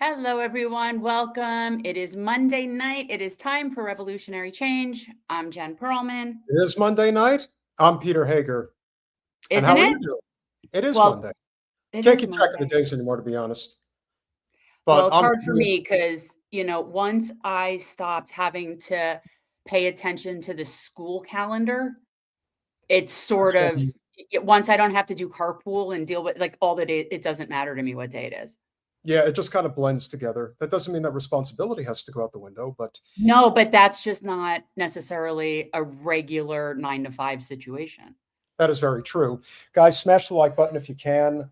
Hello, everyone. Welcome. It is Monday night. It is time for Revolutionary Change. I'm Jen Perelman. It is Monday night. I'm Peter Hager. Isn't and how it? are you doing? It is Well, Monday. it Can't is keep track of the Monday. days anymore, to be honest. Well, But it's I'm hard for me because, once I stopped having to pay attention to the school calendar, it's sort of, once I don't have to do carpool and deal with like all the days, it doesn't matter to me what day it is. yeah, it just kind of blends together. That doesn't mean that responsibility has to go out the window, but No, but that's just not necessarily a regular 9 to 5 situation. that is very true. Guys, smash the like button if you can.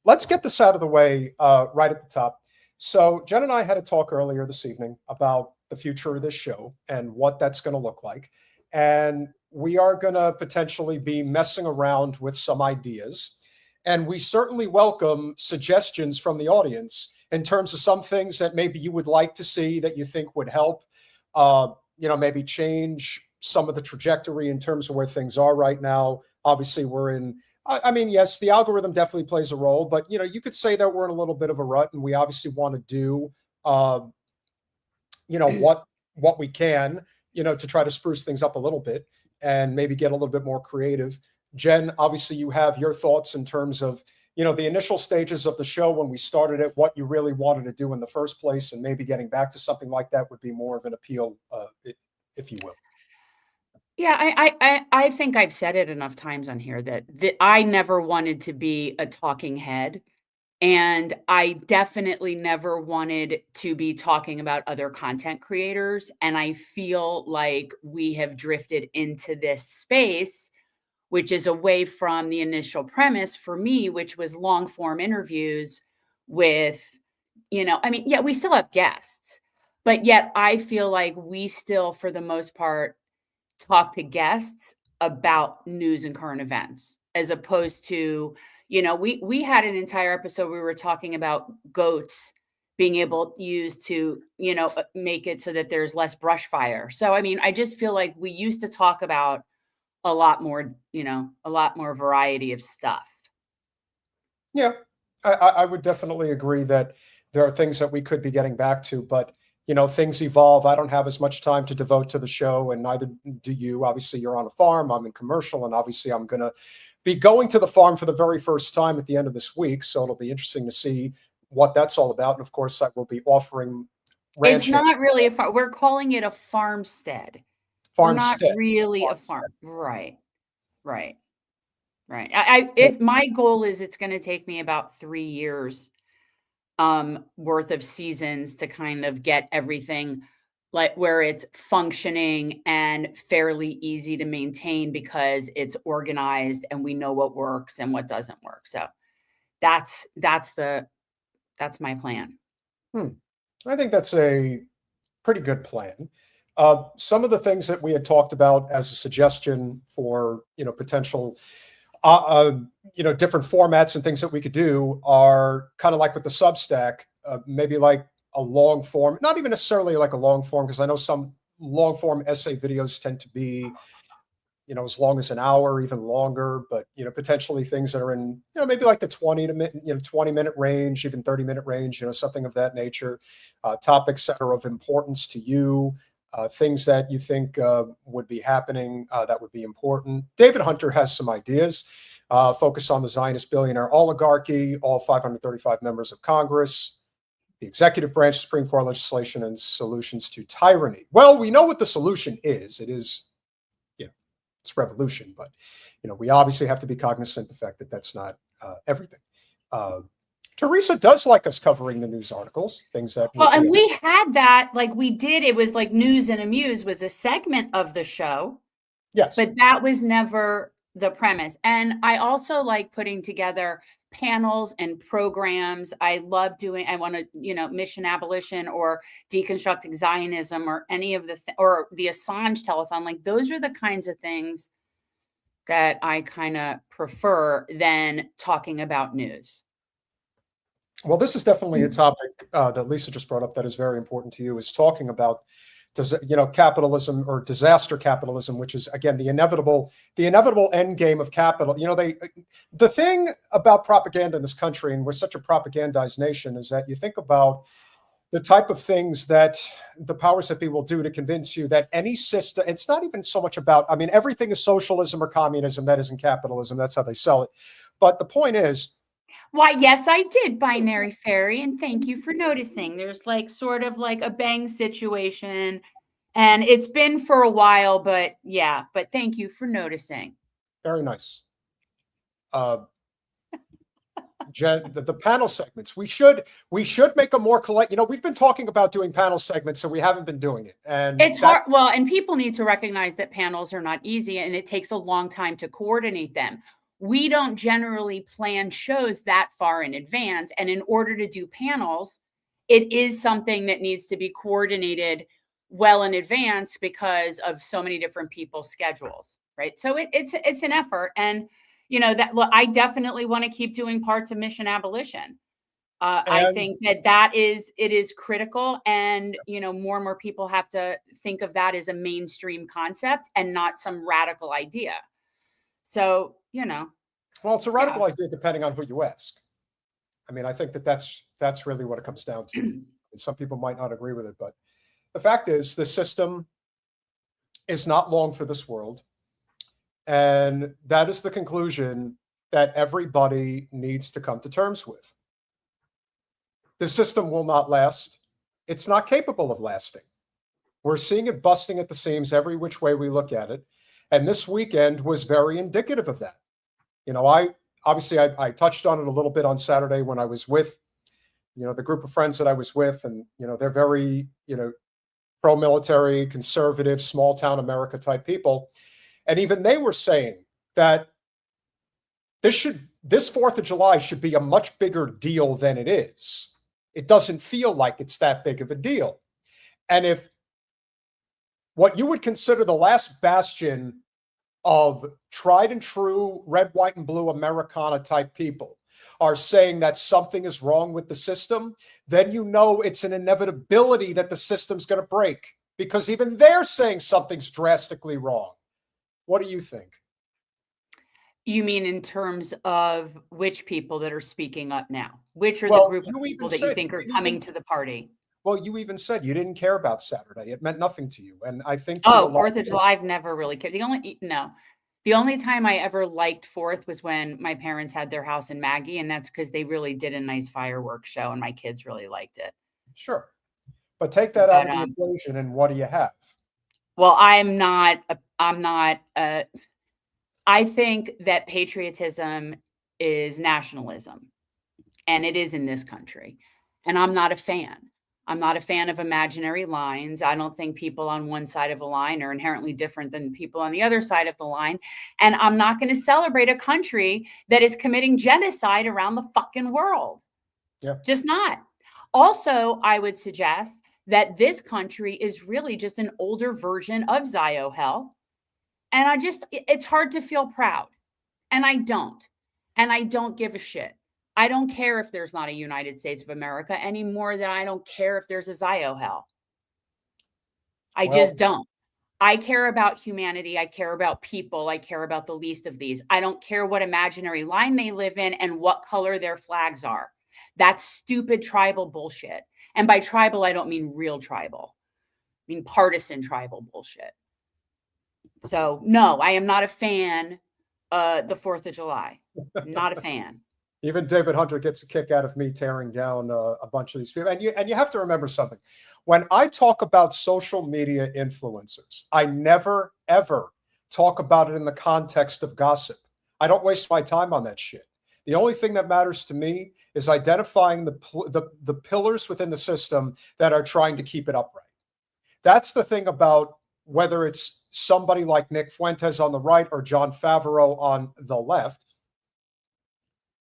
Let's get this out of the way right at the top. So Jen and I had a talk earlier this evening about the future of this show and what that's going to look like. And we are going to potentially be messing around with some ideas. And we certainly welcome suggestions from the audience in terms of some things that maybe you would like to see that you think would help, maybe change some of the trajectory in terms of where things are right now. Obviously, we're in, yes, the algorithm definitely plays a role, but, you could say that we're in a little bit of a rut and we obviously want to do, what we can, to try to spruce things up a little bit and maybe get a little bit more creative. Jen, obviously you have your thoughts in terms of, the initial stages of the show when we started it, what you really wanted to do in the first place, and maybe getting back to something like that would be more of an appeal, if you will. Yeah, I think I've said it enough times on here that I never wanted to be a talking head, and I definitely never wanted to be talking about other content creators, and I feel like we have drifted into this space, which is away from the initial premise for me, which was long form interviews with, we still have guests, but yet I feel like we still, for the most part, talk to guests about news and current events, as opposed to, we had an entire episode where we were talking about goats being able used to, make it so that there's less brush fire. So, I just feel like we used to talk about a lot more variety of stuff. Yeah, I would definitely agree that there are things that we could be getting back to, but things evolve. I don't have as much time to devote to the show, and neither do you. Obviously, you're on a farm. I'm in commercial, and obviously, I'm going to be going to the farm for the very first time at the end of this week. So it'll be interesting to see what that's all about. And of course, I will be offering ranch. It's not really a farm. We're calling it a farmstead. We're not really a farm. Right. My goal is it's going to take me about 3 years worth of seasons to kind of get everything like where it's functioning and fairly easy to maintain because it's organized and we know what works and what doesn't work. So that's my plan. I think that's a pretty good plan. Some of the things that we had talked about as a suggestion for, potential, different formats and things that we could do are kind of like with the Substack, maybe like a long form, not even necessarily like a long form, because I know some long form essay videos tend to be, as long as an hour, even longer, but, potentially things that are in, maybe like the 20-minute range, even 30-minute range, something of that nature, topics that are of importance to you, things that you think would be happening that would be important. David Hunter has some ideas, focus on the Zionist billionaire oligarchy, all 535 members of Congress, the executive branch, Supreme Court legislation, and solutions to tyranny. Well, we know what the solution is. It is, it's revolution, but, we obviously have to be cognizant of the fact that that's not everything. Teresa does like us covering the news articles, things that. Well, and we had that, like we did, it was like News and Amuse was a segment of the show. Yes. But that was never the premise. And I also like putting together panels and programs. I love I want to, mission abolition or deconstructing Zionism or any of or the Assange telethon. Like those are the kinds of things that I kind of prefer than talking about news. Well, this is definitely a topic that Lisa just brought up that is very important to you, is talking about capitalism or disaster capitalism, which is again the inevitable end game of capital. The thing about propaganda in this country, and we're such a propagandized nation, is that you think about the type of things that the powers that be will do to convince you that any system, it's not even so much about, everything is socialism or communism that isn't capitalism. That's how they sell it. But the point is, why, yes, I did, Binary Fairy, and thank you for noticing. There's like sort of like a bang situation, and it's been for a while, but thank you for noticing. Very nice. Jen, the panel segments, we should make a more we've been talking about doing panel segments, so we haven't been doing it. And it's hard. Well, and people need to recognize that panels are not easy, and it takes a long time to coordinate them. We don't generally plan shows that far in advance. And in order to do panels, it is something that needs to be coordinated well in advance because of so many different people's schedules, right? So it's an effort. And, I definitely want to keep doing parts of mission abolition. I think it is critical. And, more and more people have to think of that as a mainstream concept and not some radical idea. So, well, it's a radical idea depending on who you ask. I think that's really what it comes down to. And some people might not agree with it, but the fact is the system is not long for this world. And that is the conclusion that everybody needs to come to terms with. The system will not last. It's not capable of lasting. We're seeing it busting at the seams every which way we look at it. And this weekend was very indicative of that. I touched on it a little bit on Saturday when I was with, the group of friends that I was with, and, they're very, pro-military, conservative, small town America type people. And even they were saying that this 4th of July should be a much bigger deal than it is. It doesn't feel like it's that big of a deal. And if what you would consider the last bastion of tried and true red, white, and blue Americana type people are saying that something is wrong with the system, then it's an inevitability that the system's going to break, because even they're saying something's drastically wrong. What do you think? You mean in terms of which people that are speaking up now? Which are the group of people that you think are coming to the party? Well, you even said you didn't care about Saturday. It meant nothing to you. And I think 4th of July, I've never really cared. The only time I ever liked 4th was when my parents had their house in Maggie, and that's because they really did a nice fireworks show, and my kids really liked it. Sure. But take that out of the equation, and what do you have? Well, I think that patriotism is nationalism, and it is in this country. And I'm not a fan. I'm not a fan of imaginary lines. I don't think people on one side of a line are inherently different than people on the other side of the line. And I'm not going to celebrate a country that is committing genocide around the fucking world. Yeah. Just not. Also, I would suggest that this country is really just an older version of Zio hell. And it's hard to feel proud. And I don't. And I don't give a shit. I don't care if there's not a United States of America any more than I don't care if there's a Zio hell. I just don't. I care about humanity. I care about people. I care about the least of these. I don't care what imaginary line they live in and what color their flags are. That's stupid tribal bullshit. And by tribal, I don't mean real tribal. I mean partisan tribal bullshit. So, no, I am not a fan of the 4th of July. Not a fan. Even David Hunter gets a kick out of me tearing down a bunch of these people. And you have to remember something. When I talk about social media influencers, I never, ever talk about it in the context of gossip. I don't waste my time on that shit. The only thing that matters to me is identifying the pillars within the system that are trying to keep it upright. That's the thing about whether it's somebody like Nick Fuentes on the right or John Favreau on the left.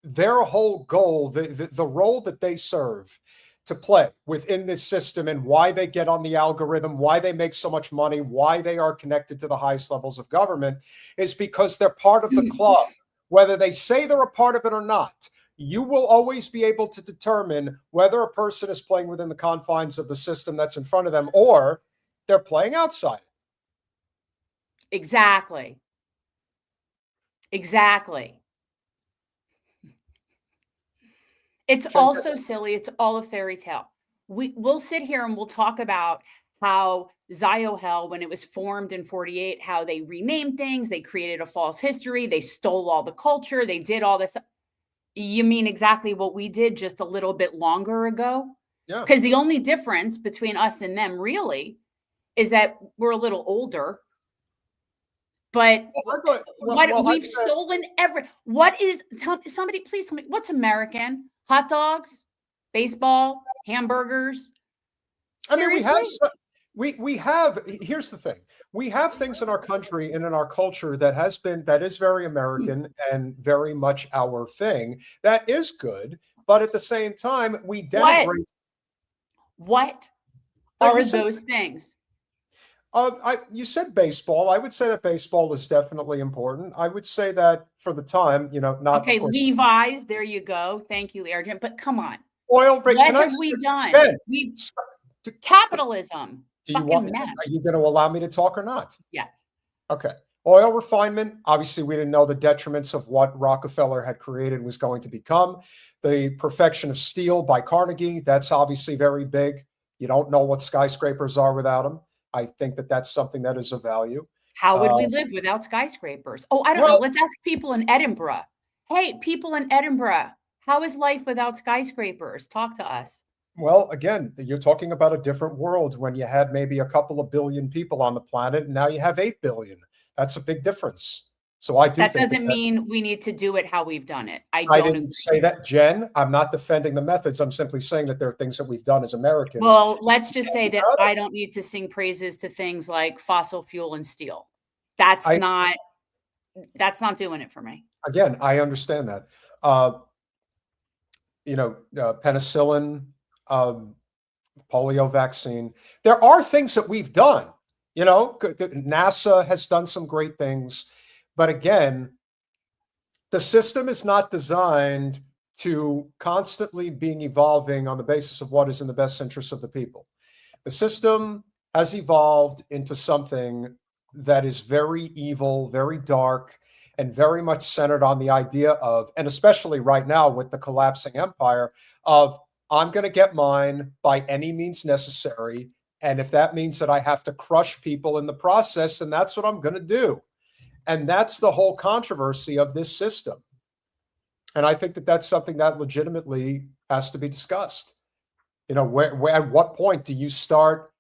Their whole goal, the role that they serve to play within this system and why they get on the algorithm, why they make so much money, why they are connected to the highest levels of government is because they're part of the club. Whether they say they're a part of it or not, you will always be able to determine whether a person is playing within the confines of the system that's in front of them or They're playing outside. Exactly. Exactly. It's Jen, also silly. It's all a fairy tale. We'll sit here and we'll talk about how Ziohel, when it was formed in 48, how they renamed things, they created a false history, they stole all the culture, they did all this. You mean exactly what we did just a little bit longer ago? Yeah. Because the only difference between us and them really is that we're a little older. But we've stolen what is, somebody please tell me, what's American? Hot dogs, baseball, hamburgers? Seriously? I mean, we have, here's the thing. We have things in our country and in our culture that is very American and very much our thing. That is good. But at the same time, we denigrate. What are those things? You said baseball. I would say that baseball is definitely important. I would say that for the time, not okay. Levi's, there you go. Thank you, Argent. But come on, oil. What have we done? Capitalism. Are you going to allow me to talk or not? Yes. Okay. Oil refinement. Obviously, we didn't know the detriments of what Rockefeller had created was going to become. The perfection of steel by Carnegie. That's obviously very big. You don't know what skyscrapers are without them. I think that that's something that is of value. How would we live without skyscrapers? Oh, I don't know. Let's ask people in Edinburgh. Hey, people in Edinburgh, how is life without skyscrapers? Talk to us. Well, again, you're talking about a different world when you had maybe a couple of billion people on the planet, and now you have 8 billion. That's a big difference. So I do think that doesn't mean we need to do it how we've done it. I didn't say that, Jen. I'm not defending the methods. I'm simply saying that there are things that we've done as Americans. Well, let's just say that I don't need to sing praises to things like fossil fuel and steel. That's not doing it for me. Again, I understand that. Penicillin, polio vaccine. There are things that we've done. NASA has done some great things. But again, the system is not designed to constantly being evolving on the basis of what is in the best interest of the people. The system has evolved into something that is very evil, very dark, and very much centered on the idea of, and especially right now with the collapsing empire, of I'm going to get mine by any means necessary. And if that means that I have to crush people in the process, then that's what I'm going to do. And that's the whole controversy of this system. And I think that that's something that legitimately has to be discussed. At what point do you stop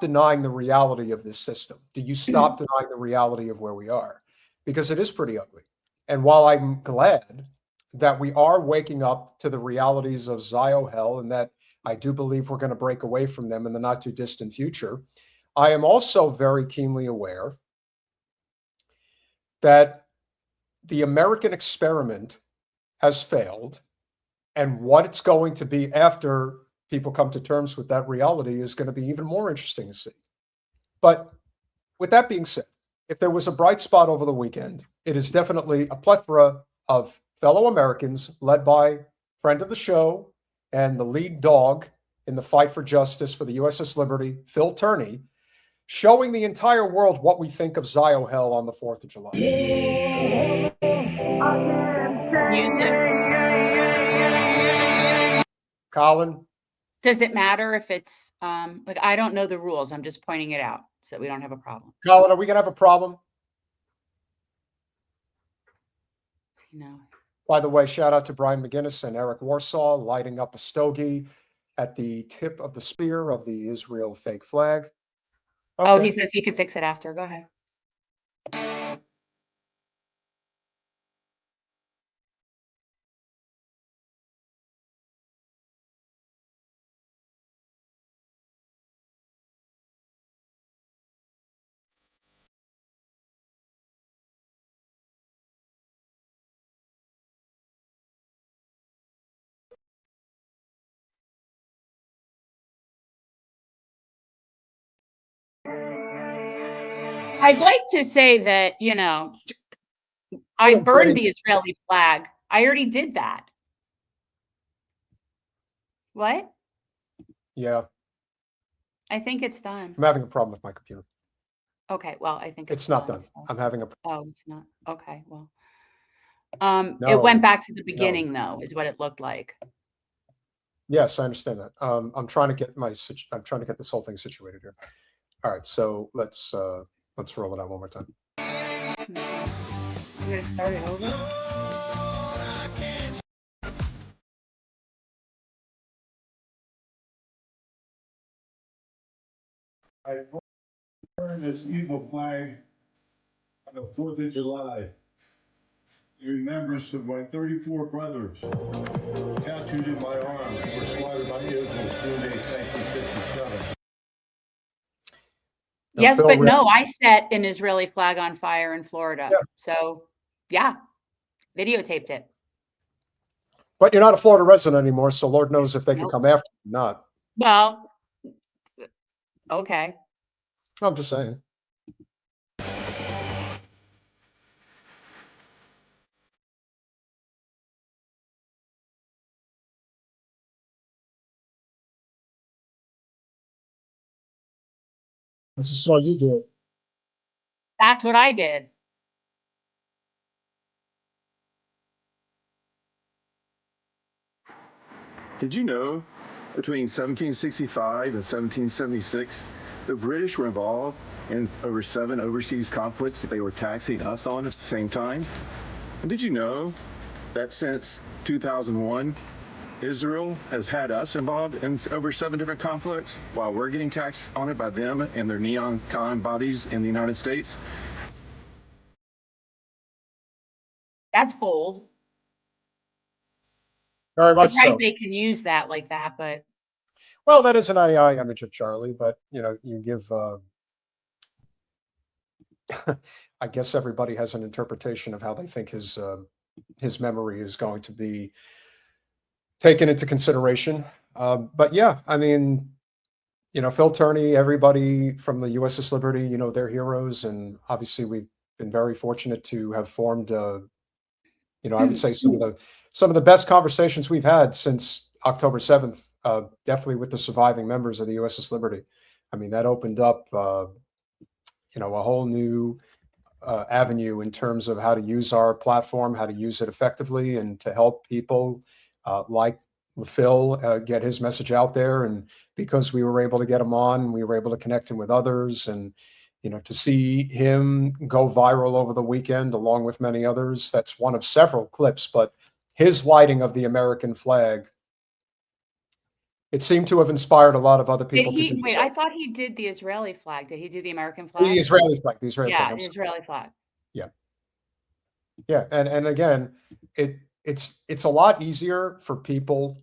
denying the reality of this system? Do you stop denying the reality of where we are? Because it is pretty ugly. And while I'm glad that we are waking up to the realities of Ziohel and that I do believe we're going to break away from them in the not too distant future, I am also very keenly aware that the American experiment has failed, and what it's going to be after people come to terms with that reality is going to be even more interesting to see. But with that being said, if there was a bright spot over the weekend, it is definitely a plethora of fellow Americans led by friend of the show and the lead dog in the fight for justice for the USS Liberty, Phil Turney, showing the entire world what we think of Ziohel on the 4th of July. Music. Colin? Does it matter if it's, I don't know the rules. I'm just pointing it out so we don't have a problem. Colin, are we going to have a problem? No. By the way, shout out to Brian McGinnis and Eric Warsaw lighting up a stogie at the tip of the spear of the Israel fake flag. Okay. Oh, he says he can fix it after. Go ahead. I'd like to say that, I burned the Israeli flag. I already did that. What? Yeah. I think it's done. I'm having a problem with my computer. Okay, well, I think It's not done. so. I'm having a. Oh, it's not. Okay, well. It No, went back to the no. beginning, though, is what it looked like. Yes, I understand that. I'm trying to get I'm trying to get this whole thing situated here. All right, so let's roll it out one more time. I'm gonna start it over. I burn this evil flag on the 4th of July in remembrance of my 34 brothers tattooed in my arm who were slaughtered by Israel June 8, 1957. Now, Yes, Phil, but no, I set an Israeli flag on fire in Florida. Yeah. So, yeah, videotaped it. But you're not a Florida resident anymore, so Lord knows if they can Nope. come after you. Not. Well, okay. I'm just saying. I just saw you do it. That's what I did. Did you know between 1765 and 1776, the British were involved in over 7 overseas conflicts that they were taxing us on at the same time? And did you know that since 2001, Israel has had us involved in over 7 different conflicts while we're getting taxed on it by them and their neocon bodies in the United States? That's bold. Very much Surprised so. they can use that like that, but Well, that is an AI image of Charlie, but you give. I guess everybody has an interpretation of how they think his memory is going to be taken into consideration. But yeah, I mean, Phil Turney, everybody from the USS Liberty, they're heroes, and obviously we've been very fortunate to have formed. I would say some of the best conversations we've had since October 7th, definitely with the surviving members of the USS Liberty. I mean, that opened up, a whole new avenue in terms of how to use our platform, how to use it effectively, and to help people like Phil get his message out there. And because we were able to get him on, we were able to connect him with others, and to see him go viral over the weekend, along with many others. That's one of several clips, but his lighting of the American flag, it seemed to have inspired a lot of other people to do wait, so. I thought he did the Israeli flag. Did he do the American flag? The Israeli flag. Yeah, flag. the Israeli flag. Yeah, and again, it's a lot easier for people.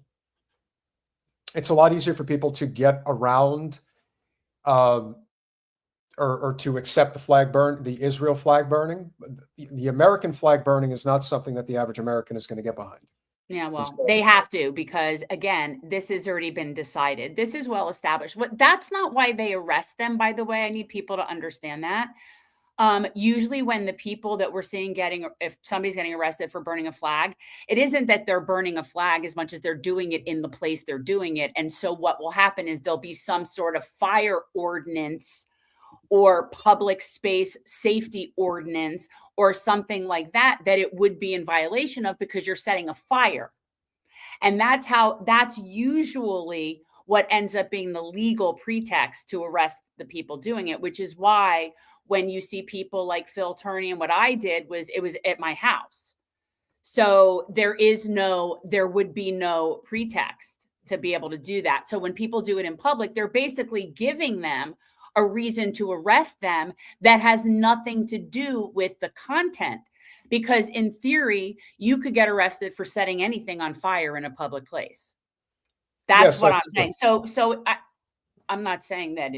It's a lot easier for people to get around, or to accept the Israel flag burning. The American flag burning is not something that the average American is going to get behind. Yeah, well, they have to, because again, this has already been decided. This is well established. That's not why they arrest them, by the way. I need people to understand that. Usually when the people that we're seeing if somebody's getting arrested for burning a flag, it isn't that they're burning a flag as much as they're doing it in the place they're doing it. And so what will happen is there'll be some sort of fire ordinance or public space safety ordinance or something like that it would be in violation of, because you're setting a fire. And that's usually what ends up being the legal pretext to arrest the people doing it, which is why when you see people like Phil Turney, and what I did was, it was at my house. So there would be no pretext to be able to do that. So when people do it in public, they're basically giving them a reason to arrest them that has nothing to do with the content. Because in theory, you could get arrested for setting anything on fire in a public place. That's what I'm saying. So I'm not saying that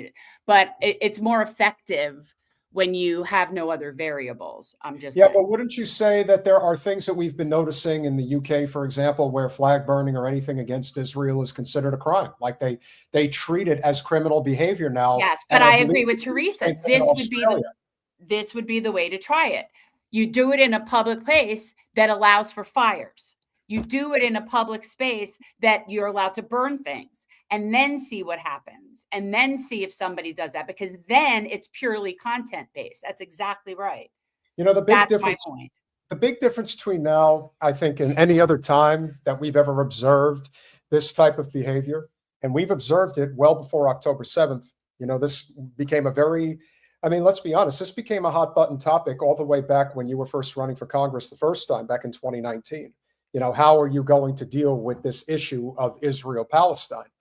but it's more effective when you have no other variables. I'm just saying. But wouldn't you say that there are things that we've been noticing in the UK, for example, where flag burning or anything against Israel is considered a crime? Like they treat it as criminal behavior now. Yes, but I agree with Teresa. This would be the way to try it. You do it in a public place that allows for fires. You do it in a public space that you're allowed to burn things. and then see what happens, and then see if somebody does that, because then it's purely content based. That's exactly right. You know, That's my point. The big difference between now, I think, and any other time that we've ever observed this type of behavior, and we've observed it well before October 7th. You know, this became a very, I mean, let's be honest, this became a hot button topic all the way back when you were first running for Congress the first time back in 2019. You know, how are you going to deal with this issue of Israel-Palestine?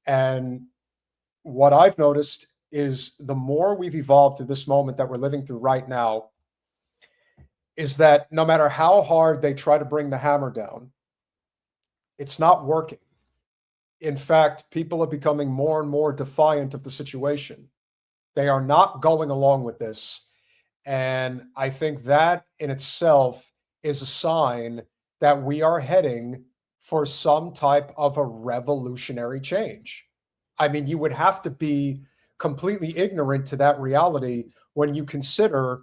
And what I've noticed is the more we've evolved through this moment that we're living through right now, is that no matter how hard they try to bring the hammer down, it's not working. In fact, people are becoming more and more defiant of the situation. They are not going along with this. And I think that in itself is a sign that we are heading for some type of a revolutionary change. I mean, you would have to be completely ignorant to that reality when you consider,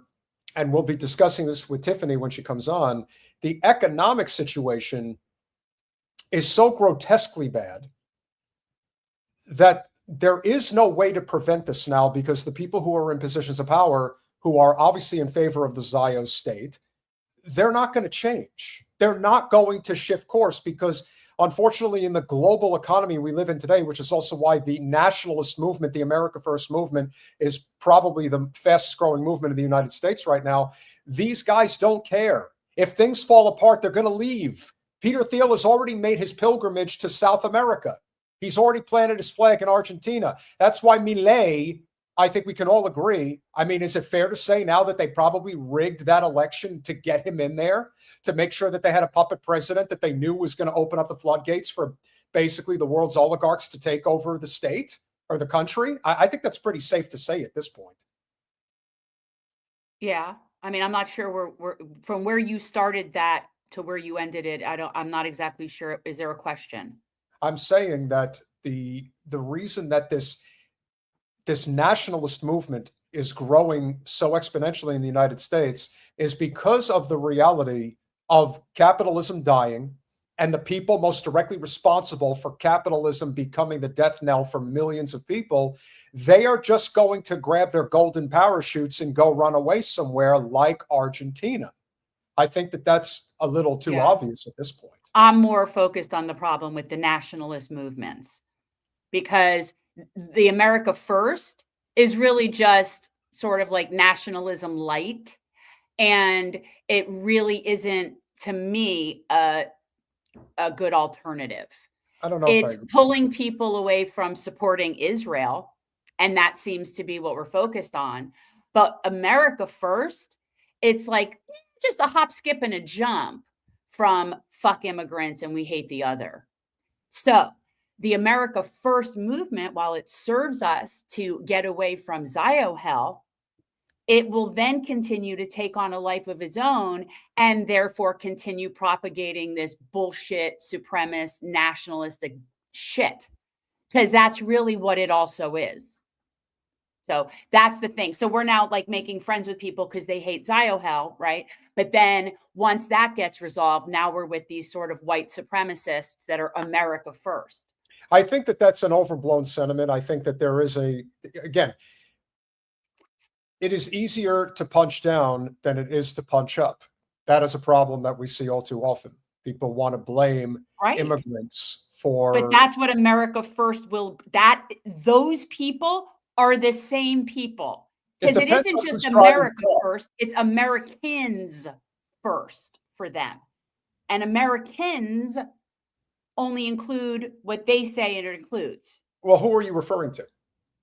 and we'll be discussing this with Tiffany when she comes on, the economic situation is so grotesquely bad that there is no way to prevent this now, because the people who are in positions of power, who are obviously in favor of the Zionist state, they're not going to change. They're not going to shift course, because unfortunately in the global economy we live in today, which is also why the nationalist movement, the America First movement, is probably the fastest growing movement in the United States right now. These guys don't care. If things fall apart, they're going to leave. Peter Thiel has already made his pilgrimage to South America. He's already planted his flag in Argentina. That's why Milei, I think we can all agree. I mean, is it fair to say now that they probably rigged that election to get him in there, to make sure that they had a puppet president that they knew was going to open up the floodgates for basically the world's oligarchs to take over the state or the country? I think that's pretty safe to say at this point. Yeah. I mean, I'm not sure we're from where you started that to where you ended it. I'm not exactly sure. Is there a question? I'm saying that the reason that this nationalist movement is growing so exponentially in the United States is because of the reality of capitalism dying and the people most directly responsible for capitalism becoming the death knell for millions of people. They are just going to grab their golden parachutes and go run away somewhere like Argentina. I think that that's a little too obvious at this point. I'm more focused on the problem with the nationalist movements, because the America First is really just sort of like nationalism light. And it really isn't, to me, a good alternative. I don't know. It's pulling people away from supporting Israel. And that seems to be what we're focused on. But America First, it's like just a hop, skip, and a jump from fuck immigrants and we hate the other. So the America First movement, while it serves us to get away from Zio hell, it will then continue to take on a life of its own and therefore continue propagating this bullshit, supremacist, nationalistic shit, because that's really what it also is. So that's the thing. So we're now like making friends with people because they hate Zio hell, right? But then once that gets resolved, now we're with these sort of white supremacists that are America First. I think that that's an overblown sentiment. I think that there is again, it is easier to punch down than it is to punch up. That is a problem that we see all too often. People want to blame immigrants for. But that's what America First those people are the same people. Because it isn't just America First, it's Americans first for them. And Americans only include what they say it includes. Well, who are you referring to?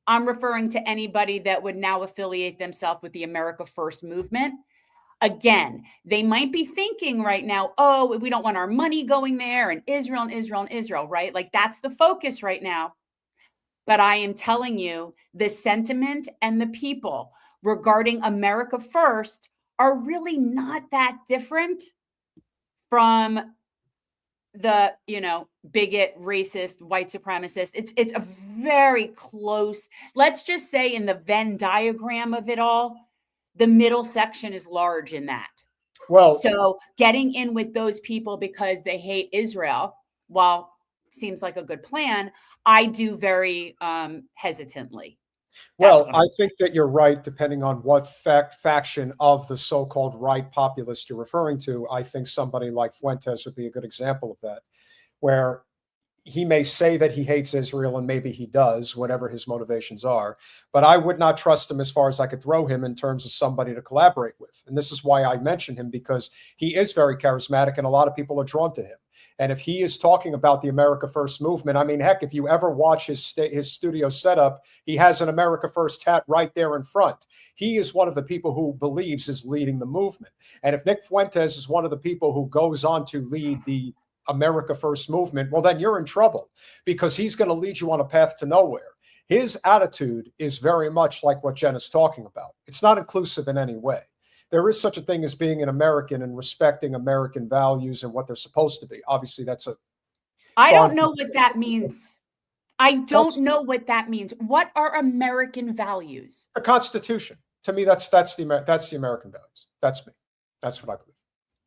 I'm referring to anybody that would now affiliate themselves with the America First movement. Again, they might be thinking right now, oh, we don't want our money going there, and Israel and Israel and Israel, right? Like that's the focus right now. But I am telling you, the sentiment and the people regarding America First are really not that different from the, bigot, racist, white supremacist. It's a very close, let's just say in the Venn diagram of it all, the middle section is large in that. Well, so getting in with those people because they hate Israel, while seems like a good plan, I do very hesitantly. Well, I think that you're right, depending on what faction of the so-called right populist you're referring to. I think somebody like Fuentes would be a good example of that, where he may say that he hates Israel, and maybe he does, whatever his motivations are. But I would not trust him as far as I could throw him in terms of somebody to collaborate with. And this is why I mention him, because he is very charismatic and a lot of people are drawn to him. And if he is talking about the America First movement, I mean, heck, if you ever watch his studio setup, he has an America First hat right there in front. He is one of the people who believes is leading the movement. And if Nick Fuentes is one of the people who goes on to lead the America First movement, well, then you're in trouble, because he's going to lead you on a path to nowhere. His attitude is very much like what Jen is talking about. It's not inclusive in any way. There is such a thing as being an American and respecting American values and what they're supposed to be. Obviously, that's a... I don't know what that means. I don't know what that means. What are American values? The Constitution. To me, that's the American values. That's me. That's what I believe.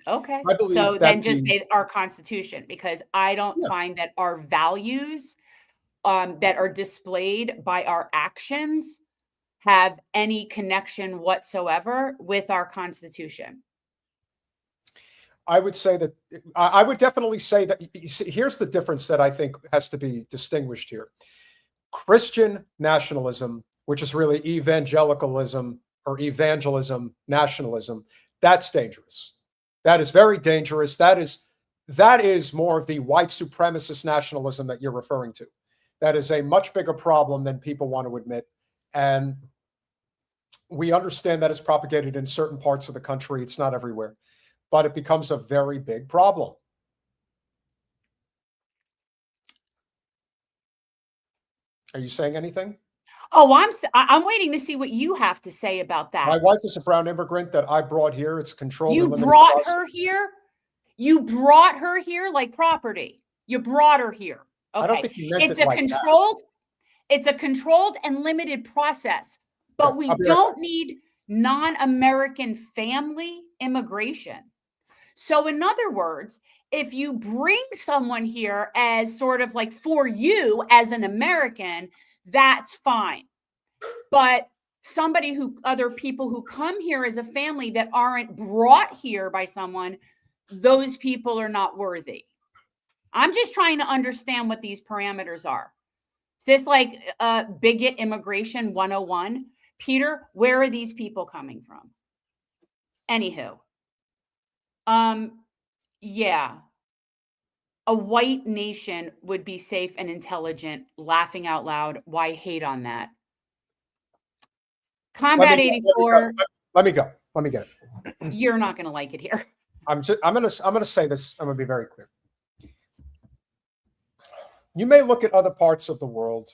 Okay. I believe So that then just say our Constitution, because I don't find that our values that are displayed by our actions have any connection whatsoever with our Constitution. I would say that I would definitely say that. Here's the difference that I think has to be distinguished here. Christian nationalism, which is really evangelicalism or evangelism nationalism, that's dangerous. That is very dangerous. That is more of the white supremacist nationalism that you're referring to. That is a much bigger problem than people want to admit. And we understand that it's propagated in certain parts of the country. It's not everywhere, but it becomes a very big problem. Are you saying anything? Oh, I'm waiting to see what you have to say about that. My wife is a brown immigrant that I brought here. It's controlled. You brought her here? You brought her here like property. You brought her here. Okay. I don't think you meant it's a controlled and limited process, but we don't need non-American family immigration. So in other words, if you bring someone here as sort of like for you as an American, that's fine. But other people who come here as a family that aren't brought here by someone, those people are not worthy. I'm just trying to understand what these parameters are. Is this like bigot immigration 101? Peter, where are these people coming from? Anywho. Yeah. A white nation would be safe and intelligent, laughing out loud. Why hate on that? Combat 84. Let me go. Let me get it. You're not going to like it here. I'm going to say this. I'm going to be very clear. You may look at other parts of the world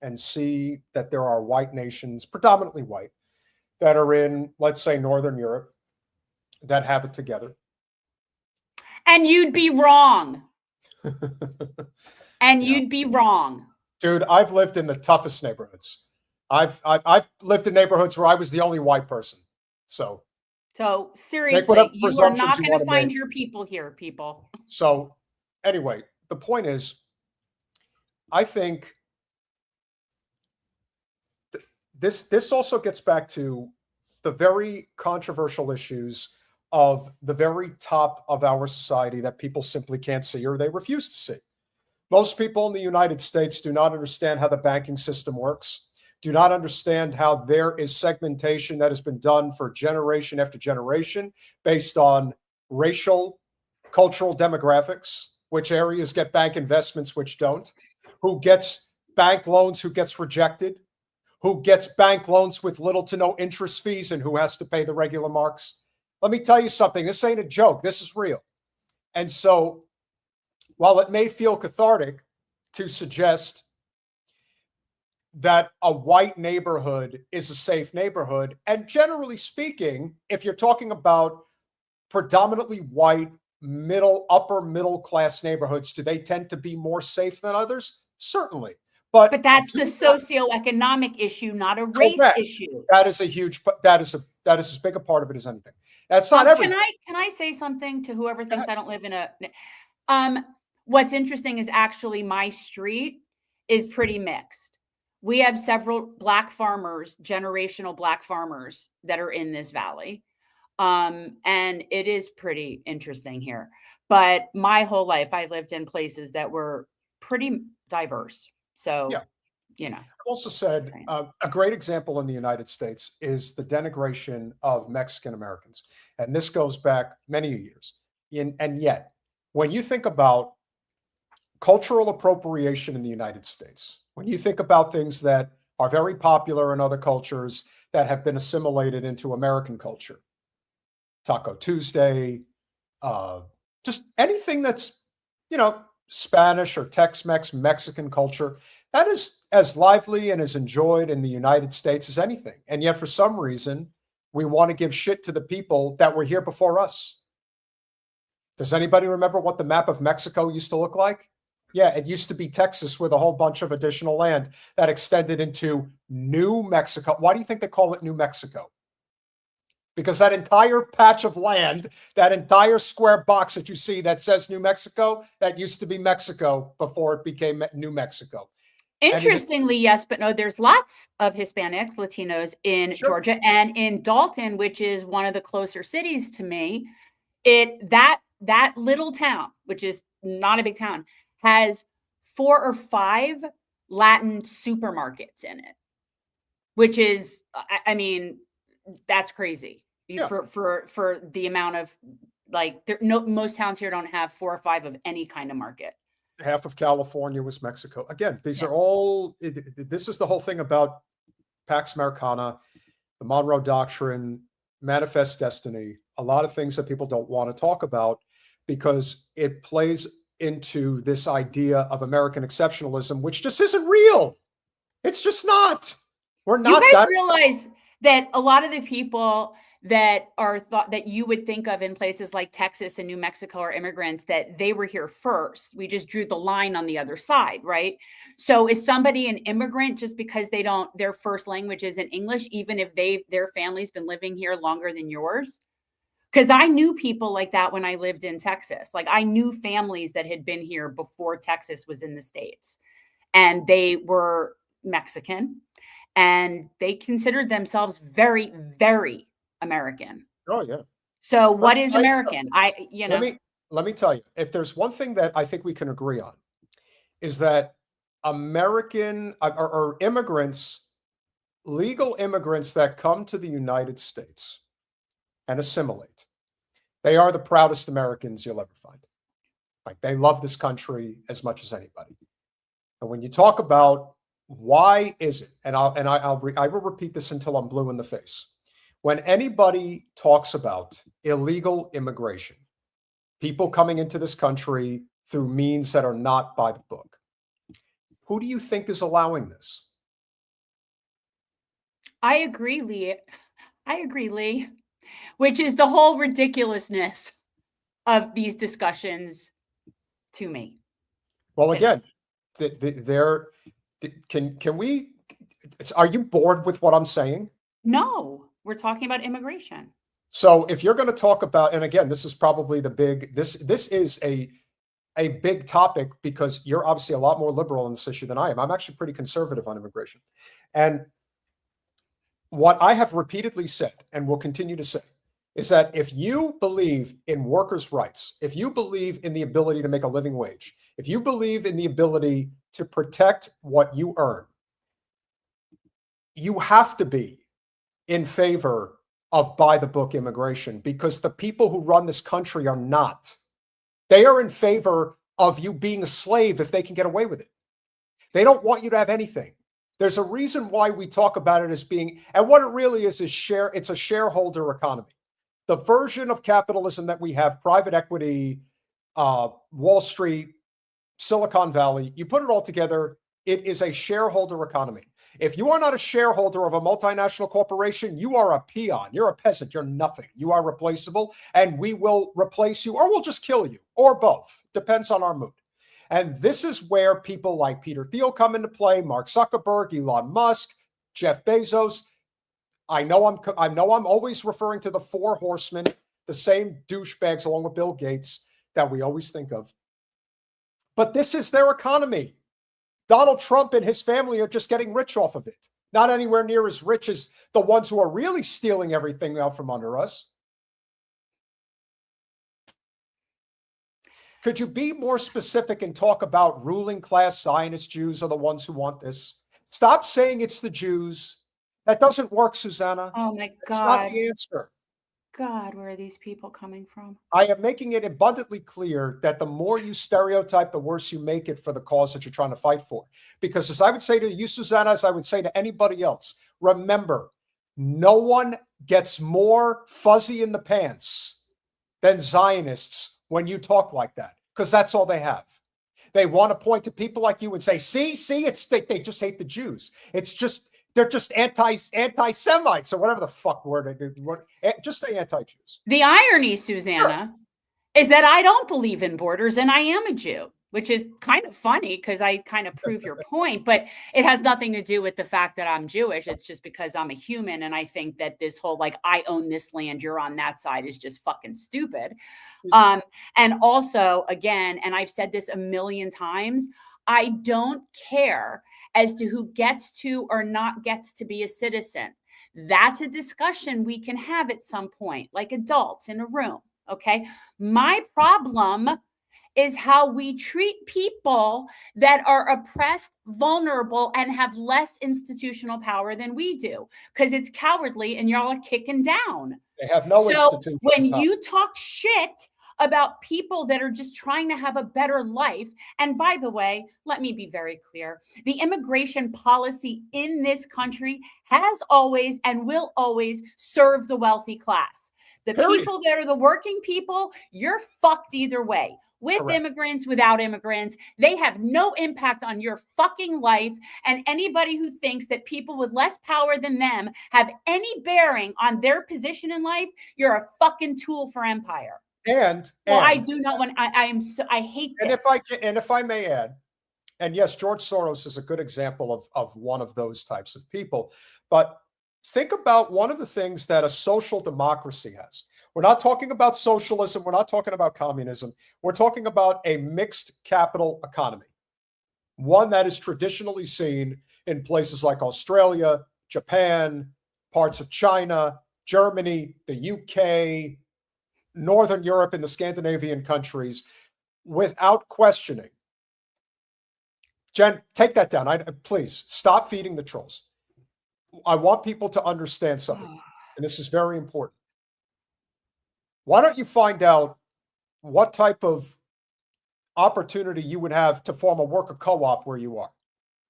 and see that there are white nations, predominantly white, that are in, let's say, Northern Europe, that have it together. And you'd be wrong. You'd be wrong. Dude, I've lived in the toughest neighborhoods. I've lived in neighborhoods where I was the only white person. So seriously, you are not going to find your people here, people. So anyway, the point is, I think this also gets back to the very controversial issues of the very top of our society that people simply can't see or they refuse to see. Most people in the United States do not understand how the banking system works, do not understand how there is segmentation that has been done for generation after generation based on racial, cultural demographics, which areas get bank investments, which don't, who gets bank loans, who gets rejected, who gets bank loans with little to no interest fees, and who has to pay the regular marks. Let me tell you something. This ain't a joke. This is real. And so while it may feel cathartic to suggest that a white neighborhood is a safe neighborhood, and generally speaking, if you're talking about predominantly white, upper middle class neighborhoods, do they tend to be more safe than others? Certainly. But that's the socioeconomic issue, not a race issue. That is a huge, that is as big a part of it as anything. That's not everything. Can I say something to whoever thinks I don't live in a, what's interesting is actually my street is pretty mixed. We have several Black farmers, generational Black farmers that are in this valley. And it is pretty interesting here. But my whole life, I lived in places that were pretty diverse. So, Yeah. you know. I've also said a great example in the United States is the denigration of Mexican Americans. And this goes back many years. And yet, when you think about cultural appropriation in the United States, when you think about things that are very popular in other cultures that have been assimilated into American culture, Taco Tuesday, just anything that's, Spanish or Tex-Mex, Mexican culture, that is as lively and as enjoyed in the United States as anything. And yet, for some reason, we want to give shit to the people that were here before us. Does anybody remember what the map of Mexico used to look like? Yeah, it used to be Texas with a whole bunch of additional land that extended into New Mexico. Why do you think they call it New Mexico? Because that entire patch of land, that entire square box that you see that says New Mexico, that used to be Mexico before it became New Mexico. Interestingly, yes, but no, there's lots of Hispanics, Latinos in Georgia, and in Dalton, which is one of the closer cities to me. That little town, which is not a big town, has 4 or 5 Latin supermarkets in it, which is, I mean, that's crazy. Yeah. For the amount of, like, most towns here don't have 4 or 5 of any kind of market. Half of California was Mexico. Again, these are all, this is the whole thing about Pax Americana, the Monroe Doctrine, Manifest Destiny, a lot of things that people don't want to talk about because it plays into this idea of American exceptionalism, which just isn't real. It's just not. We're not. You guys realize that a lot of the people that are thought that you would think of in places like Texas and New Mexico are immigrants, that they were here first. We just drew the line on the other side, right? So is somebody an immigrant just because their first language isn't English, even if their family's been living here longer than yours? Because I knew people like that when I lived in Texas. Like, I knew families that had been here before Texas was in the States, and they were Mexican, and they considered themselves very, very American. Oh, yeah. So what is American? Let me tell you, if there's one thing that I think we can agree on, is that American or immigrants, legal immigrants that come to the United States and assimilate, they are the proudest Americans you'll ever find. Like, they love this country as much as anybody. And when you talk about why is it, and I will repeat this until I'm blue in the face. When anybody talks about illegal immigration, people coming into this country through means that are not by the book, who do you think is allowing this? I agree, Lee. Which is the whole ridiculousness of these discussions to me. Well, again, can we? Are you bored with what I'm saying? No, we're talking about immigration. So if you're going to talk about, and again, this is probably this is a big topic because you're obviously a lot more liberal on this issue than I am. I'm actually pretty conservative on immigration. And what I have repeatedly said and will continue to say is that if you believe in workers' rights, if you believe in the ability to make a living wage, if you believe in the ability to protect what you earn, you have to be in favor of by-the-book immigration, because the people who run this country are not. They are in favor of you being a slave if they can get away with it. They don't want you to have anything. There's a reason why we talk about it as being, and what it really is it's a shareholder economy. The version of capitalism that we have, private equity, Wall Street, Silicon Valley, you put it all together, it is a shareholder economy. If you are not a shareholder of a multinational corporation, you are a peon. You're a peasant. You're nothing. You are replaceable, and we will replace you, or we'll just kill you, or both. Depends on our mood. And this is where people like Peter Thiel come into play, Mark Zuckerberg, Elon Musk, Jeff Bezos. I know I'm always referring to the 4 horsemen, the same douchebags along with Bill Gates that we always think of. But this is their economy. Donald Trump and his family are just getting rich off of it. Not anywhere near as rich as the ones who are really stealing everything out from under us. Could you be more specific and talk about ruling class Zionist Jews are the ones who want this? Stop saying it's the Jews. That doesn't work, Susanna. Oh my That's not God. the answer. God, where are these people coming from? I am making it abundantly clear that the more you stereotype, the worse you make it for the cause that you're trying to fight for. Because as I would say to you, Susanna, as I would say to anybody else, remember, no one gets more fuzzy in the pants than Zionists when you talk like that, because that's all they have. They want to point to people like you and say, see, it's they just hate the Jews. It's just they're just anti-Semites or whatever the fuck word. Just say anti-Jews. The irony, Susanna, is that I don't believe in borders and I am a Jew, which is kind of funny because I kind of prove your point, but it has nothing to do with the fact that I'm Jewish. It's just because I'm a human. And I think that this whole, like, I own this land, you're on that side is just fucking stupid. And also, again, and I've said this a million times, I don't care as to who gets to or not gets to be a citizen. That's a discussion we can have at some point, like adults in a room. Okay. My problem is how we treat people that are oppressed, vulnerable, and have less institutional power than we do, because it's cowardly and y'all are kicking down. They have no institution. So when you talk shit about people that are just trying to have a better life, and by the way, let me be very clear, the immigration policy in this country has always and will always serve the wealthy class. The people that are the working people, you're fucked either way. With Correct. Immigrants, without immigrants, they have no impact on your fucking life. And anybody who thinks that people with less power than them have any bearing on their position in life, you're a fucking tool for empire. I do not want. I hate this. And if I may add, and yes, George Soros is a good example of one of those types of people. But think about one of the things that a social democracy has. We're not talking about socialism. We're not talking about communism. We're talking about a mixed capital economy, one that is traditionally seen in places like Australia, Japan, parts of China, Germany, the UK, Northern Europe, and the Scandinavian countries, without questioning. Jen, take that down. Please stop feeding the trolls. I want people to understand something, and this is very important. Why don't you find out what type of opportunity you would have to form a worker co-op where you are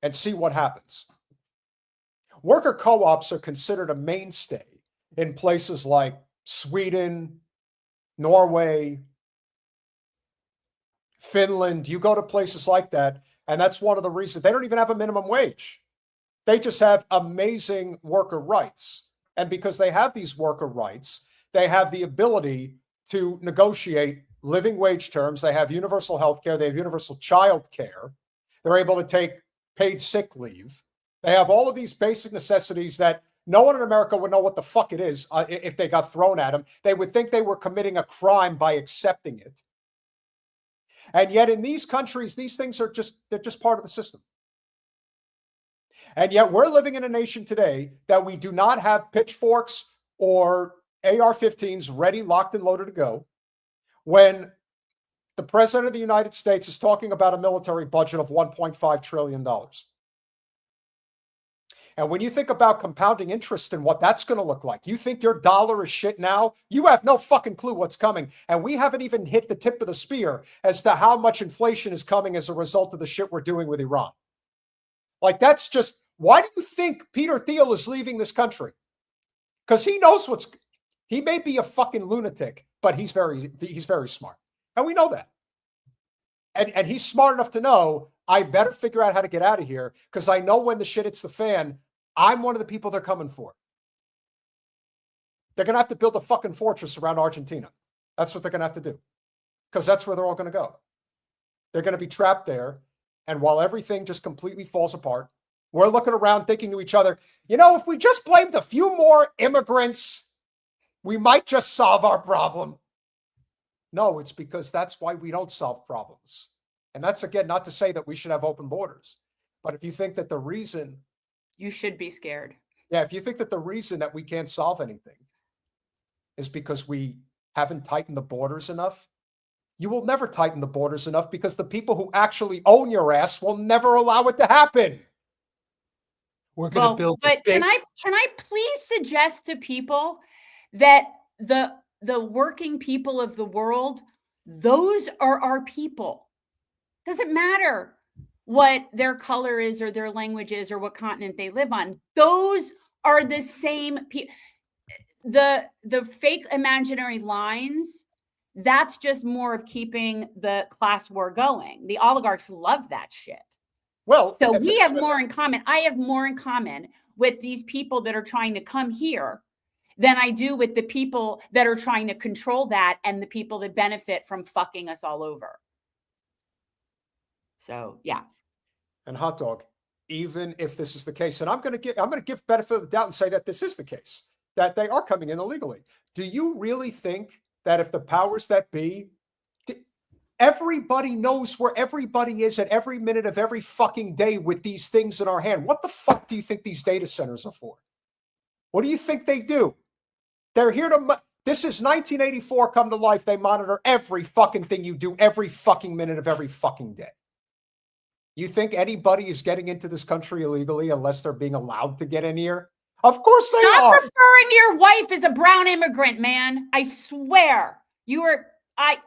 and see what happens? Worker co-ops are considered a mainstay in places like Sweden, Norway, Finland. You go to places like that, and that's one of the reasons they don't even have a minimum wage. They just have amazing worker rights. And because they have these worker rights, they have the ability to negotiate living wage terms. They have universal health care. They have universal child care. They're able to take paid sick leave. They have all of these basic necessities that no one in America would know what the fuck it is if they got thrown at them. They would think they were committing a crime by accepting it. And yet in these countries, these things are they're just part of the system. And yet we're living in a nation today that we do not have pitchforks or AR-15s ready, locked, and loaded to go, when the president of the United States is talking about a military budget of $1.5 trillion. And when you think about compounding interest and what that's going to look like, you think your dollar is shit now? You have no fucking clue what's coming. And we haven't even hit the tip of the spear as to how much inflation is coming as a result of the shit we're doing with Iran. Like, that's just, why do you think Peter Thiel is leaving this country? Because he knows he may be a fucking lunatic, but he's very smart. And we know that. And he's smart enough to know, I better figure out how to get out of here, because I know when the shit hits the fan, I'm one of the people they're coming for. They're going to have to build a fucking fortress around Argentina. That's what they're going to have to do, because that's where they're all going to go. They're going to be trapped there. And while everything just completely falls apart, we're looking around thinking to each other, if we just blamed a few more immigrants, we might just solve our problem. No, it's because that's why we don't solve problems. And that's, again, not to say that we should have open borders. But if you think that the reason, You should be scared. yeah, if you think that the reason that we can't solve anything is because we haven't tightened the borders enough, you will never tighten the borders enough because the people who actually own your ass will never allow it to happen. We're going to build a But big... can I please suggest to people that the working people of the world, those are our people. Doesn't matter what their color is or their language is or what continent they live on. Those are the same people. The fake imaginary lines, that's just more of keeping the class war going. The oligarchs love that shit. Well, so we have more in common. I have more in common with these people that are trying to come here than I do with the people that are trying to control that and the people that benefit from fucking us all over. So, yeah. And hot dog, even if this is the case, and I'm going to give benefit of the doubt and say that this is the case, that they are coming in illegally. Do you really think that if the powers that be, everybody knows where everybody is at every minute of every fucking day with these things in our hand? What the fuck do you think these data centers are for? What do you think they do? They're here to, this is 1984 come to life. They monitor every fucking thing you do every fucking minute of every fucking day. You think anybody is getting into this country illegally unless they're being allowed to get in here? Of course they are. Stop referring to your wife as a brown immigrant, man. I swear. I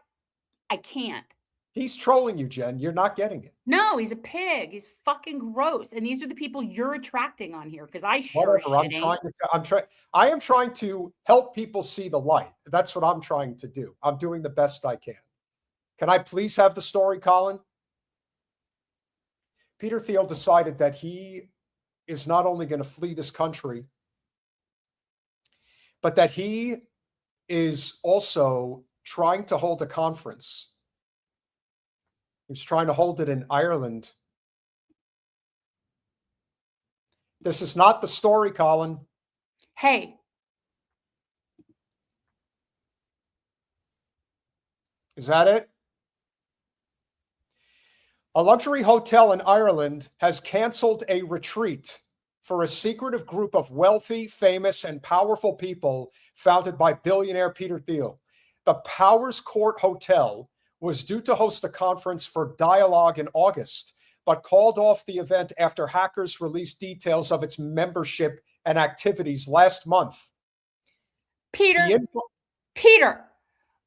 can't. He's trolling you, Jen. You're not getting it. No, he's a pig. He's fucking gross. And these are the people you're attracting on here because I sure Whatever. I am trying to help people see the light. That's what I'm trying to do. I'm doing the best I can. Can I please have the story, Colin? Peter Thiel decided that he is not only going to flee this country, but that he is also trying to hold a conference. He was trying to hold it in Ireland. This is not the story, Colin. Hey. Is that it? A luxury hotel in Ireland has canceled a retreat for a secretive group of wealthy, famous, and powerful people founded by billionaire Peter Thiel. The Powers Court Hotel was due to host a conference for dialogue in August, but called off the event after hackers released details of its membership and activities last month. Peter,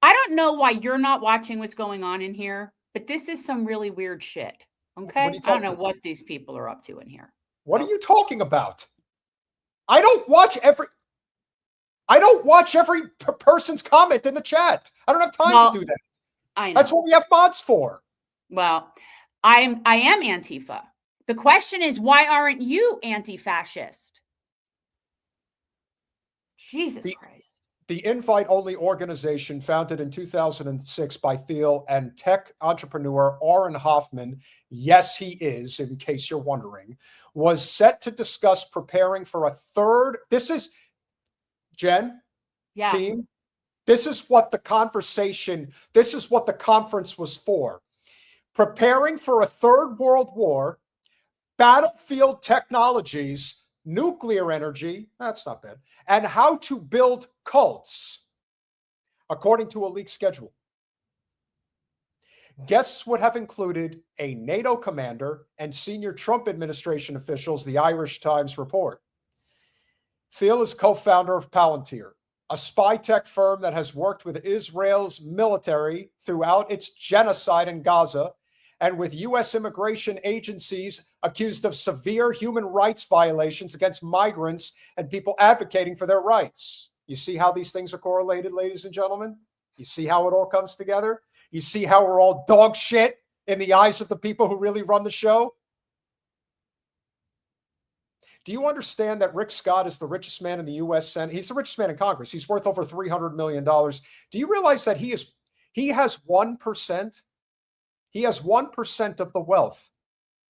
I don't know why you're not watching what's going on in here, but this is some really weird shit. Okay? I don't know what these people are up to in here. What are you talking about? I don't watch every person's comment in the chat. I don't have time to do that. I know. That's what we have mods for. Well, I am Antifa. The question is, why aren't you anti-fascist? Jesus Christ. The invite-only organization founded in 2006 by Thiel and tech entrepreneur Auren Hoffman, yes, he is, in case you're wondering, was set to discuss preparing for a third. This is, Jen, team, this is what the conference was for. Preparing for a third world war, battlefield technologies, nuclear energy, that's not bad, and how to build cults, according to a leaked schedule. Guests would have included a NATO commander and senior Trump administration officials, the Irish Times report. Thiel is co-founder of Palantir, a spy tech firm that has worked with Israel's military throughout its genocide in Gaza and with U.S. immigration agencies accused of severe human rights violations against migrants and people advocating for their rights. You see how these things are correlated, ladies and gentlemen? You see how it all comes together? You see how we're all dog shit in the eyes of the people who really run the show? Do you understand that Rick Scott is the richest man in the U.S. Senate? He's the richest man in Congress. He's worth over $300 million. Do you realize that he has 1%? He has 1% of the wealth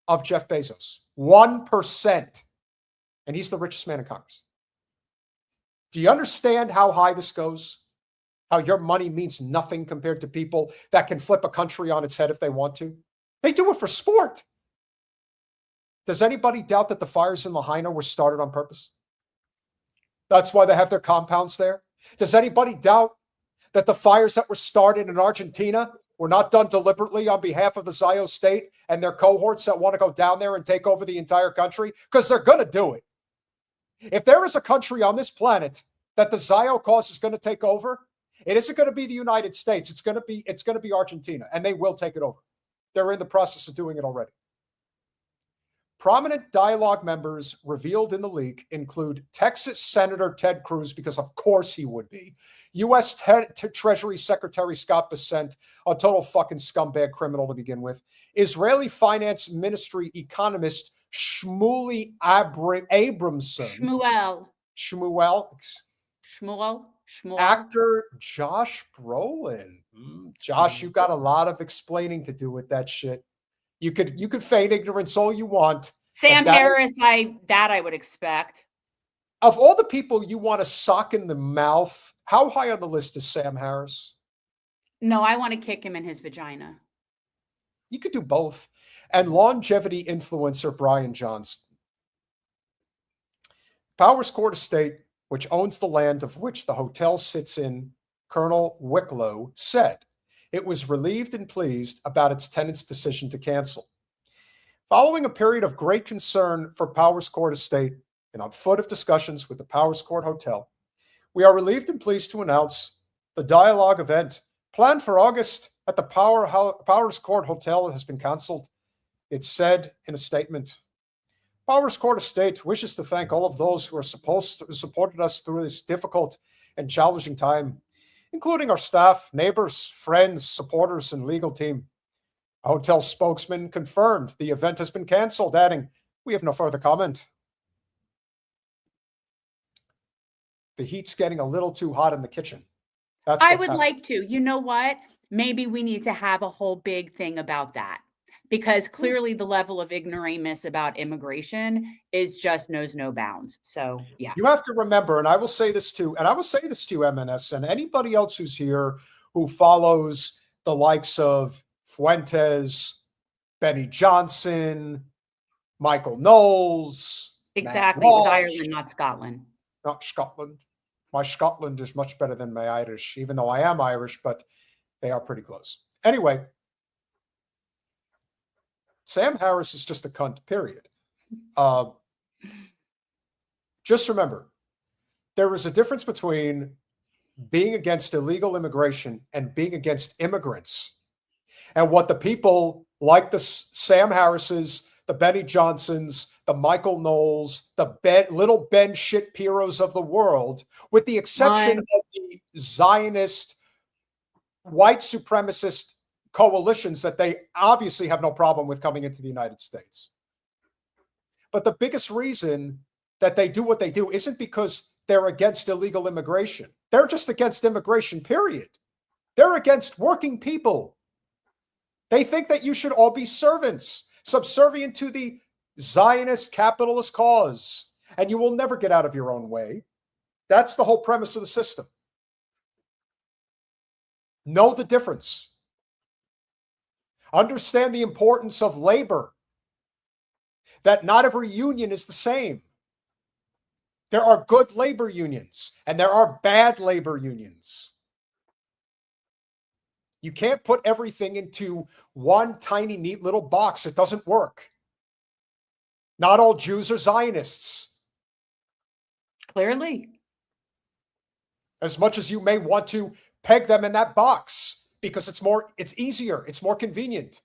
of Jeff Bezos. 1%. And he's the richest man in Congress. Do you understand how high this goes? How your money means nothing compared to people that can flip a country on its head if they want to? They do it for sport. Does anybody doubt that the fires in Lahaina were started on purpose? That's why they have their compounds there. Does anybody doubt that the fires that were started in Argentina were not done deliberately on behalf of the Zionist state and their cohorts that want to go down there and take over the entire country? Because they're going to do it. If there is a country on this planet that the Zio cause is going to take over, it isn't going to be the United States. It's going to be Argentina, and they will take it over. They're in the process of doing it already. Prominent dialogue members revealed in the leak include Texas Senator Ted Cruz, because of course he would be, U.S. Treasury Secretary Scott Bessent, a total fucking scumbag criminal to begin with, Israeli Finance Ministry economist Shmuley Abramson, Shmuel. Actor Josh Brolin. Josh, you got a lot of explaining to do with that shit. You could feign ignorance all you want. Sam Harris, I would expect. Of all the people you want to sock in the mouth, how high on the list is Sam Harris? No, I want to kick him in his vagina. You could do both. And longevity influencer Brian Johnston. Powers Court Estate, which owns the land of which the hotel sits in, Colonel Wicklow, said it was relieved and pleased about its tenant's decision to cancel. Following a period of great concern for Powers Court Estate and on foot of discussions with the Powers Court Hotel, we are relieved and pleased to announce the dialogue event planned for August at the Powers Court Hotel has been canceled. It said in a statement. Powers Court Estate wishes to thank all of those who supported us through this difficult and challenging time, including our staff, neighbors, friends, supporters, and legal team. A hotel spokesman confirmed the event has been canceled, adding, "We have no further comment." The heat's getting a little too hot in the kitchen. I would like to. You know what? Maybe we need to have a whole big thing about that. Because clearly the level of ignoramus about immigration is just knows no bounds. So, yeah. You have to remember, and I will say this to MNS and anybody else who's here who follows the likes of Fuentes, Benny Johnson, Michael Knowles. Exactly. It was Ireland, not Scotland. Not Scotland. My Scotland is much better than my Irish, even though I am Irish, but they are pretty close. Anyway, Sam Harris is just a cunt, period. Just remember, there is a difference between being against illegal immigration and being against immigrants. And what the people like the Sam Harrises, the Benny Johnsons, the Michael Knowles, the little Ben Shitpiros of the world, with the exception of the Zionist, white supremacist coalitions that they obviously have no problem with coming into the United States. But the biggest reason that they do what they do isn't because they're against illegal immigration. They're just against immigration, period. They're against working people. They think that you should all be servants, subservient to the Zionist capitalist cause, and you will never get out of your own way. That's the whole premise of the system. Know the difference. Understand the importance of labor, that not every union is the same. There are good labor unions and there are bad labor unions. You can't put everything into one tiny, neat little box. It doesn't work. Not all Jews are Zionists. Clearly. As much as you may want to peg them in that box, because it's easier, it's more convenient.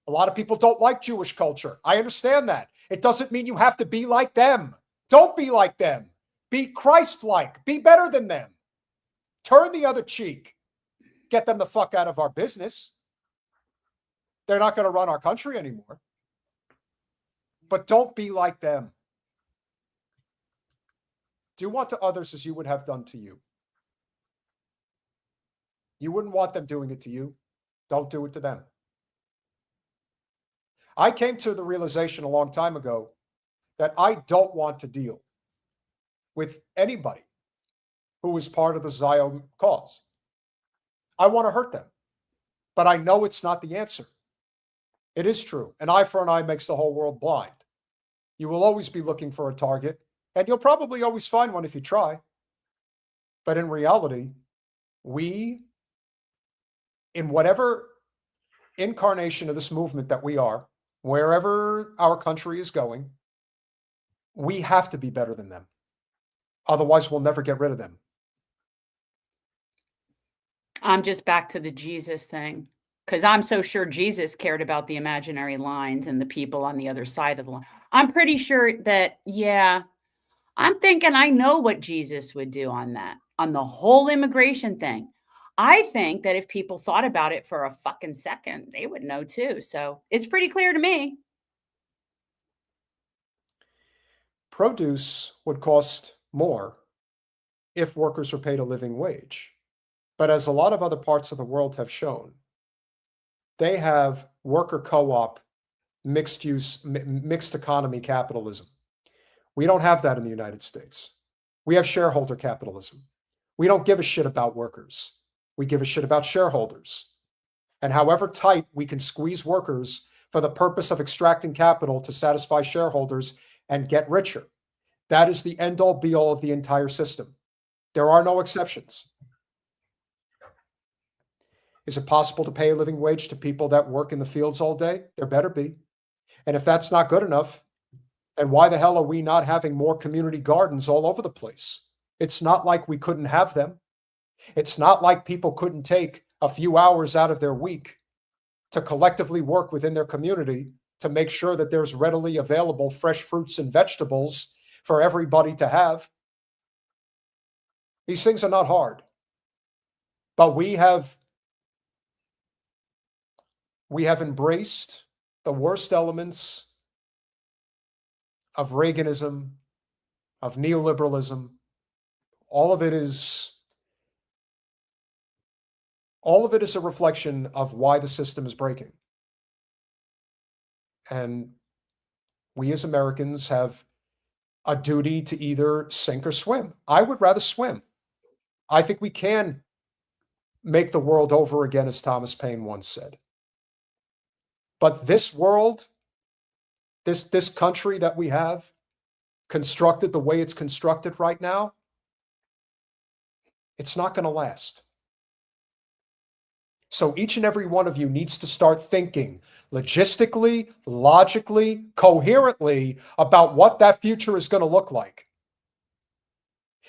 A lot of people don't like Jewish culture. I understand that. It doesn't mean you have to be like them. Don't be like them. Be Christ-like. Be better than them. Turn the other cheek. Get them the fuck out of our business. They're not going to run our country anymore. But don't be like them. Do unto others as you would have done to you. You wouldn't want them doing it to you. Don't do it to them. I came to the realization a long time ago that I don't want to deal with anybody who is part of the Zion cause. I want to hurt them, but I know it's not the answer. It is true. An eye for an eye makes the whole world blind. You will always be looking for a target, and you'll probably always find one if you try. But in reality, we, in whatever incarnation of this movement that we are, wherever our country is going, we have to be better than them. Otherwise, we'll never get rid of them. I'm just back to the Jesus thing, because I'm so sure Jesus cared about the imaginary lines and the people on the other side of the line. I'm pretty sure that, yeah, I'm thinking I know what Jesus would do on that, on the whole immigration thing. I think that if people thought about it for a fucking second, they would know too. So it's pretty clear to me. Produce would cost more if workers were paid a living wage. But as a lot of other parts of the world have shown, they have worker co-op, mixed economy capitalism. We don't have that in the United States. We have shareholder capitalism. We don't give a shit about workers. We give a shit about shareholders. And however tight we can squeeze workers for the purpose of extracting capital to satisfy shareholders and get richer, that is the end-all be-all of the entire system. There are no exceptions. Is it possible to pay a living wage to people that work in the fields all day? There better be. And if that's not good enough, then why the hell are we not having more community gardens all over the place? It's not like we couldn't have them. It's not like people couldn't take a few hours out of their week to collectively work within their community to make sure that there's readily available fresh fruits and vegetables for everybody to have. These things are not hard. But we have embraced the worst elements of Reaganism, of neoliberalism. All of it is a reflection of why the system is breaking. And we as Americans have a duty to either sink or swim. I would rather swim. I think we can make the world over again, as Thomas Paine once said. But this world, this country that we have, constructed the way it's constructed right now, it's not going to last. So each and every one of you needs to start thinking logistically, logically, coherently about what that future is going to look like.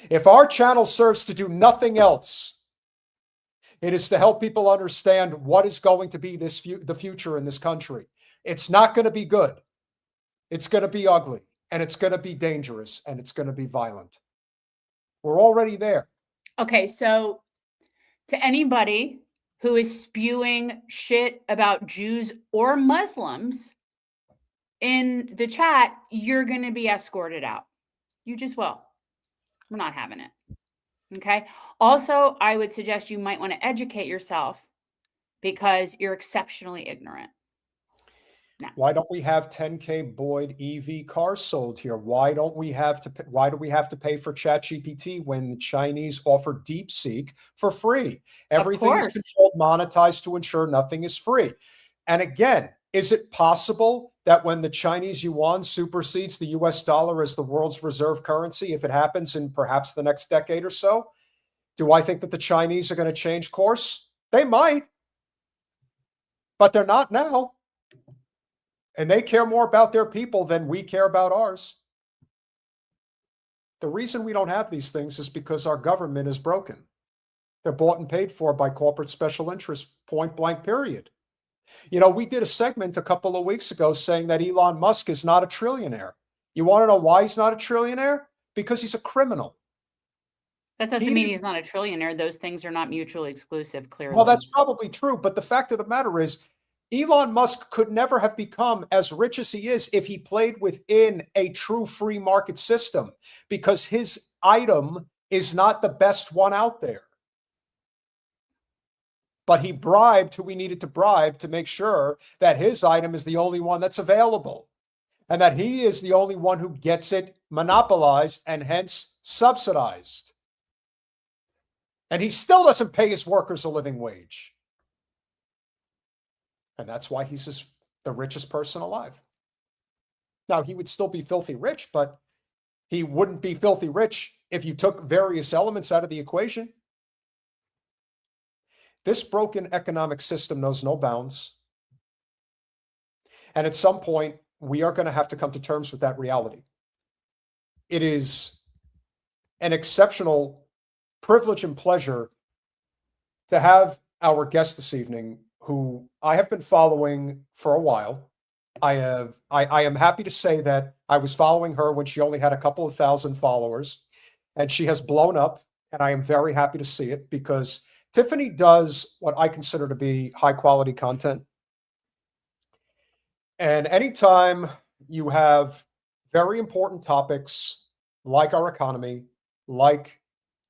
If our channel serves to do nothing else, it is to help people understand what is going to be the future in this country. It's not going to be good. It's going to be ugly, and it's going to be dangerous, and it's going to be violent. We're already there. Okay, so to anybody who is spewing shit about Jews or Muslims in the chat, you're going to be escorted out. You just will. We're not having it. Okay. Also, I would suggest you might want to educate yourself because you're exceptionally ignorant. No. Why don't we have 10K Boyd EV cars sold here? Why do we have to pay for ChatGPT when the Chinese offer DeepSeek for free? Everything is controlled, monetized to ensure nothing is free. And again, is it possible that when the Chinese yuan supersedes the US dollar as the world's reserve currency, if it happens in perhaps the next decade or so, do I think that the Chinese are going to change course? They might, but they're not now. And they care more about their people than we care about ours. The reason we don't have these things is because our government is broken. They're bought and paid for by corporate special interests, point blank, period. You know, we did a segment a couple of weeks ago saying that Elon Musk is not a trillionaire. You want to know why he's not a trillionaire? Because he's a criminal. That doesn't mean he's not a trillionaire. Those things are not mutually exclusive, clearly. Well, that's probably true. But the fact of the matter is, Elon Musk could never have become as rich as he is if he played within a true free market system, because his item is not the best one out there. But he bribed who he needed to bribe to make sure that his item is the only one that's available and that he is the only one who gets it monopolized and hence subsidized. And he still doesn't pay his workers a living wage. And that's why he's as the richest person alive. Now, he would still be filthy rich, but he wouldn't be filthy rich if you took various elements out of the equation. This broken economic system knows no bounds. And at some point, we are going to have to come to terms with that reality. It is an exceptional privilege and pleasure to have our guest this evening, who I have been following for a while. I am happy to say that I was following her when she only had a couple of thousand followers, and she has blown up, and I am very happy to see it, because Tiffany does what I consider to be high quality content. And anytime you have very important topics like our economy, like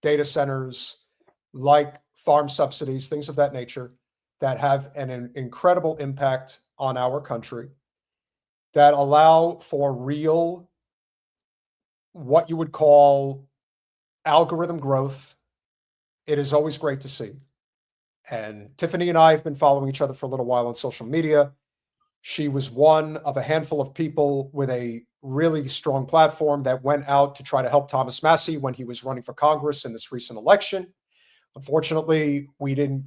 data centers, like farm subsidies, things of that nature, that have an incredible impact on our country, that allow for real, what you would call algorithm growth, it is always great to see. And Tiffany and I have been following each other for a little while on social media. She was one of a handful of people with a really strong platform that went out to try to help Thomas Massie when he was running for Congress in this recent election. Unfortunately, we didn't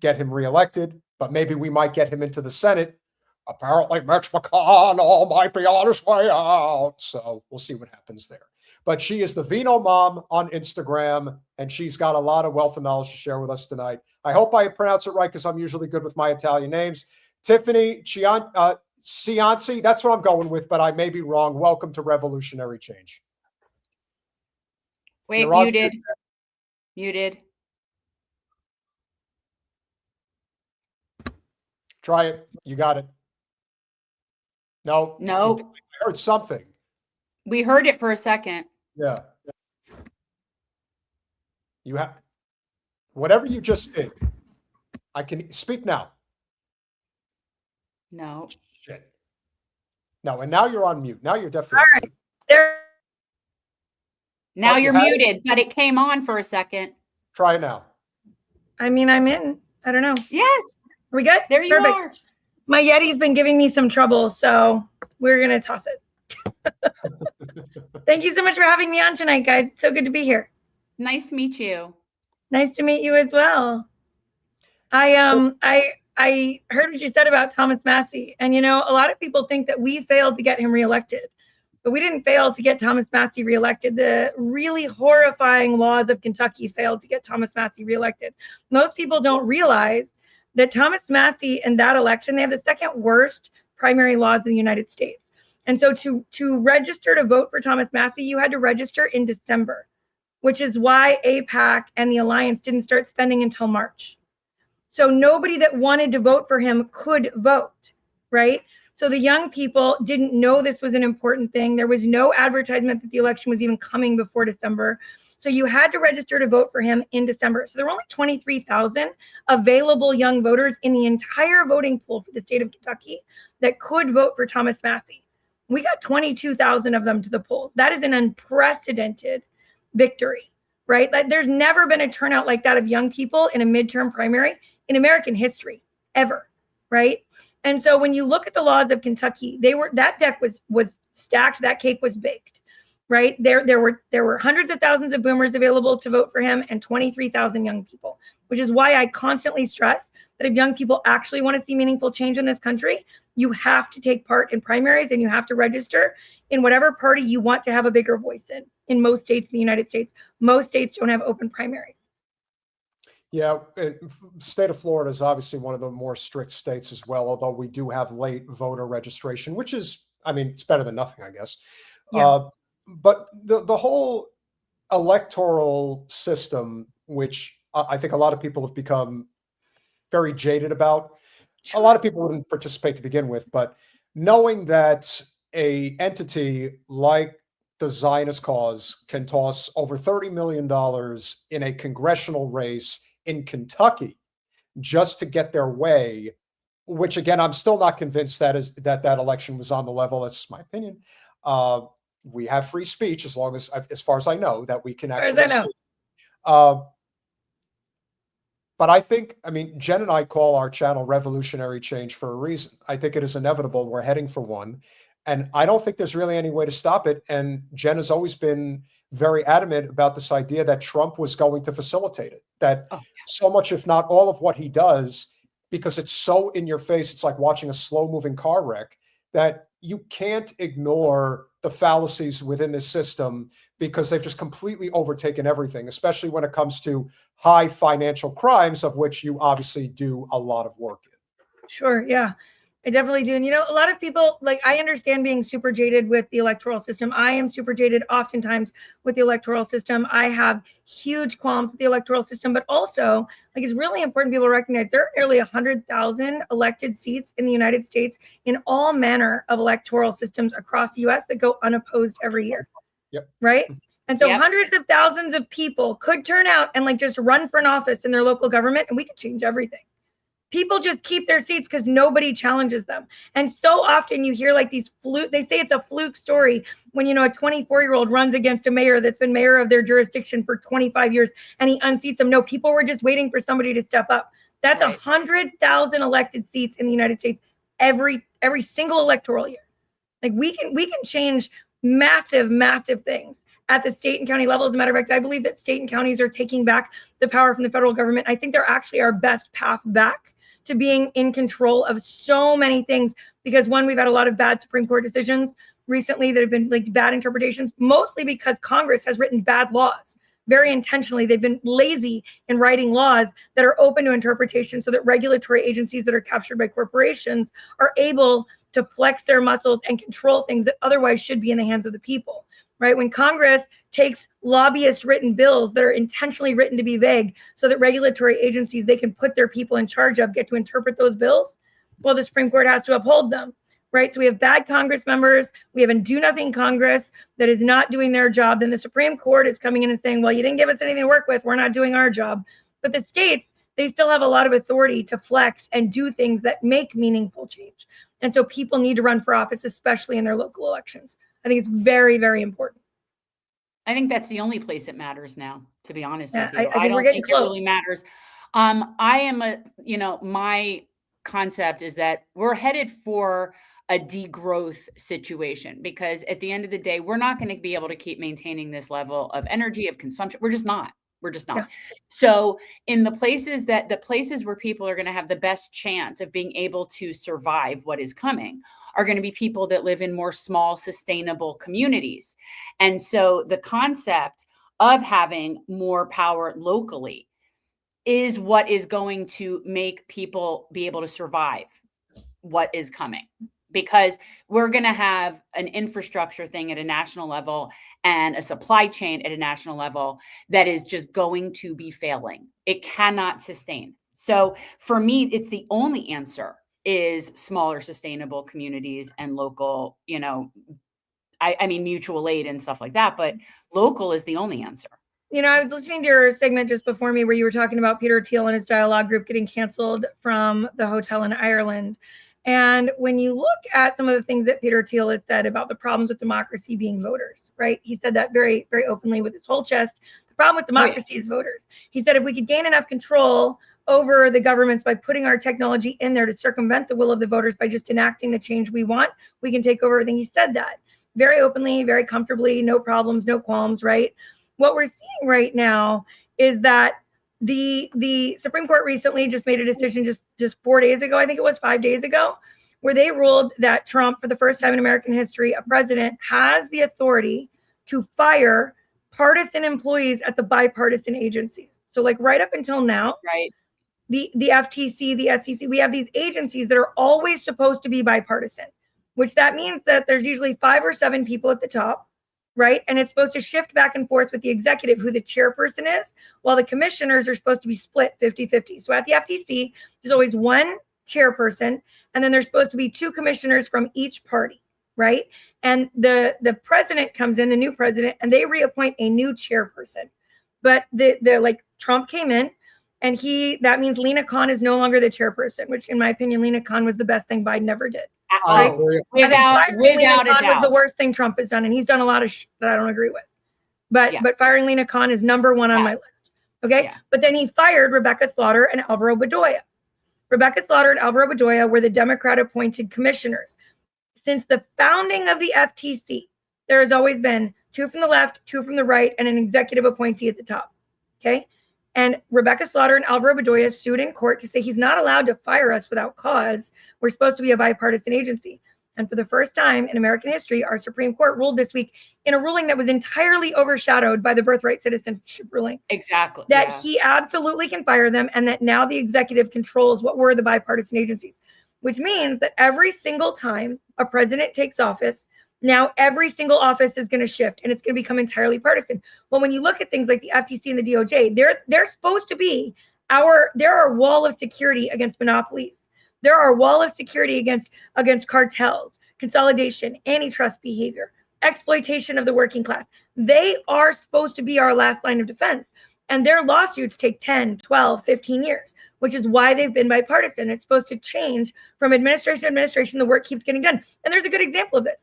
get him reelected, but maybe we might get him into the Senate. Apparently, Mitch McConnell might be on his way out. So we'll see what happens there. But she is the Vino Mom on Instagram, and she's got a lot of wealth of knowledge to share with us tonight. I hope I pronounce it right, because I'm usually good with my Italian names. Tiffany Cianci, that's what I'm going with, but I may be wrong. Welcome to Revolutionary Change. Wait, muted. Muted. Try it. You got it. No. No. I heard something. We heard it for a second. Yeah. You have whatever you just did. I can speak now. No. Shit. No, and now you're on mute. Now you're definitely all right. There. Now Oh, you're you had muted, but it came on for a second. Try it now. I mean, I'm in. I don't know. Yes. Are we good? There you Perfect. are. My Yeti's been giving me some trouble, so we're gonna toss it. Thank you so much for having me on tonight, guys. So good to be here. Nice to meet you. Nice to meet you as well. I heard what you said about Thomas Massie, and a lot of people think that we failed to get him reelected, but we didn't fail to get Thomas Massie reelected. The really horrifying laws of Kentucky failed to get Thomas Massie reelected. Most people don't realize that Thomas Massie in that election, they have the second worst primary laws in the United States. And so to register to vote for Thomas Massie, you had to register in December, which is why AIPAC and the Alliance didn't start spending until March. So nobody that wanted to vote for him could vote, right? So the young people didn't know this was an important thing. There was no advertisement that the election was even coming before December. So you had to register to vote for him in December. So there were only 23,000 available young voters in the entire voting pool for the state of Kentucky that could vote for Thomas Massie. We got 22,000 of them to the polls. That is an unprecedented victory, right? Like, there's never been a turnout like that of young people in a midterm primary in American history, ever, right? And so when you look at the laws of Kentucky, that deck was stacked, that cake was baked, right? There were hundreds of thousands of boomers available to vote for him and 23,000 young people, which is why I constantly stress that if young people actually want to see meaningful change in this country, you have to take part in primaries and you have to register in whatever party you want to have a bigger voice in most states in the United States. Most states don't have open primaries. Yeah, state of Florida is obviously one of the more strict states as well, although we do have late voter registration, which is, I mean, it's better than nothing, I guess. Yeah. But the whole electoral system, which I think a lot of people have become very jaded about, a lot of people wouldn't participate to begin with, but knowing that a entity like the Zionist cause can toss over $30 million in a congressional race in Kentucky just to get their way, which again, I'm still not convinced that election was on the level. That's my opinion. We have free speech as long as far as I know, that we can actually see. But I think, I mean, Jen and I call our channel Revolutionary Change for a reason. I think it is inevitable. We're heading for one. And I don't think there's really any way to stop it. And Jen has always been very adamant about this idea that Trump was going to facilitate it. That so much, if not all of what he does, because it's so in your face, it's like watching a slow moving car wreck, that you can't ignore the fallacies within this system because they've just completely overtaken everything, especially when it comes to high financial crimes, of which you obviously do a lot of work in. Sure, yeah, I definitely do. And, you know, a lot of people, like, I understand being super jaded with the electoral system. I am super jaded oftentimes with the electoral system. I have huge qualms with the electoral system, but also, like, it's really important people recognize there are nearly 100,000 elected seats in the United States in all manner of electoral systems across the US that go unopposed every year. Yep. Right? And so hundreds of thousands of people could turn out and, like, just run for an office in their local government, and we could change everything. People just keep their seats because nobody challenges them. And so often you hear like these they say it's a fluke story when, you know, a 24-year-old runs against a mayor that's been mayor of their jurisdiction for 25 years and he unseats them. No, people were just waiting for somebody to step up. That's 100,000 elected seats in the United States every single electoral year. Like we can change massive things at the state and county level. As a matter of fact, I believe that state and counties are taking back the power from the federal government. I think they're actually our best path back to being in control of so many things, because one, we've had a lot of bad Supreme Court decisions recently that have been like bad interpretations, mostly because Congress has written bad laws very intentionally. They've been lazy in writing laws that are open to interpretation so that regulatory agencies that are captured by corporations are able to flex their muscles and control things that otherwise should be in the hands of the people. Right? When Congress takes lobbyist written bills that are intentionally written to be vague so that regulatory agencies they can put their people in charge of get to interpret those bills, well, the Supreme Court has to uphold them. Right? So we have bad Congress members. We have a do-nothing Congress that is not doing their job. Then the Supreme Court is coming in and saying, well, you didn't give us anything to work with. We're not doing our job. But the states, they still have a lot of authority to flex and do things that make meaningful change. And so people need to run for office, especially in their local elections. I think it's very, very important. I think that's the only place it matters now, to be honest with you. I don't think close. It really matters. I am my concept is that we're headed for a degrowth situation, because at the end of the day, we're not going to be able to keep maintaining this level of energy, of consumption. We're just not. Yeah. So in the places where people are going to have the best chance of being able to survive what is coming are going to be people that live in more small, sustainable communities. And so the concept of having more power locally is what is going to make people be able to survive what is coming. Because we're going to have an infrastructure thing at a national level and a supply chain at a national level that is just going to be failing. It cannot sustain. So for me, it's the only answer is smaller, sustainable communities and local, I mean, mutual aid and stuff like that. But local is the only answer. You know, I was listening to your segment just before me where you were talking about Peter Thiel and his dialogue group getting canceled from the hotel in Ireland. And when you look at some of the things that Peter Thiel has said about the problems with democracy being voters, right? He said that very, very openly with his whole chest. The problem with democracy is voters. He said if we could gain enough control over the governments by putting our technology in there to circumvent the will of the voters by just enacting the change we want, we can take over everything. He said that very openly, very comfortably, no problems, no qualms, right? What we're seeing right now is that the Supreme Court recently just made a decision just 4 days ago, I think it was 5 days ago, where they ruled that Trump, for the first time in American history, a president has the authority to fire partisan employees at the bipartisan agencies. So like right up until now, right, the FTC, the SEC, we have these agencies that are always supposed to be bipartisan, which that means that there's usually 5 or 7 people at the top, right? And it's supposed to shift back and forth with the executive, who the chairperson is, while the commissioners are supposed to be split 50-50. So at the FTC, there's always one chairperson, and then there's supposed to be 2 commissioners from each party, right? And the president comes in, the new president, and they reappoint a new chairperson. But the like Trump came in, and that means Lena Khan is no longer the chairperson, which in my opinion, Lena Khan was the best thing Biden ever did. Right? Without a doubt. Was the worst thing Trump has done, and he's done a lot of that I don't agree with. But firing Lena Khan is number one on my list. Okay. Yeah. But then he fired Rebecca Slaughter and Alvaro Bedoya. Rebecca Slaughter and Alvaro Bedoya were the Democrat appointed commissioners. Since the founding of the FTC, there has always been 2 from the left, 2 from the right, and an executive appointee at the top. Okay. And Rebecca Slaughter and Alvaro Bedoya sued in court to say he's not allowed to fire us without cause. We're supposed to be a bipartisan agency. And for the first time in American history, our Supreme Court ruled this week in a ruling that was entirely overshadowed by the birthright citizenship ruling. Exactly. That yeah. he absolutely can fire them, and that now the executive controls what were the bipartisan agencies, which means that every single time a president takes office, now every single office is going to shift and it's going to become entirely partisan. Well, when you look at things like the FTC and the DOJ, they're supposed to be they're our wall of security against monopolies. There are a wall of security against cartels, consolidation, antitrust behavior, exploitation of the working class. They are supposed to be our last line of defense. And their lawsuits take 10, 12, 15 years, which is why they've been bipartisan. It's supposed to change from administration to administration. The work keeps getting done. And there's a good example of this.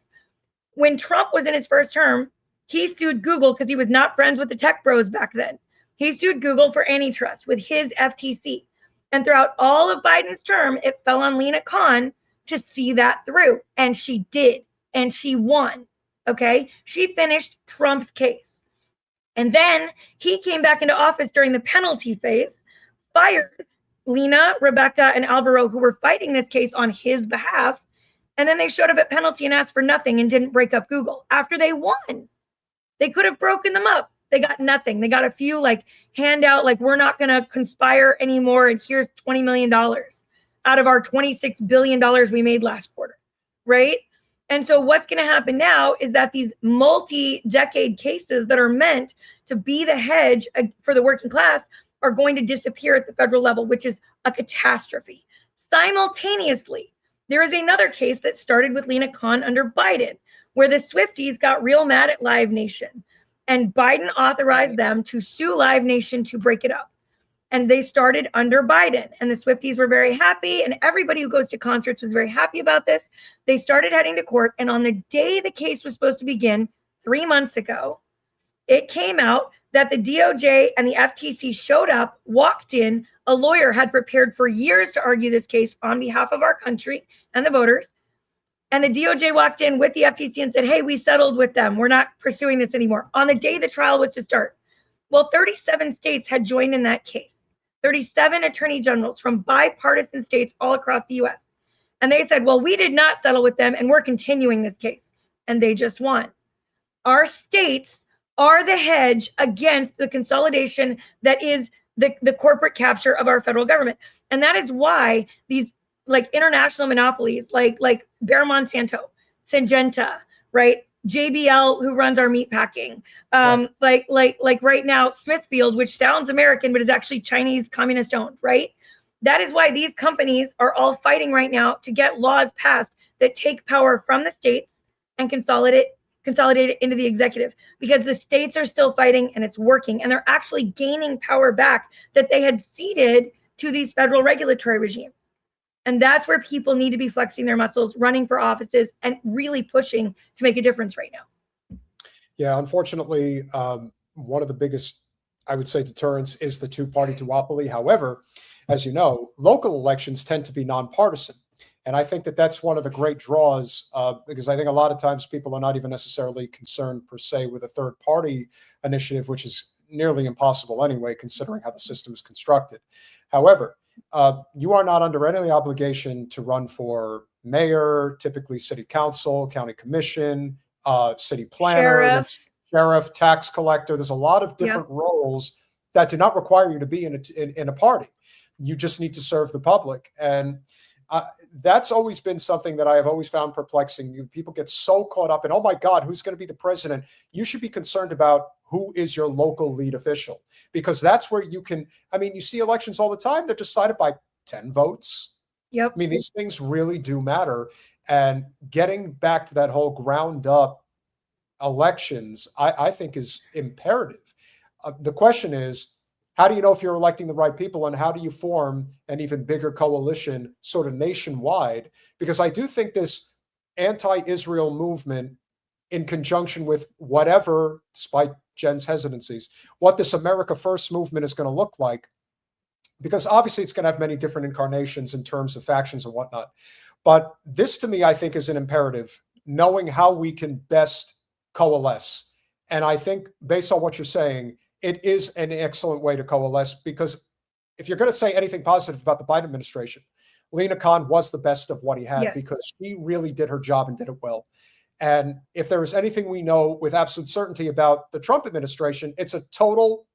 When Trump was in his first term, he sued Google because he was not friends with the tech bros back then. He sued Google for antitrust with his FTC. And throughout all of Biden's term, it fell on Lena Khan to see that through. And she did. And she won. Okay? She finished Trump's case. And then he came back into office during the penalty phase, fired Lena, Rebecca, and Alvaro, who were fighting this case on his behalf. And then they showed up at penalty and asked for nothing and didn't break up Google after they won. They could have broken them up. They got nothing. They got a few handout, we're not going to conspire anymore. And here's $20 million out of our $26 billion we made last quarter, right? And so what's going to happen now is that these multi-decade cases that are meant to be the hedge for the working class are going to disappear at the federal level, which is a catastrophe. Simultaneously, there is another case that started with Lena Khan under Biden, where the Swifties got real mad at Live Nation. And Biden authorized them to sue Live Nation to break it up. And they started under Biden. And the Swifties were very happy. And everybody who goes to concerts was very happy about this. They started heading to court. And on the day the case was supposed to begin, 3 months ago, it came out that the DOJ and the FTC showed up, walked in. A lawyer had prepared for years to argue this case on behalf of our country and the voters. And the DOJ walked in with the FTC and said, hey, we settled with them. We're not pursuing this anymore. On the day the trial was to start. Well, 37 states had joined in that case. 37 attorney generals from bipartisan states all across the US. And they said, well, we did not settle with them and we're continuing this case. And they just won. Our states are the hedge against the consolidation that is the corporate capture of our federal government. And that is why these international monopolies like Bayer Monsanto, Syngenta, right? JBL, who runs our meat packing, right. like right now, Smithfield, which sounds American, but is actually Chinese communist owned, right? That is why these companies are all fighting right now to get laws passed that take power from the states and consolidate it into the executive, because the states are still fighting and it's working. And they're actually gaining power back that they had ceded to these federal regulatory regimes. And that's where people need to be flexing their muscles, running for offices, and really pushing to make a difference right now. Yeah, unfortunately, one of the biggest, I would say, deterrents is the two-party duopoly. However, as you know, local elections tend to be nonpartisan. And I think that that's one of the great draws, because I think a lot of times people are not even necessarily concerned per se with a third-party initiative, which is nearly impossible anyway, considering how the system is constructed. However, you are not under any obligation to run for mayor, typically city council, county commission, city planner, sheriff, tax collector. There's a lot of different roles that do not require you to be in a party. You just need to serve the public. And that's always been something that I have always found perplexing. People get so caught up in, oh my God, who's going to be the president? You should be concerned about who is your local lead official, because that's where you can, you see elections all the time. They're decided by 10 votes. Yep. These things really do matter. And getting back to that whole ground up elections, I think is imperative. The question is, how do you know if you're electing the right people, and how do you form an even bigger coalition sort of nationwide? Because I do think this anti-Israel movement, in conjunction with whatever, despite Jen's hesitancies, what this America First movement is going to look like, because obviously it's going to have many different incarnations in terms of factions and whatnot. But this, to me, I think is an imperative, knowing how we can best coalesce. And I think based on what you're saying, it is an excellent way to coalesce, because if you're going to say anything positive about the Biden administration, Lena Khan was the best of what he had, because she really did her job and did it well. And if there is anything we know with absolute certainty about the Trump administration, it's a total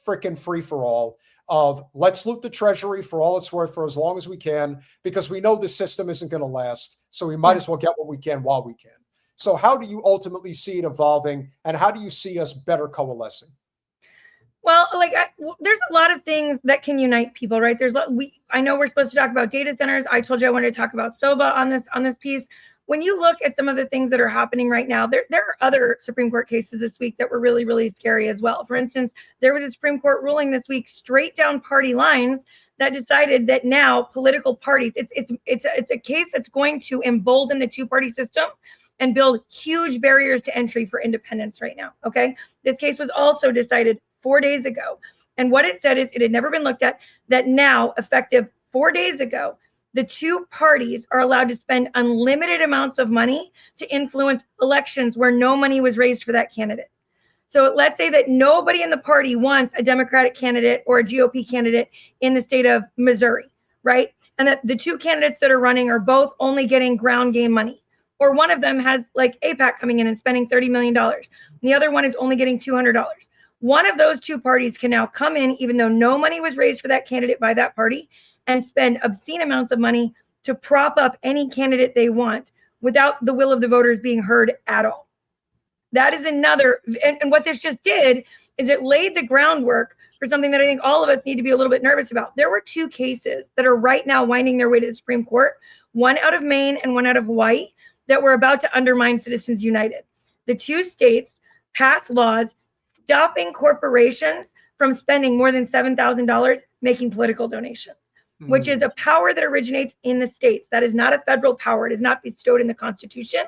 freaking free-for-all of let's loot the Treasury for all it's worth for as long as we can, because we know the system isn't going to last. So we might as well get what we can while we can. So how do you ultimately see it evolving, and how do you see us better coalescing? Well, like there's a lot of things that can unite people, right? I know we're supposed to talk about data centers. I told you I wanted to talk about SOBA on this piece. When you look at some of the things that are happening right now, there are other Supreme Court cases this week that were really, really scary as well. For instance, there was a Supreme Court ruling this week straight down party lines that decided that now political parties, it's a case that's going to embolden the two-party system and build huge barriers to entry for independents right now, okay? This case was also decided 4 days ago. And what it said is it had never been looked at, that now, effective 4 days ago, the two parties are allowed to spend unlimited amounts of money to influence elections where no money was raised for that candidate. So let's say that nobody in the party wants a Democratic candidate or a GOP candidate in the state of Missouri, right? And that the two candidates that are running are both only getting ground game money. Or one of them has like AIPAC coming in and spending $30 million. And the other one is only getting $200. One of those two parties can now come in, even though no money was raised for that candidate by that party, and spend obscene amounts of money to prop up any candidate they want without the will of the voters being heard at all. That is another, and what this just did is it laid the groundwork for something that I think all of us need to be a little bit nervous about. There were two cases that are right now winding their way to the Supreme Court, one out of Maine and one out of Hawaii, that were about to undermine Citizens United. The two states passed laws stopping corporations from spending more than $7,000 making political donations, which is a power that originates in the states. That is not a federal power. It is not bestowed in the Constitution.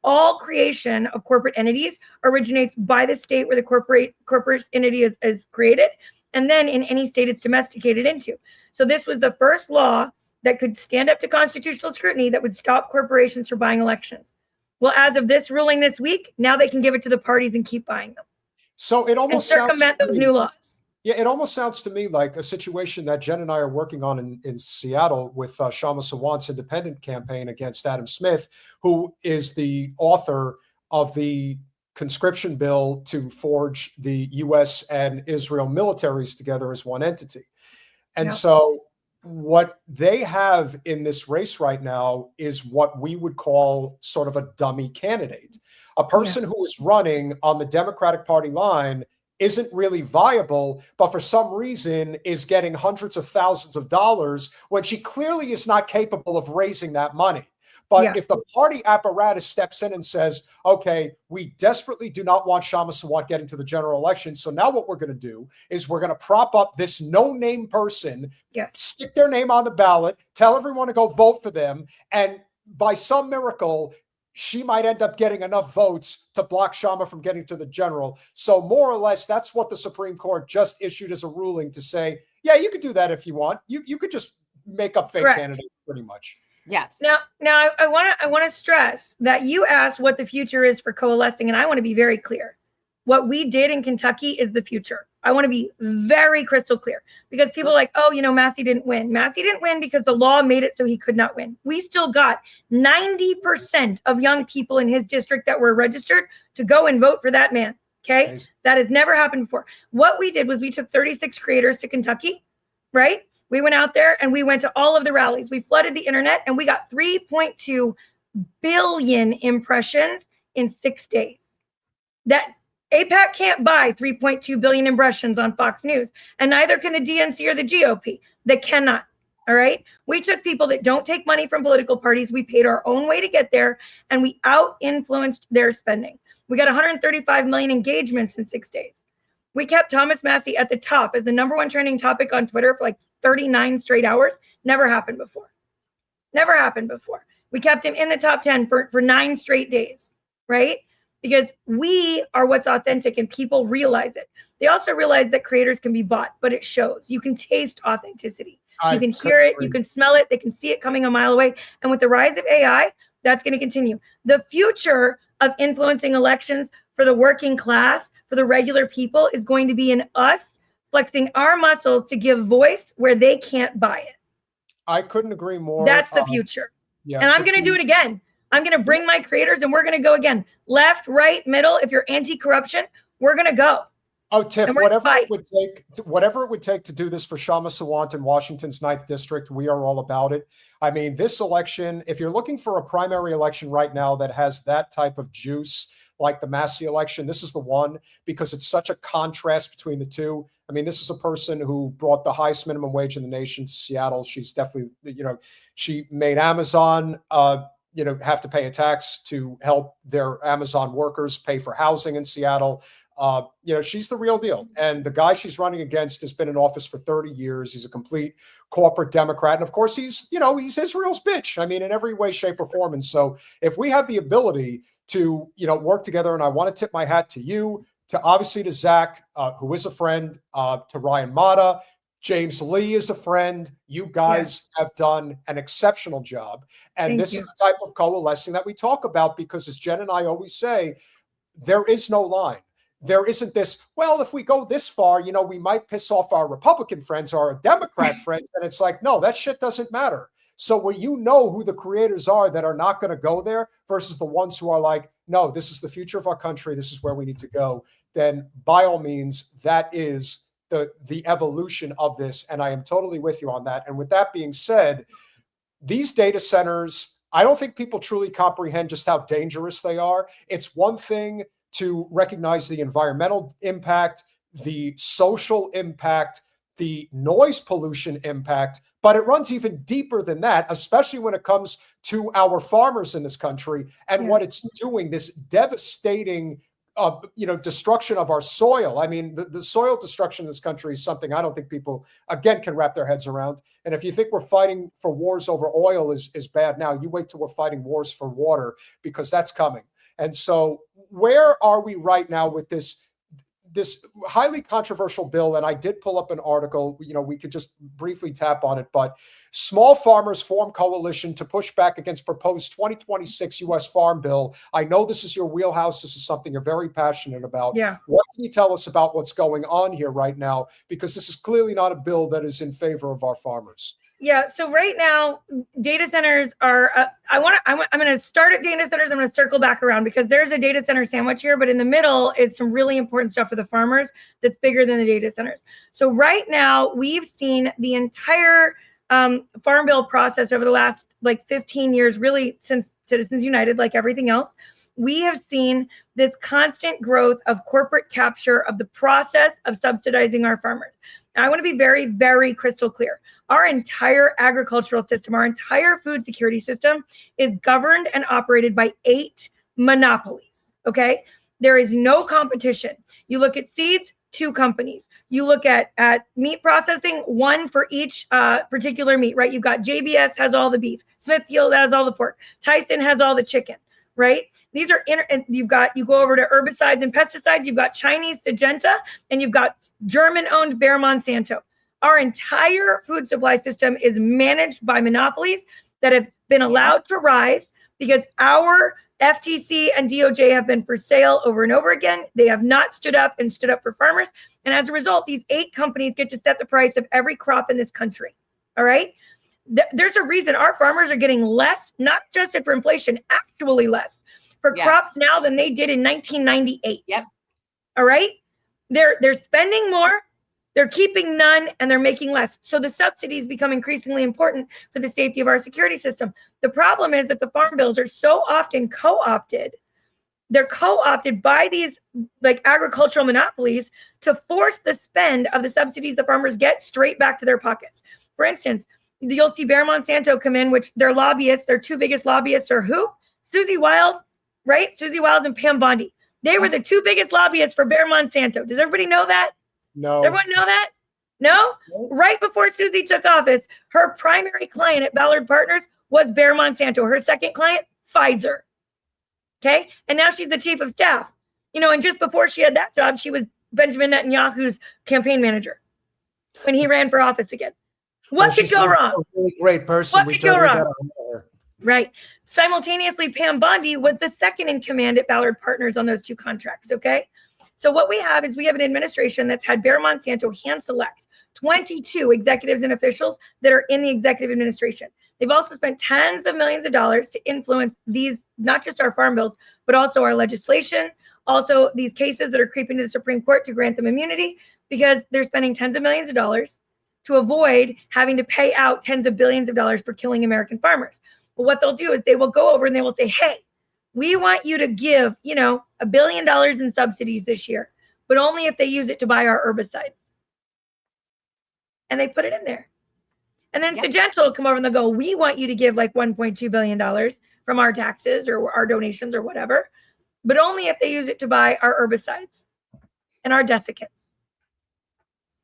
All creation of corporate entities originates by the state where the corporate entity is created, and then in any state it's domesticated into. So this was the first law that could stand up to constitutional scrutiny that would stop corporations from buying elections. Well, as of this ruling this week, now they can give it to the parties and keep buying them. So it almost and circumvent those new laws. Yeah, it almost sounds to me like a situation that Jen and I are working on in Seattle with Shama Sawant's independent campaign against Adam Smith, who is the author of the conscription bill to forge the U.S. and Israel militaries together as one entity. And so what they have in this race right now is what we would call sort of a dummy candidate, a person who is running on the Democratic Party line, isn't really viable, but for some reason is getting hundreds of thousands of dollars when she clearly is not capable of raising that money. But if the party apparatus steps in and says, okay, we desperately do not want Shama Sawant getting to the general election, so now what we're going to do is we're going to prop up this no-name person, stick their name on the ballot, tell everyone to go vote for them, and by some miracle, she might end up getting enough votes to block Shama from getting to the general. So more or less, that's what the Supreme Court just issued as a ruling to say, yeah, you could do that if you want. You could just make up fake candidates pretty much. Yes. Now I want to stress that you asked what the future is for coalescing, and I want to be very clear. What we did in Kentucky is the future. I want to be very crystal clear, because people are like, oh, Massie didn't win. Massie didn't win because the law made it so he could not win. We still got 90% of young people in his district that were registered to go and vote for that man. Okay. Nice. That has never happened before. What we did was we took 36 creators to Kentucky, right? We went out there and we went to all of the rallies. We flooded the internet and we got 3.2 billion impressions in 6 days. That AIPAC can't buy 3.2 billion impressions on Fox News, and neither can the DNC or the GOP. They cannot. All right. We took people that don't take money from political parties. We paid our own way to get there, and we out-influenced their spending. We got 135 million engagements in 6 days. We kept Thomas Massie at the top as the #1 trending topic on Twitter for like 39 straight hours. Never happened before. Never happened before. We kept him in the top 10 for 9 straight days, right? because we are what's authentic and people realize it. They also realize that creators can be bought, but it shows. You can taste authenticity. You can hear it, you can smell it, they can see it coming a mile away. And with the rise of AI, that's going to continue. The future of influencing elections for the working class, for the regular people, is going to be in us flexing our muscles to give voice where they can't buy it. I couldn't agree more. That's the future. Yeah, and I'm going to do it again. I'm going to bring my creators and we're going to go again. Left, right, middle. If you're anti-corruption, we're going to go. Oh, Tiff, whatever it would take to do this for Shama Sawant in Washington's 9th District, we are all about it. I mean, this election, if you're looking for a primary election right now that has that type of juice, like the Massie election, this is the one, because it's such a contrast between the two. I mean, this is a person who brought the highest minimum wage in the nation to Seattle. She's definitely, she made Amazon, have to pay a tax to help their Amazon workers pay for housing in Seattle. She's the real deal. And the guy she's running against has been in office for 30 years. He's a complete corporate Democrat. And of course, he's Israel's bitch. I mean, in every way, shape, or form. And so if we have the ability to, work together, and I want to tip my hat to you, to Zach, who is a friend, to Ryan Mata, James Lee is a friend. You guys have done an exceptional job. And this is the type of coalescing that we talk about, because as Jen and I always say, there is no line. There isn't this, well, if we go this far, we might piss off our Republican friends or our Democrat friends. And it's like, no, that shit doesn't matter. So when you know who the creators are that are not going to go there versus the ones who are like, no, this is the future of our country, this is where we need to go, then by all means, that is the evolution of this. And I am totally with you on that. And with that being said, these data centers, I don't think people truly comprehend just how dangerous they are. It's one thing to recognize the environmental impact, the social impact, the noise pollution impact, but it runs even deeper than that, especially when it comes to our farmers in this country and what it's doing, this devastating destruction of our soil. I mean, the soil destruction in this country is something I don't think people, again, can wrap their heads around. And if you think we're fighting for wars over oil is bad now, you wait till we're fighting wars for water, because that's coming. And so where are we right now with this highly controversial bill? And I did pull up an article, we could just briefly tap on it, but small farmers form coalition to push back against proposed 2026 U.S. Farm Bill. I know this is your wheelhouse. This is something you're very passionate about. Yeah. What can you tell us about what's going on here right now? Because this is clearly not a bill that is in favor of our farmers. Yeah. So right now, data centers are. I'm going to start at data centers. I'm going to circle back around, because there's a data center sandwich here, but in the middle is some really important stuff for the farmers that's bigger than the data centers. So right now, we've seen the entire Farm Bill process over the last 15 years, really since Citizens United, like everything else. We have seen this constant growth of corporate capture of the process of subsidizing our farmers. Now, I want to be very, very crystal clear. Our entire agricultural system, our entire food security system is governed and operated by 8 monopolies, okay? There is no competition. You look at seeds, 2 companies. You look at meat processing, 1 for each particular meat, right? You've got JBS has all the beef. Smithfield has all the pork. Tyson has all the chicken, right? These are, you go over to herbicides and pesticides, you've got Chinese Syngenta, and you've got German-owned Bayer Monsanto. Our entire food supply system is managed by monopolies that have been allowed to rise because our FTC and DOJ have been for sale over and over again. They have not stood up for farmers. And as a result, these 8 companies get to set the price of every crop in this country. All right. There's a reason our farmers are getting less, not adjusted for inflation, actually less for crops now than they did in 1998. Yep. All right. They're spending more, they're keeping none, and they're making less. So the subsidies become increasingly important for the safety of our security system. The problem is that the farm bills are so often co-opted. They're co-opted by these agricultural monopolies to force the spend of the subsidies the farmers get straight back to their pockets. For instance, you'll see Bayer Monsanto come in, which their lobbyists, their 2 biggest lobbyists are who? Susie Wild, right? Susie Wild and Pam Bondi. They were the 2 biggest lobbyists for Bayer Monsanto. Does everybody know that? No. Does everyone know that? No? Right before Susie took office, her primary client at Ballard Partners was Bayer Monsanto. Her second client, Pfizer. Okay. And now she's the chief of staff. And just before she had that job, she was Benjamin Netanyahu's campaign manager when he ran for office again. What could go wrong? A really great person. What could go wrong? Right. Simultaneously, Pam Bondi was the second in command at Ballard Partners on those two contracts. Okay. So what we have is an administration that's had Bayer Monsanto hand select 22 executives and officials that are in the executive administration. They've also spent tens of millions of dollars to influence these, not just our farm bills, but also our legislation, also these cases that are creeping to the Supreme Court to grant them immunity, because they're spending tens of millions of dollars to avoid having to pay out tens of billions of dollars for killing American farmers. But what they'll do is they will go over and they will say, hey, we want you to give, $1 billion in subsidies this year, but only if they use it to buy our herbicides. And they put it in there. And then Syngenta will come over and they'll go, we want you to give like $1.2 billion from our taxes or our donations or whatever, but only if they use it to buy our herbicides and our desiccants.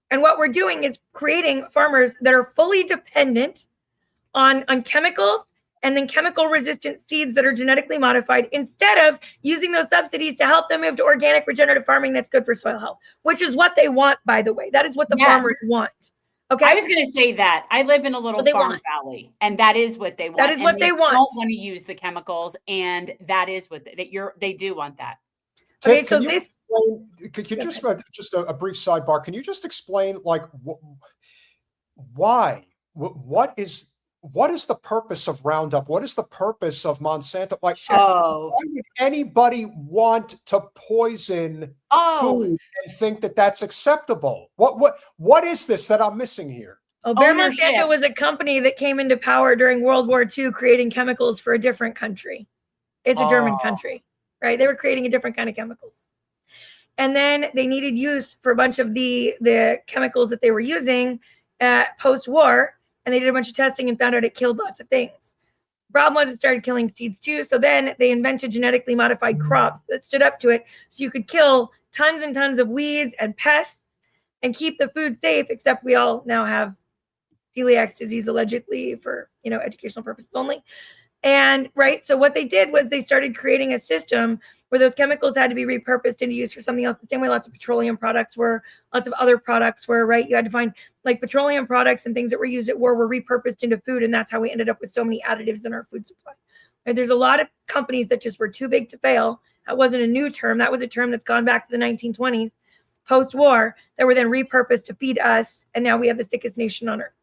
And what we're doing is creating farmers that are fully dependent on chemicals and then chemical resistant seeds that are genetically modified, instead of using those subsidies to help them move to organic regenerative farming that's good for soil health, which is what they want, by the way. That is what the farmers want. Okay. I was going to say that. I live in a little farm valley, and that is what they want. That is what they want. They don't want to use the chemicals, and that is what they do want that. Tiff, can you explain, could you just a brief sidebar, can you just explain like why? What is the purpose of Roundup? What is the purpose of Monsanto? Like, why would anybody want to poison food and think that that's acceptable? What is this that I'm missing here? Bayer Monsanto was a company that came into power during World War II, creating chemicals for a different country. It's a German country, right? They were creating a different kind of chemicals. And then they needed use for a bunch of the chemicals that they were using post-war. And they did a bunch of testing and found out it killed lots of things. Problem was it started killing seeds too. So then they invented genetically modified crops that stood up to it. So you could kill tons and tons of weeds and pests and keep the food safe, except we all now have celiac disease allegedly for, educational purposes only. And so what they did was they started creating a system where those chemicals had to be repurposed and used for something else. The same way lots of petroleum products were, lots of other products were, right? You had to find like petroleum products and things that were used at war were repurposed into food. And that's how we ended up with so many additives in our food supply. Right? There's a lot of companies that just were too big to fail. That wasn't a new term. That was a term that's gone back to the 1920s, post-war, that were then repurposed to feed us. And now we have the sickest nation on earth.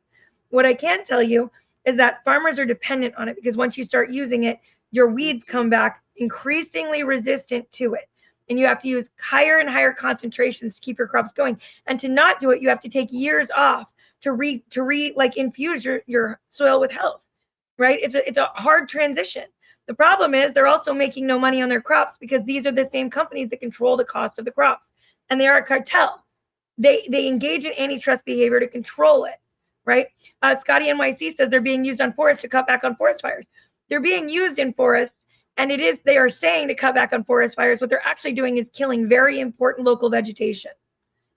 What I can tell you is that farmers are dependent on it, because once you start using it, your weeds come back increasingly resistant to it. And you have to use higher and higher concentrations to keep your crops going. And to not do it, you have to take years off to infuse your soil with health, right? It's a hard transition. The problem is they're also making no money on their crops, because these are the same companies that control the cost of the crops. And they are a cartel. They engage in antitrust behavior to control it, right? Scotty NYC says they're being used on forests to cut back on forest fires. They're being used in forests, and they are saying to cut back on forest fires. What they're actually doing is killing very important local vegetation,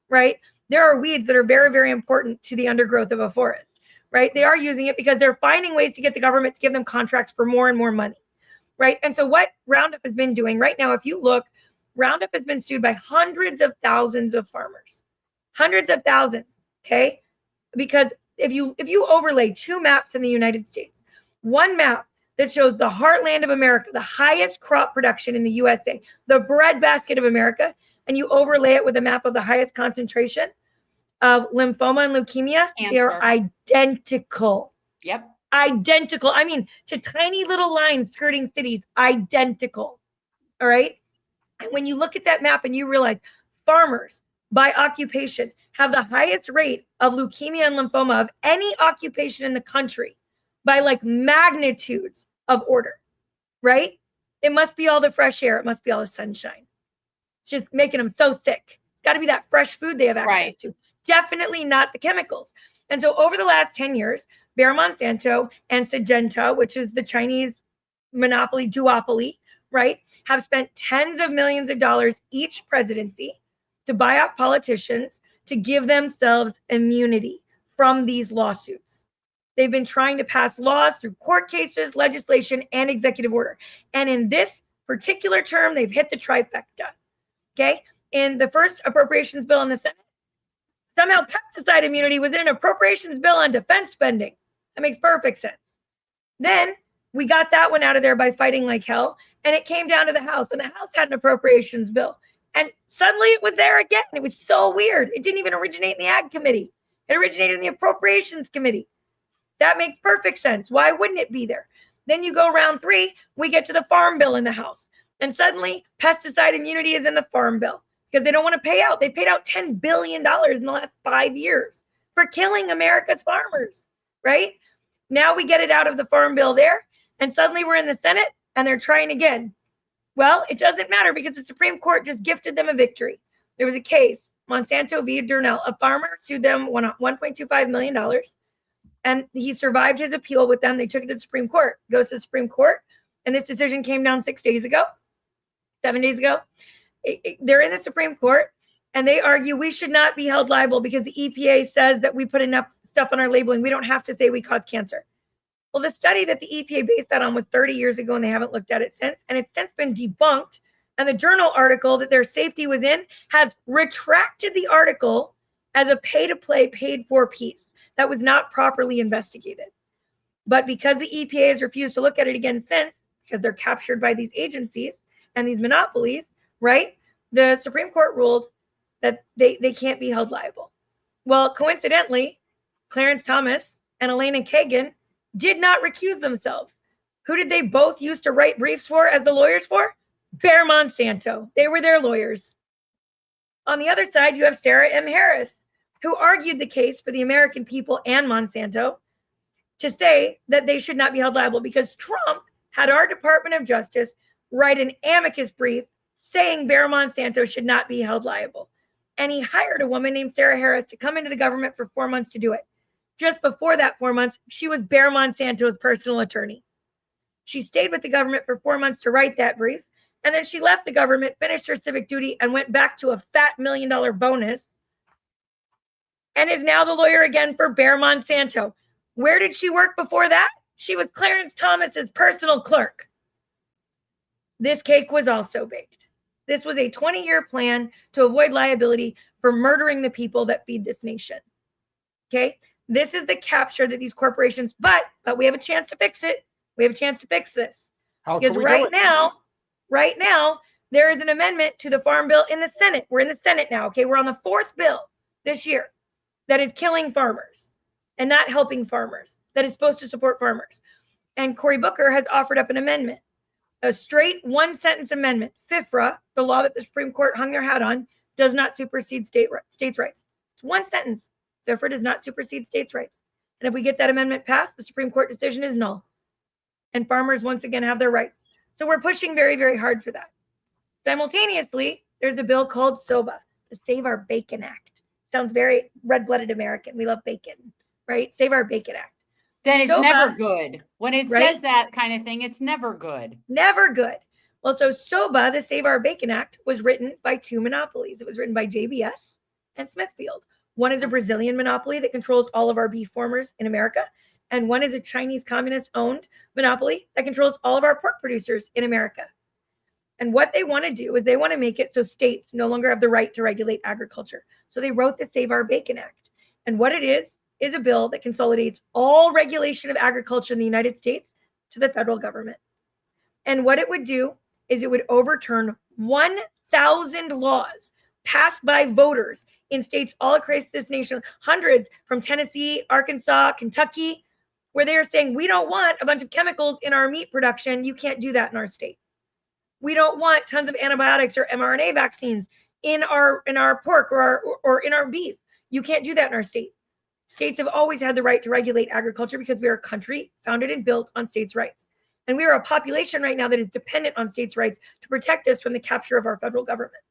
right? There are weeds that are very, very important to the undergrowth of a forest, right? They are using it because they're finding ways to get the government to give them contracts for more and more money, right? And so what Roundup has been doing right now, if you look, Roundup has been sued by hundreds of thousands of farmers, hundreds of thousands, okay? Because if you overlay two maps in the United States, one map that shows the heartland of America, the highest crop production in the USA, the breadbasket of America, and you overlay it with a map of the highest concentration of lymphoma and leukemia, they are identical. Yep. Identical. I mean, to tiny little lines skirting cities, identical. All right. And when you look at that map and you realize farmers by occupation have the highest rate of leukemia and lymphoma of any occupation in the country by like magnitudes of order, right? It must be all the fresh air. It must be all the sunshine. It's just making them so sick. It's got to be that fresh food they have access to. Definitely not the chemicals. And so over the last 10 years, Bayer Monsanto and Syngenta, which is the Chinese monopoly duopoly, right, have spent tens of millions of dollars each presidency to buy off politicians to give themselves immunity from these lawsuits. They've been trying to pass laws through court cases, legislation, and executive order. And in this particular term, they've hit the trifecta. Okay? In the first appropriations bill in the Senate, somehow pesticide immunity was in an appropriations bill on defense spending. That makes perfect sense. Then we got that one out of there by fighting like hell, and it came down to the House, and the House had an appropriations bill. And suddenly it was there again. It was so weird. It didn't even originate in the Ag Committee. It originated in the Appropriations Committee. That makes perfect sense. Why wouldn't it be there? Then you go round 3, we get to the Farm Bill in the House. And suddenly pesticide immunity is in the Farm Bill because they don't want to pay out. They paid out $10 billion in the last 5 years for killing America's farmers, right? Now we get it out of the Farm Bill there, and suddenly we're in the Senate and they're trying again. Well, it doesn't matter because the Supreme Court just gifted them a victory. There was a case, Monsanto v. Durnell. A farmer sued them $1.25 million, and he survived his appeal with them. They took it to the Supreme Court. Goes to the Supreme Court, and this decision came down 7 days ago. They're in the Supreme Court, and they argue we should not be held liable because the EPA says that we put enough stuff on our labeling. We don't have to say we cause cancer. Well, the study that the EPA based that on was 30 years ago, and they haven't looked at it since. And it's since been debunked. And the journal article that their safety was in has retracted the article as a pay-to-play, paid-for piece that was not properly investigated. But because the EPA has refused to look at it again since, because they're captured by these agencies and these monopolies, right? The Supreme Court ruled that they can't be held liable. Well, coincidentally, Clarence Thomas and Elena Kagan did not recuse themselves. Who did they both use to write briefs for as the lawyers for? Bayer Monsanto. They were their lawyers. On the other side, you have Sarah M. Harris, who argued the case for the American people and Monsanto to say that they should not be held liable because Trump had our Department of Justice write an amicus brief saying Bayer Monsanto should not be held liable. And he hired a woman named Sarah Harris to come into the government for 4 months to do it. Just before that 4 months, she was Bayer Monsanto's personal attorney. She stayed with the government for 4 months to write that brief, and then she left the government, finished her civic duty, and went back to a fat $1 million bonus, and is now the lawyer again for Bayer Monsanto. Where did she work before that? She was Clarence Thomas's personal clerk. This cake was also baked. This was a 20-year plan to avoid liability for murdering the people that feed this nation. Okay? This is the capture that these corporations, but we have a chance to fix it. We have a chance to fix this. How because can we do it? right now, there is an amendment to the Farm Bill in the Senate. We're in the Senate now, okay? We're on the 4th bill this year that is killing farmers and not helping farmers, that is supposed to support farmers. And Cory Booker has offered up an amendment, a straight one-sentence amendment. FIFRA, the law that the Supreme Court hung their hat on, does not supersede states' rights. It's one sentence. FIFRA does not supersede states' rights. And if we get that amendment passed, the Supreme Court decision is null. And farmers once again have their rights. So we're pushing very, very hard for that. Simultaneously, there's a bill called SOBA, the Save Our Bacon Act. Sounds very red-blooded American. We love bacon, right? Save Our Bacon Act. Then it's SOBA, never good. When it right? says that kind of thing, it's never good. Never good. Well, so SOBA, the Save Our Bacon Act, was written by 2 monopolies. It was written by JBS and Smithfield. One is a Brazilian monopoly that controls all of our beef farmers in America. And one is a Chinese communist-owned monopoly that controls all of our pork producers in America. And what they want to do is they want to make it so states no longer have the right to regulate agriculture. So they wrote the Save Our Bacon Act. And what it is a bill that consolidates all regulation of agriculture in the United States to the federal government. And what it would do is it would overturn 1,000 laws passed by voters in states all across this nation, hundreds from Tennessee, Arkansas, Kentucky, where they are saying, we don't want a bunch of chemicals in our meat production. You can't do that in our state. We don't want tons of antibiotics or mRNA vaccines in our pork or in our beef. You can't do that in our state. States have always had the right to regulate agriculture because we are a country founded and built on states' rights. And we are a population right now that is dependent on states' rights to protect us from the capture of our federal government.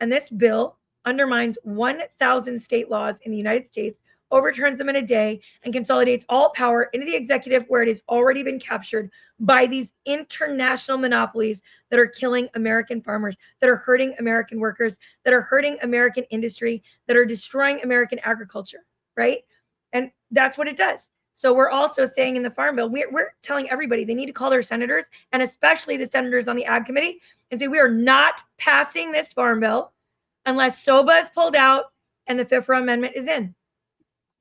And this bill undermines 1,000 state laws in the United States, overturns them in a day, and consolidates all power into the executive where it has already been captured by these international monopolies that are killing American farmers, that are hurting American workers, that are hurting American industry, that are destroying American agriculture, right? And that's what it does. So we're also saying in the Farm Bill, we're telling everybody they need to call their senators, and especially the senators on the Ag Committee, and say we are not passing this Farm Bill unless SOBA is pulled out and the FIFRA amendment is in.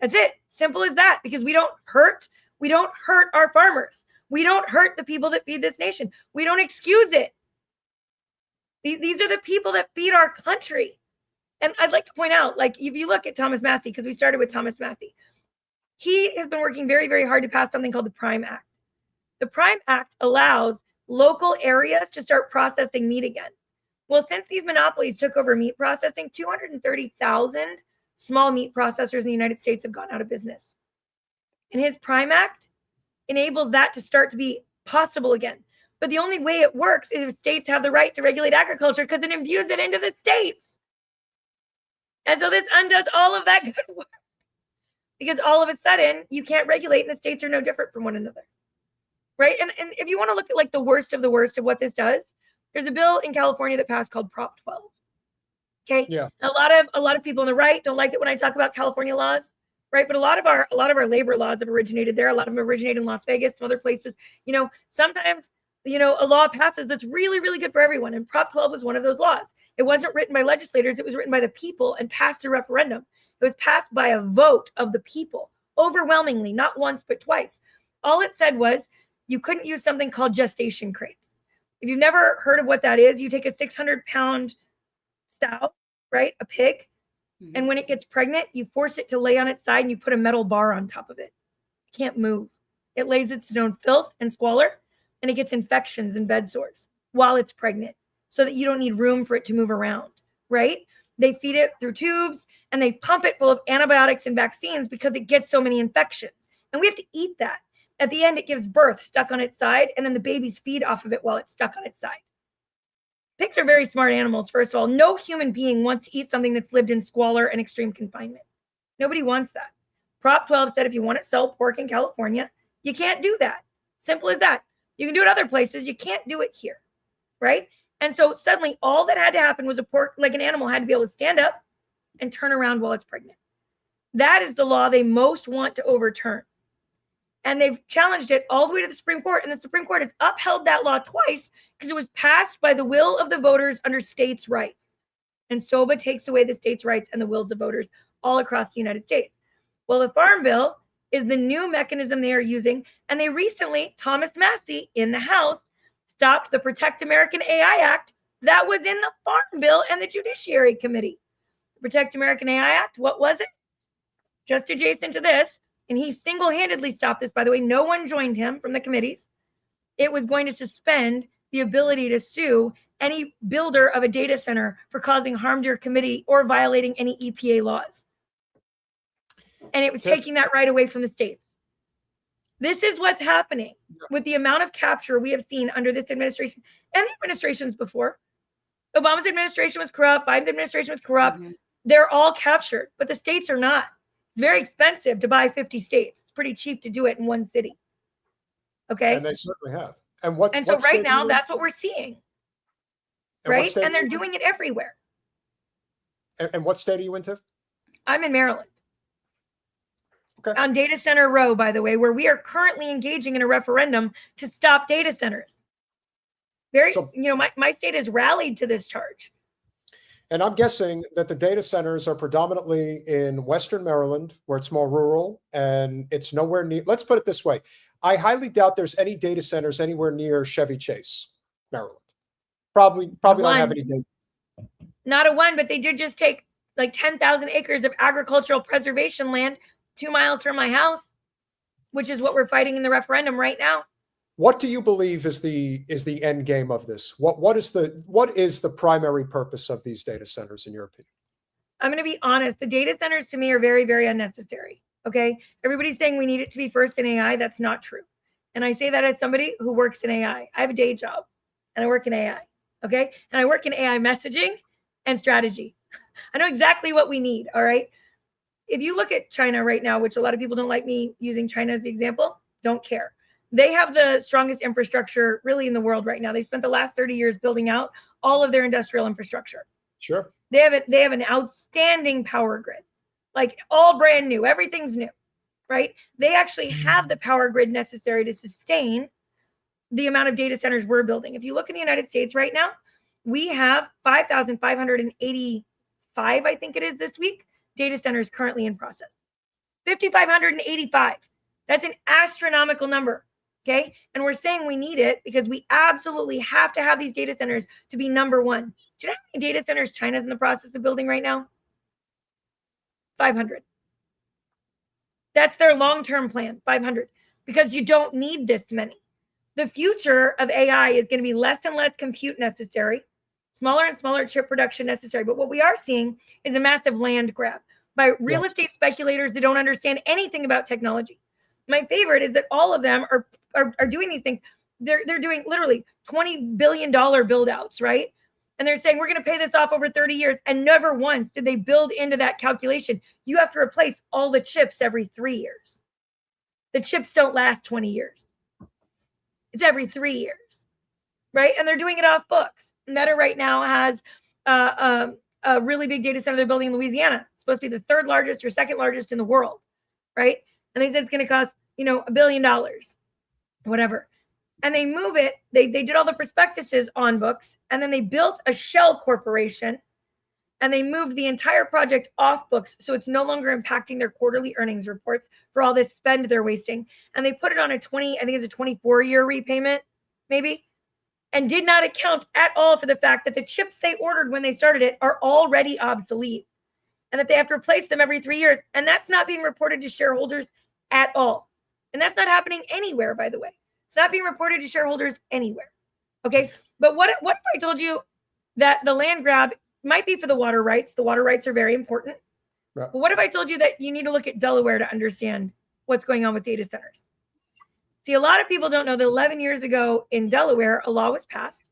That's it. Simple as that. Because we don't hurt our farmers. We don't hurt the people that feed this nation. We don't excuse it. These are the people that feed our country. And I'd like to point out, like, if you look at Thomas Massie, because we started with Thomas Massie, he has been working very, very hard to pass something called the PRIME Act. The PRIME Act allows local areas to start processing meat again. Well, since these monopolies took over meat processing, 230,000 small meat processors in the United States have gone out of business. And his PRIME Act enables that to start to be possible again. But the only way it works is if states have the right to regulate agriculture, because it imbues it into the states. And so this undoes all of that good work. Because all of a sudden, you can't regulate, and the states are no different from one another. Right? And if you want to look at like the worst of what this does, there's a bill in California that passed called Prop 12. Okay. Yeah. A lot of people on the right don't like it when I talk about California laws, right? But a lot of our labor laws have originated there. A lot of them originate in Las Vegas, some other places. You know, sometimes, you know, a law passes that's really, really good for everyone. And Prop 12 was one of those laws. It wasn't written by legislators. It was written by the people and passed through referendum. It was passed by a vote of the people, overwhelmingly, not once, but twice. All it said was you couldn't use something called gestation crates. If you've never heard of what that is, you take a 600-pound sow, right, a pig, and when it gets pregnant, you force it to lay on its side and you put a metal bar on top of it. It can't move. It lays its own filth and squalor, and it gets infections and bed sores while it's pregnant so that you don't need room for it to move around, right? They feed it through tubes and they pump it full of antibiotics and vaccines because it gets so many infections. And we have to eat that. At the end, it gives birth stuck on its side, and then the babies feed off of it while it's stuck on its side. Pigs are very smart animals, first of all. No human being wants to eat something that's lived in squalor and extreme confinement. Nobody wants that. Prop 12 said if you want to sell pork in California, you can't do that. Simple as that. You can do it other places. You can't do it here, right? And so suddenly all that had to happen was a pork, like an animal, had to be able to stand up and turn around while it's pregnant. That is the law they most want to overturn. And they've challenged it all the way to the Supreme Court. And the Supreme Court has upheld that law twice because it was passed by the will of the voters under states' rights. And SOBA takes away the states' rights and the wills of voters all across the United States. Well, the Farm Bill is the new mechanism they are using. And they recently, Thomas Massie in the House, stopped the Protect American AI Act that was in the Farm Bill and the Judiciary Committee. The Protect American AI Act, what was it? Just adjacent to this. And he single-handedly stopped this, by the way. No one joined him from the committees. It was going to suspend the ability to sue any builder of a data center for causing harm to your committee or violating any EPA laws. And it was taking that right away from the states. This is what's happening with the amount of capture we have seen under this administration and the administrations before. Obama's administration was corrupt. Biden's administration was corrupt. They're all captured, but the states are not. It's very expensive to buy 50 states. It's pretty cheap to do it in one city. Okay. And they certainly have. And so right now, that's what we're seeing. Right? And they're doing it everywhere. And what state are you in, Tiff? I'm in Maryland. Okay. On Data Center Row, by the way, where we are currently engaging in a referendum to stop data centers. My state has rallied to this charge. And I'm guessing that the data centers are predominantly in Western Maryland, where it's more rural and it's nowhere near. Let's put it this way. I highly doubt there's any data centers anywhere near Chevy Chase, Maryland. Probably don't have any data. Not a one, but they did just take like 10,000 acres of agricultural preservation land 2 miles from my house, which is what we're fighting in the referendum right now. What do you believe is the end game of this? What is the primary purpose of these data centers in your opinion? I'm going to be honest. The data centers to me are very, very unnecessary. Okay. Everybody's saying we need it to be first in AI. That's not true. And I say that as somebody who works in AI. I have a day job and I work in AI. Okay. And I work in AI messaging and strategy. I know exactly what we need. All right. If you look at China right now, which a lot of people don't like me using China as the example, don't care. They have the strongest infrastructure really in the world right now. They spent the last 30 years building out all of their industrial infrastructure. Sure. They have an outstanding power grid, like all brand new. Everything's new. right? They actually have the power grid necessary to sustain the amount of data centers we're building. If you look in the United States right now, we have 5,585, I think it is this week, data centers currently in process. 5,585. That's an astronomical number, okay? And we're saying we need it because we absolutely have to have these data centers to be number one. Do you know how many data centers China's in the process of building right now? 500. That's their long-term plan, 500, because you don't need this many. The future of AI is going to be less and less compute necessary, smaller and smaller chip production necessary. But what we are seeing is a massive land grab by real estate speculators that don't understand anything about technology. My favorite is that all of them are doing these things. They're doing literally $20 billion build outs, right? And they're saying, we're going to pay this off over 30 years. And never once did they build into that calculation. You have to replace all the chips every 3 years. The chips don't last 20 years. It's every 3 years, right? And they're doing it off books. Meta right now has a really big data center they're building in Louisiana. It's supposed to be the third largest or second largest in the world, right? And they said it's going to cost, $1 billion, whatever. And they move it. They did all the prospectuses on books, and then they built a shell corporation, and they moved the entire project off books, so it's no longer impacting their quarterly earnings reports for all this spend they're wasting. And they put it on a 24-year repayment, maybe, and did not account at all for the fact that the chips they ordered when they started it are already obsolete, and that they have to replace them every 3 years. And that's not being reported to shareholders at all. And that's not happening anywhere, by the way. It's not being reported to shareholders anywhere. Okay. But what if I told you that the land grab might be for the water rights? The water rights are very important. Right. But what if I told you that you need to look at Delaware to understand what's going on with data centers? See, a lot of people don't know that 11 years ago in Delaware, a law was passed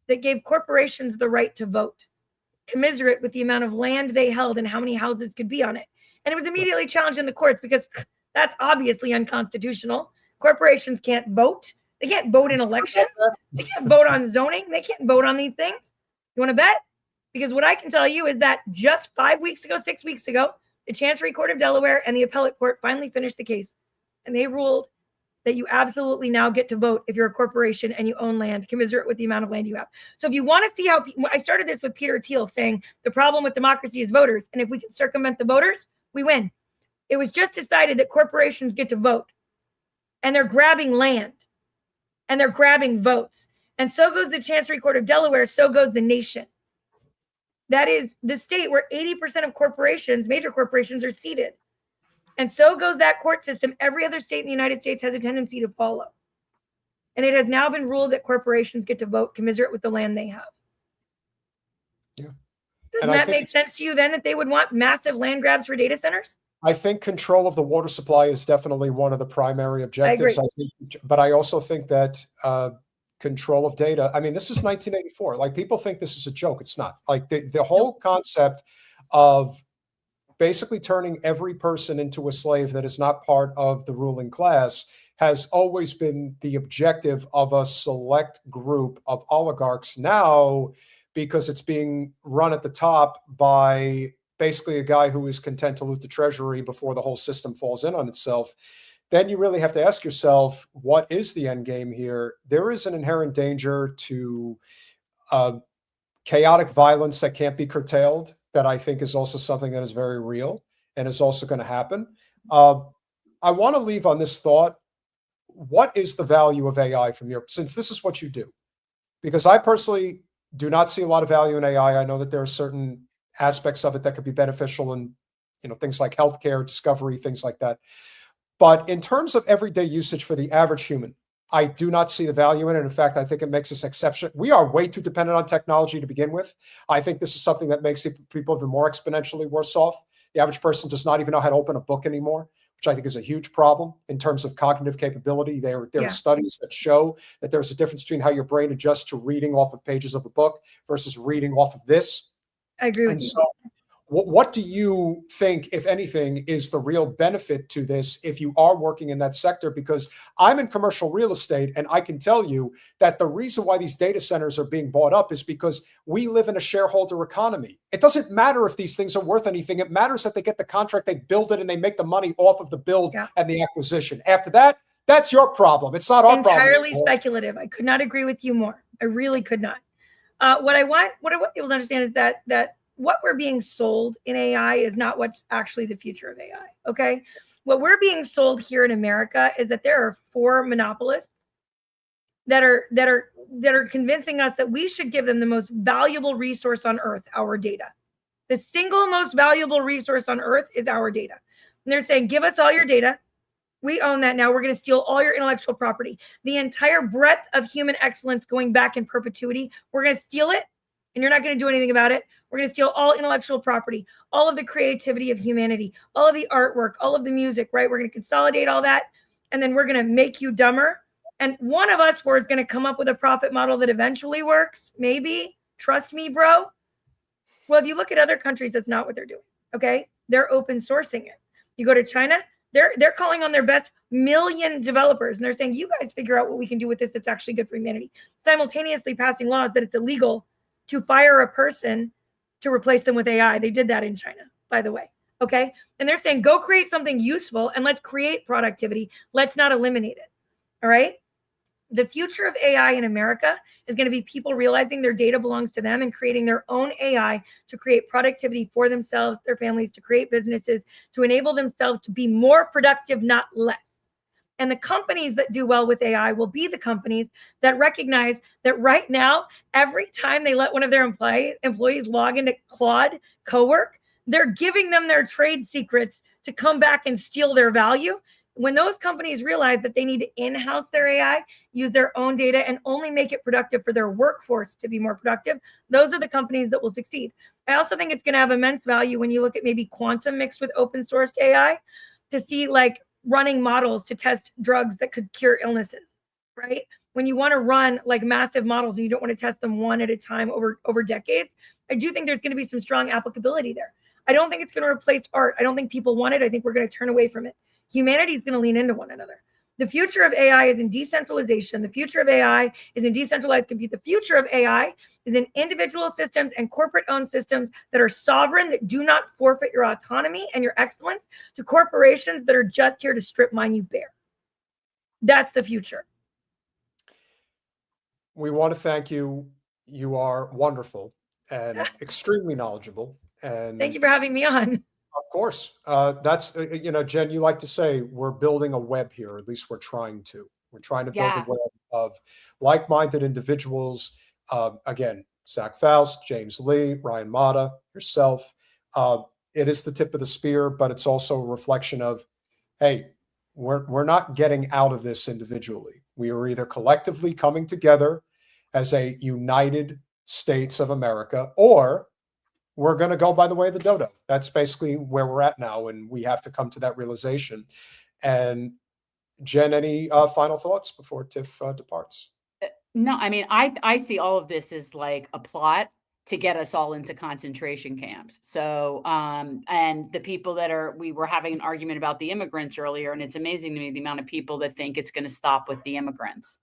that gave corporations the right to vote, commensurate with the amount of land they held and how many houses could be on it. And it was immediately challenged in the courts because that's obviously unconstitutional. Corporations can't vote. They can't vote in elections. They can't vote on zoning. They can't vote on these things. You want to bet? Because what I can tell you is that just 6 weeks ago, the Chancery Court of Delaware and the Appellate Court finally finished the case. And they ruled that you absolutely now get to vote if you're a corporation and you own land, commensurate with the amount of land you have. So if you want to see how, I started this with Peter Thiel saying the problem with democracy is voters. And if we can circumvent the voters, we win. It was just decided that corporations get to vote. And they're grabbing land. And they're grabbing votes. And so goes the Chancery Court of Delaware, so goes the nation. That is the state where 80% of corporations, major corporations, are seated. And so goes that court system. Every other state in the United States has a tendency to follow. And it has now been ruled that corporations get to vote commensurate with the land they have. Yeah. Doesn't that make sense to you then that they would want massive land grabs for data centers? I think control of the water supply is definitely one of the primary objectives. But I also think that control of data, I mean, this is 1984. Like, people think this is a joke. It's not. Like, the whole concept of basically turning every person into a slave that is not part of the ruling class has always been the objective of a select group of oligarchs. Now, because it's being run at the top by basically a guy who is content to loot the treasury before the whole system falls in on itself, then you really have to ask yourself, what is the end game here? There is an inherent danger to chaotic violence that can't be curtailed, that I think is also something that is very real and is also going to happen. I want to leave on this thought. What is the value of AI from your, since this is what you do? Because I personally do not see a lot of value in AI. I know that there are certain aspects of it that could be beneficial in, things like healthcare, discovery, things like that. But in terms of everyday usage for the average human, I do not see the value in it. In fact, I think it makes us exception. We are way too dependent on technology to begin with. I think this is something that makes people even more exponentially worse off. The average person does not even know how to open a book anymore, which I think is a huge problem in terms of cognitive capability. There are studies that show that there's a difference between how your brain adjusts to reading off of pages of a book versus reading off of this. I agree with you. So What do you think, if anything, is the real benefit to this if you are working in that sector? Because I'm in commercial real estate, and I can tell you that the reason why these data centers are being bought up is because we live in a shareholder economy. It doesn't matter if these things are worth anything. It matters that they get the contract, they build it, and they make the money off of the build and the acquisition. After that, that's your problem. It's not our problem. Entirely speculative. I could not agree with you more. I really could not. What I want people to understand is that what we're being sold in AI is not what's actually the future of AI. Okay. What we're being sold here in America is that there are 4 monopolists that are convincing us that we should give them the most valuable resource on earth, our data. The single most valuable resource on earth is our data. And they're saying, give us all your data. We own that now. We're going to steal all your intellectual property. The entire breadth of human excellence going back in perpetuity. We're going to steal it, and you're not going to do anything about it. We're going to steal all intellectual property, all of the creativity of humanity, all of the artwork, all of the music, right? We're going to consolidate all that, and then we're going to make you dumber. And one of us four is going to come up with a profit model that eventually works. Maybe. Trust me, bro. Well, if you look at other countries, that's not what they're doing, okay? They're open sourcing it. You go to China, they're calling on their best million developers, and they're saying, you guys figure out what we can do with this that's actually good for humanity. Simultaneously passing laws that it's illegal to fire a person to replace them with AI. They did that in China, by the way, okay? And they're saying, go create something useful and let's create productivity. Let's not eliminate it, all right? The future of AI in America is going to be people realizing their data belongs to them and creating their own AI to create productivity for themselves, their families, to create businesses, to enable themselves to be more productive, not less. And the companies that do well with AI will be the companies that recognize that right now, every time they let one of their employees log into Claude Cowork, they're giving them their trade secrets to come back and steal their value. When those companies realize that they need to in-house their AI, use their own data, and only make it productive for their workforce to be more productive, those are the companies that will succeed. I also think it's going to have immense value when you look at maybe quantum mixed with open sourced AI to see like running models to test drugs that could cure illnesses, right? When you want to run like massive models and you don't want to test them one at a time over decades, I do think there's going to be some strong applicability there. I don't think it's going to replace art. I don't think people want it. I think we're going to turn away from it. Humanity is going to lean into one another. The future of AI is in decentralization. The future of AI is in decentralized compute. The future of AI is in individual systems and corporate-owned systems that are sovereign, that do not forfeit your autonomy and your excellence to corporations that are just here to strip mine you bare. That's the future. We want to thank you. You are wonderful and extremely knowledgeable. And thank you for having me on. Of course. That's, you know, Jen, you like to say we're building a web here, or at least we're trying to. We're trying to build a web of like-minded individuals. Again, Zach Faust, James Lee, Ryan Mata, yourself. It is the tip of the spear, but it's also a reflection of, hey, we're not getting out of this individually. We are either collectively coming together as a United States of America, or we're going to go by the way of the dodo. That's basically where we're at now, and we have to come to that realization. And Jen, any final thoughts before Tiff departs? No, I mean, I see all of this as like a plot to get us all into concentration camps. So, and the people that we were having an argument about the immigrants earlier, and it's amazing to me the amount of people that think it's going to stop with the immigrants.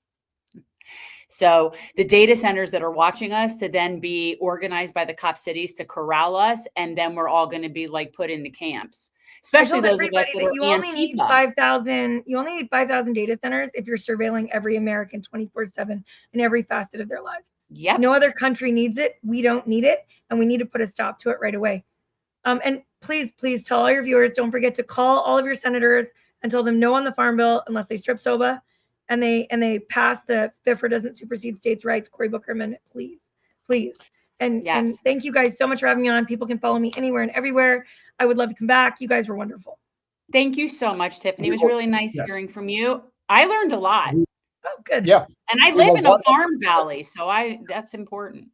So the data centers that are watching us to then be organized by the cop cities to corral us, and then we're all going to be like put into camps. Especially those of us that are only need 5,000. You only need 5,000 data centers if you're surveilling every American 24/7 in every facet of their lives. Yep. No other country needs it. We don't need it, and we need to put a stop to it right away. And please tell all your viewers, don't forget to call all of your senators and tell them no on the farm bill unless they strip SOBA. And they pass the FIFRA doesn't supersede states' rights, Cory Booker Amendment, please. And thank you guys so much for having me on. People can follow me anywhere and everywhere. I would love to come back. You guys were wonderful. Tink you so much, Tiffany. It was really nice hearing from you. I learned a lot. Oh, good. Yeah. And I live in a farm valley, so that's important.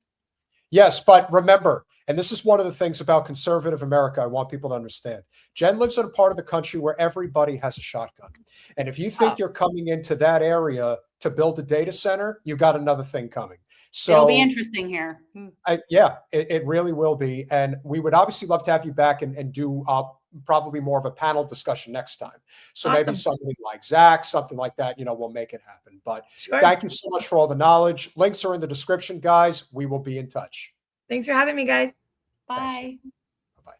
Yes, but remember, and this is one of the things about conservative America I want people to understand. Jen lives in a part of the country where everybody has a shotgun. And if you think you're coming into that area to build a data center, you got another thing coming. So it'll be interesting here. it really will be. And we would obviously love to have you back and do probably more of a panel discussion next time. So maybe somebody like Zach, something like that, we'll make it happen. But thank you so much for all the knowledge. Links are in the description, guys. We will be in touch. Thanks for having me, guys. Bye. Bye-bye.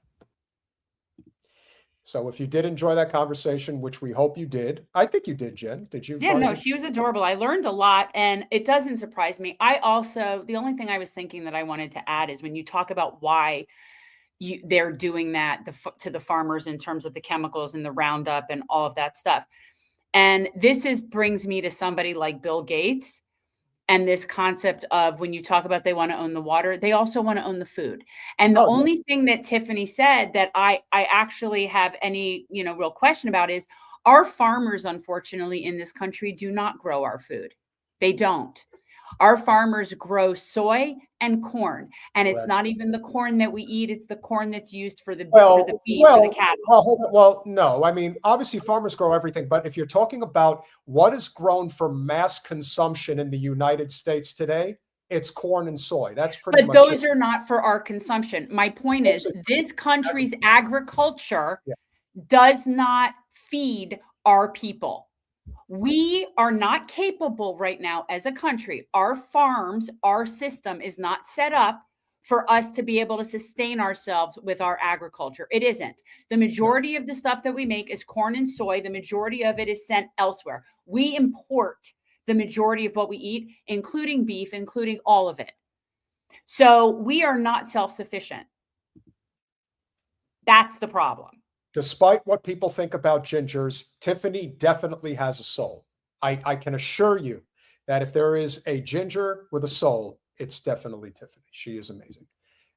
So if you did enjoy that conversation, which we hope you did, I think you did, Jen. Did you? Yeah, no, she was adorable. I learned a lot, and it doesn't surprise me. The only thing I was thinking that I wanted to add is when you talk about why they're doing that to the farmers in terms of the chemicals and the Roundup and all of that stuff. And this brings me to somebody like Bill Gates and this concept of when you talk about they want to own the water, they also want to own the food. And the only thing that Tiffany said that I actually have any, real question about is our farmers, unfortunately, in this country do not grow our food. They don't. Our farmers grow soy and corn, and it's not even the corn that we eat. It's the corn that's used for the beef, for the cattle. Well, no. I mean, obviously farmers grow everything, but if you're talking about what is grown for mass consumption in the United States today, it's corn and soy. That's pretty much it. But those are not for our consumption. My point is this country's agriculture does not feed our people. We are not capable right now as a country. Our farms, our system is not set up for us to be able to sustain ourselves with our agriculture. It isn't. The majority of the stuff that we make is corn and soy. The majority of it is sent elsewhere. We import the majority of what we eat, including beef, including all of it. So we are not self-sufficient. That's the problem. Despite what people think about gingers, Tiffany definitely has a soul. I can assure you that if there is a ginger with a soul, it's definitely Tiffany. She is amazing.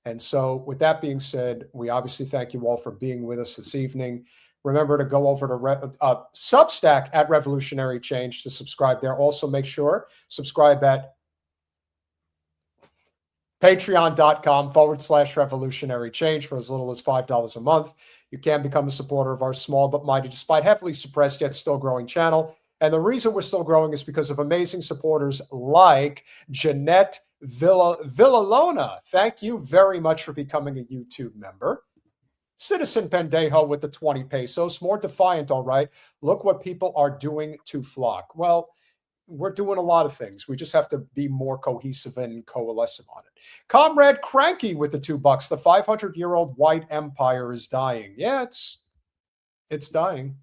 And so with that being said, we obviously thank you all for being with us this evening. Remember to go over to Substack at Revolutionary Change to subscribe there. Also make sure subscribe at patreon.com/revolutionary change for as little as $5 a month. You can become a supporter of our small but mighty, despite heavily suppressed yet still growing channel. And the reason we're still growing is because of amazing supporters like Jeanette Villalona. Thank you very much for becoming a YouTube member. Citizen Pendejo with the 20 pesos. More defiant, all right. Look what people are doing to flock. Well, we're doing a lot of things. We just have to be more cohesive and coalescing on it. Comrade Cranky with the $2. The 500-year-old white empire is dying. Yeah, it's dying.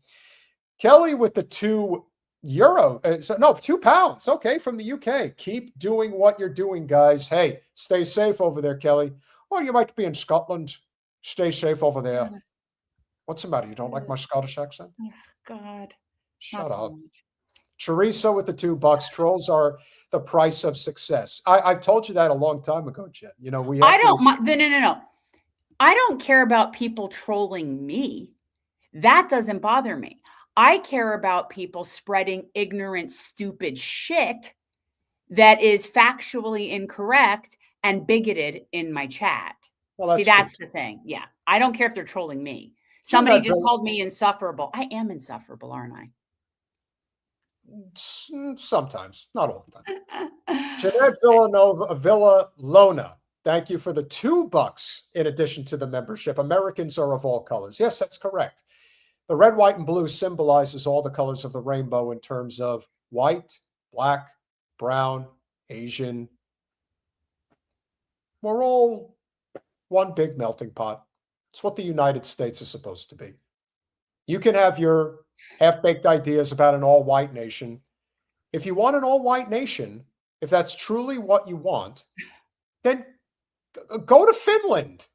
Kelly with the €2. No, £2. Okay, from the UK. Keep doing what you're doing, guys. Hey, stay safe over there, Kelly. Or you might be in Scotland. Stay safe over there. What's the matter? You don't like my Scottish accent? Oh, God. Shut up. Teresa with the $2. Trolls are the price of success. I've told you that a long time ago, Jen. You know, we. No. I don't care about people trolling me. That doesn't bother me. I care about people spreading ignorant, stupid shit that is factually incorrect and bigoted in my chat. Well, that's the thing. Yeah. I don't care if they're trolling me. Somebody just called me insufferable. I am insufferable, aren't I? Sometimes, not all the time. Jeanette Villalona, thank you for the $2 in addition to the membership. Americans are of all colors. Yes, that's correct. The red, white, and blue symbolizes all the colors of the rainbow in terms of white, black, brown, Asian. We're all one big melting pot. It's what the United States is supposed to be. You can have your half-baked ideas about an all-white nation. If you want an all-white nation, if that's truly what you want, then go to Finland.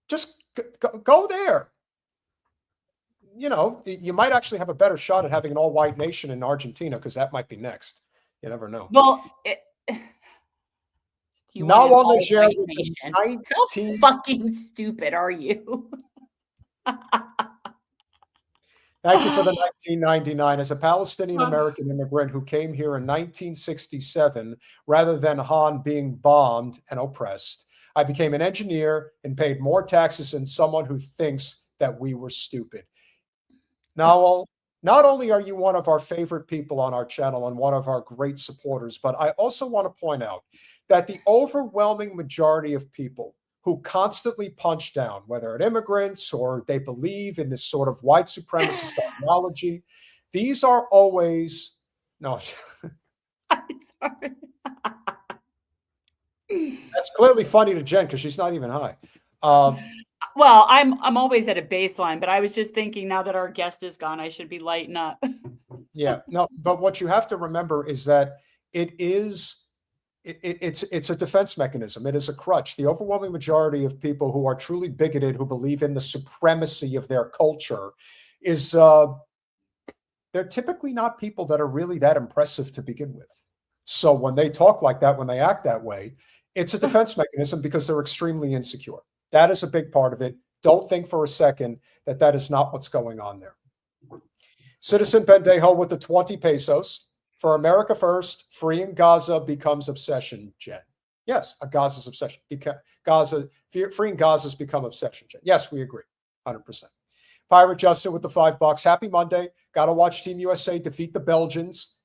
Just go there. You know, you might actually have a better shot at having an all-white nation in Argentina because that might be next. You never know. Well, now on the share with the 19... How fucking stupid are you? Thank you for the 1999. As a Palestinian American immigrant who came here in 1967, rather than Han being bombed and oppressed, I became an engineer and paid more taxes than someone who thinks that we were stupid. Now, not only are you one of our favorite people on our channel and one of our great supporters, but I also want to point out that the overwhelming majority of people who constantly punch down, whether at immigrants or they believe in this sort of white supremacist ideology, these are always, no. I'm sorry. That's clearly funny to Jen because she's not even high. Well, I'm always at a baseline, but I was just thinking now that our guest is gone, I should be lighting up. Yeah, no, but what you have to remember is that it's a defense mechanism. It is a crutch. The overwhelming majority of people who are truly bigoted, who believe in the supremacy of their culture, is they're typically not people that are really that impressive to begin with. So when they talk like that, when they act that way, it's a defense mechanism because they're extremely insecure. That is a big part of it. Don't think for a second that that is not what's going on there. Citizen Pendejo with the 20 pesos. For America first, freeing Gaza becomes obsession, Jen. Yes, a Gaza's obsession. Freeing Gaza's become obsession, Jen. Yes, we agree, 100%. Pirate Justin with the $5. Happy Monday. Got to watch Team USA defeat the Belgians.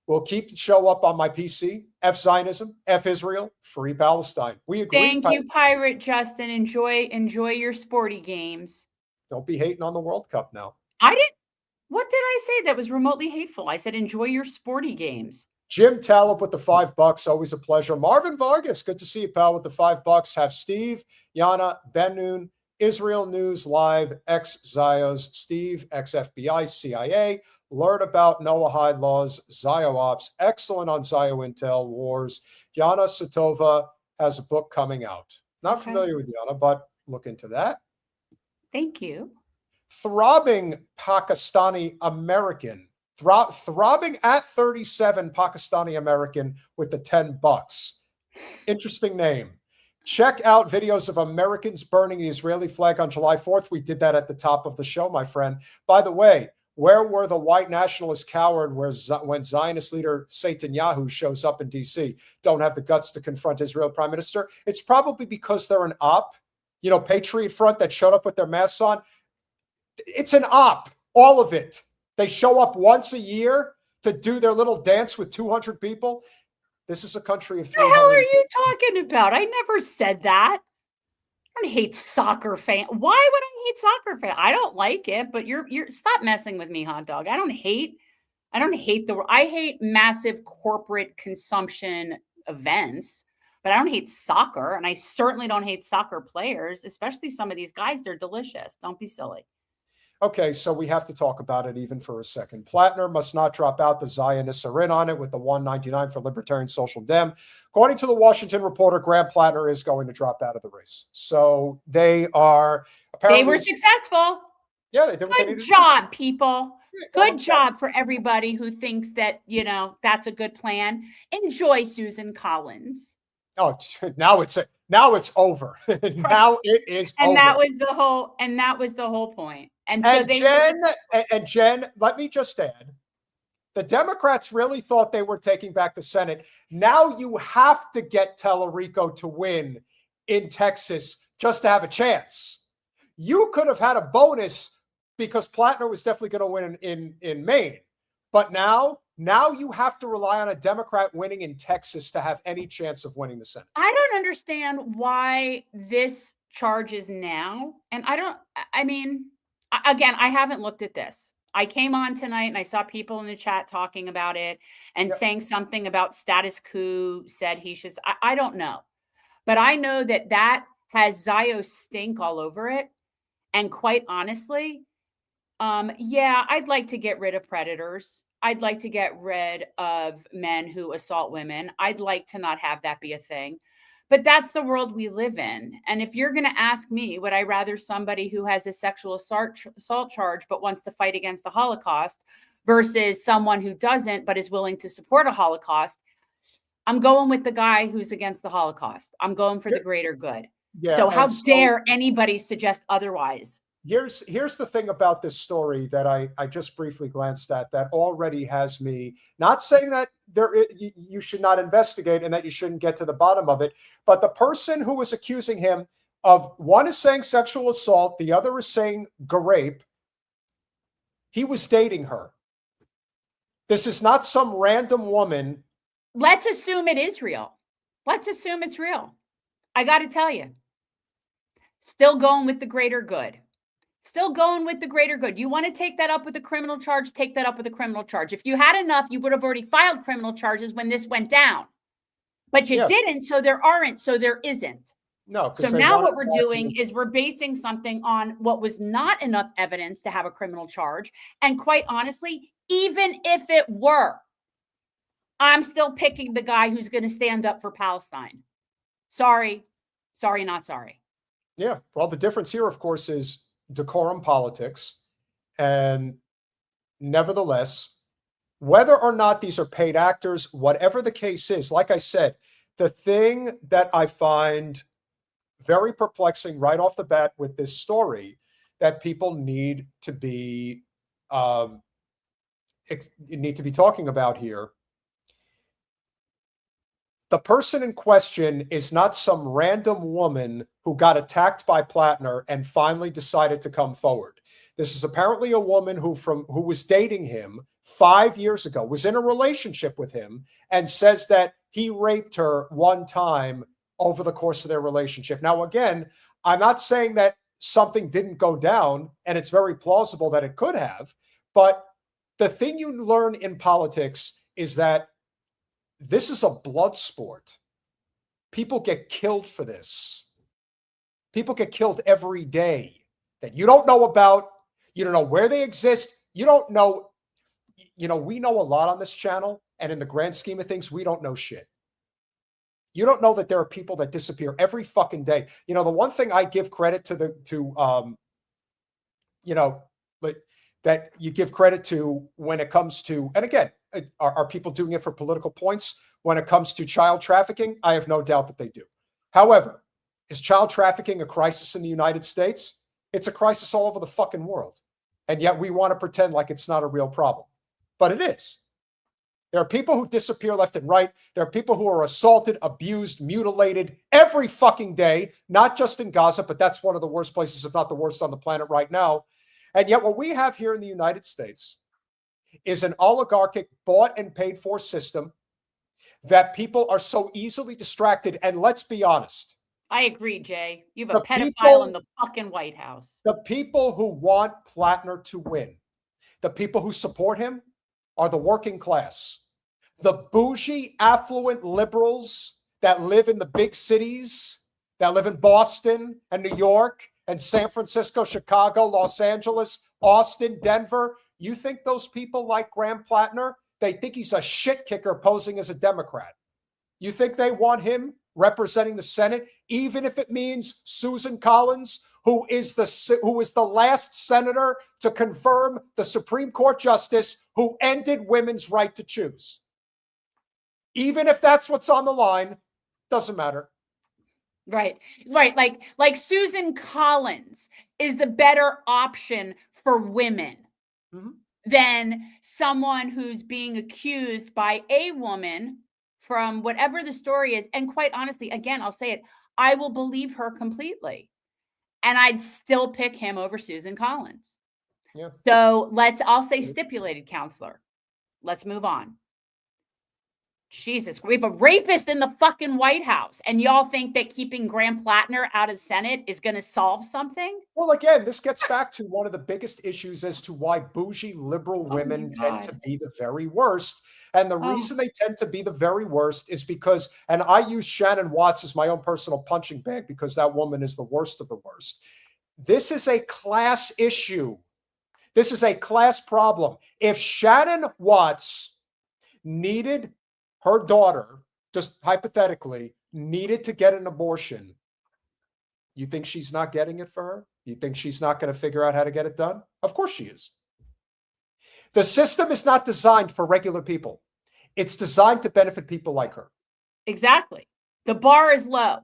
We'll keep the show up on my PC. F Zionism, F Israel, free Palestine. We agree. Thank you, Pirate Justin. Enjoy your sporty games. Don't be hating on the World Cup now. I didn't. What did I say that was remotely hateful? I said enjoy your sporty games. Jim Talib with the $5. Always a pleasure. Marvin Vargas, good to see you, pal, with the $5. Have Steve, Yana, Ben-Noon, Israel News Live, ex-Zios, Steve, ex-FBI, CIA. Learn about Noahide laws, Zio-Ops. Excellent on Zio Intel Wars. Yana Satova has a book coming out. Not familiar with Yana, but look into that. Thank you. Throbbing Pakistani American. Throbbing at 37 Pakistani American with the $10. Interesting name. Check out videos of Americans burning the Israeli flag on July 4th. We did that at the top of the show, my friend. By the way, where were the white nationalist coward when Zionist leader Netanyahu shows up in D.C., don't have the guts to confront Israel prime minister? It's probably because they're an op, Patriot Front that showed up with their masks on. It's an op, all of it. They show up once a year to do their little dance with 200 people. This is a country of 300. What the hell are you talking about? I never said that. I don't hate soccer fan. Why would I hate soccer fan? I don't like it, but you're stop messing with me, hot dog. I hate massive corporate consumption events, but I don't hate soccer, and I certainly don't hate soccer players, especially some of these guys. They're delicious. Don't be silly. Okay, so we have to talk about it even for a second. Plattner must not drop out. The Zionists are in on it with the 199 for Libertarian Social Dem. According to the Washington Reporter, Graham Plattner is going to drop out of the race. So they are apparently— They were successful. Yeah, they did what they Good needed job, people. Yeah, Good job for everybody who thinks that, that's a good plan. Enjoy Susan Collins. Oh, now it's over. Now it is and over. That was the whole point. And so Jen, let me just add, the Democrats really thought they were taking back the Senate. Now you have to get Tellerico to win in Texas just to have a chance. You could have had a bonus because Plattner was definitely going to win in Maine. But now you have to rely on a Democrat winning in Texas to have any chance of winning the Senate. I don't understand why this charges now. And again, I haven't looked at this. I came on tonight and I saw people in the chat talking about it and saying something about status quo, said he should. I don't know. But I know that has Zio stink all over it. And quite honestly, I'd like to get rid of predators. I'd like to get rid of men who assault women. I'd like to not have that be a thing. But that's the world we live in. And if you're going to ask me, would I rather somebody who has a sexual assault charge but wants to fight against the Holocaust versus someone who doesn't but is willing to support a Holocaust, I'm going with the guy who's against the Holocaust. I'm going for the greater good. Yeah, so how dare anybody suggest otherwise? Here's the thing about this story that I just briefly glanced at that already has me not saying that you should not investigate and that you shouldn't get to the bottom of it, but the person who was accusing him of, one is saying sexual assault, the other is saying rape. He was dating her. This is not some random woman. Let's assume it is real. Let's assume it's real. I got to tell you, still going with the greater good. Still going with the greater good. You want to take that up with a criminal charge? Take that up with a criminal charge. If you had enough, you would have already filed criminal charges when this went down. But you didn't, so there aren't, so there isn't. No. So now what we're doing is we're basing something on what was not enough evidence to have a criminal charge. And quite honestly, even if it were, I'm still picking the guy who's going to stand up for Palestine. Sorry, not sorry. Yeah. Well, the difference here, of course, is decorum politics. And nevertheless, whether or not these are paid actors, whatever the case is, like I said, the thing that I find very perplexing right off the bat with this story that people need to be talking about here. The person in question is not some random woman who got attacked by Plattner and finally decided to come forward. This is apparently a woman who was dating him 5 years ago, was in a relationship with him, and says that he raped her one time over the course of their relationship. Now, again, I'm not saying that something didn't go down, and it's very plausible that it could have, but the thing you learn in politics is that this is a blood sport. People get killed for this. People get killed every day that you don't know about. You don't know where they exist. You don't know. We know a lot on this channel, and in the grand scheme of things, we don't know shit. You don't know that there are people that disappear every fucking day. The one thing I give credit that you give credit to when it comes to, and again, are people doing it for political points? When it comes to child trafficking, I have no doubt that they do. However, is child trafficking a crisis in the United States? It's a crisis all over the fucking world. And yet we want to pretend like it's not a real problem. But it is. There are people who disappear left and right. There are people who are assaulted, abused, mutilated every fucking day, not just in Gaza, but that's one of the worst places, if not the worst on the planet right now. And yet what we have here in the United States is an oligarchic bought and paid for system that people are so easily distracted. And let's be honest. I agree, Jay. You have a pedophile in the fucking White House. The people who want Plattner to win, the people who support him, are the working class. The bougie, affluent liberals that live in the big cities, that live in Boston and New York and San Francisco, Chicago, Los Angeles, Austin, Denver. You think those people like Graham Plattner? They think he's a shit kicker posing as a Democrat. You think they want him representing the Senate, even if it means Susan Collins, who is the last senator to confirm the Supreme Court justice who ended women's right to choose. Even if that's what's on the line, doesn't matter. Right. Like Susan Collins is the better option for women than someone who's being accused by a woman from whatever the story is. And quite honestly, again, I'll say it, I will believe her completely. And I'd still pick him over Susan Collins. Yeah. So I'll say stipulated counselor. Let's move on. Jesus, we have a rapist in the fucking White House. And y'all think that keeping Graham Plattner out of the Senate is going to solve something? Well, again, this gets back to one of the biggest issues as to why bougie liberal women tend to be the very worst. And the reason they tend to be the very worst is because, and I use Shannon Watts as my own personal punching bag because that woman is the worst of the worst. This is a class issue. This is a class problem. If Shannon Watts needed her daughter, just hypothetically, needed to get an abortion, you think she's not getting it for her? You think she's not going to figure out how to get it done? Of course she is. The system is not designed for regular people. It's designed to benefit people like her. Exactly. The bar is low.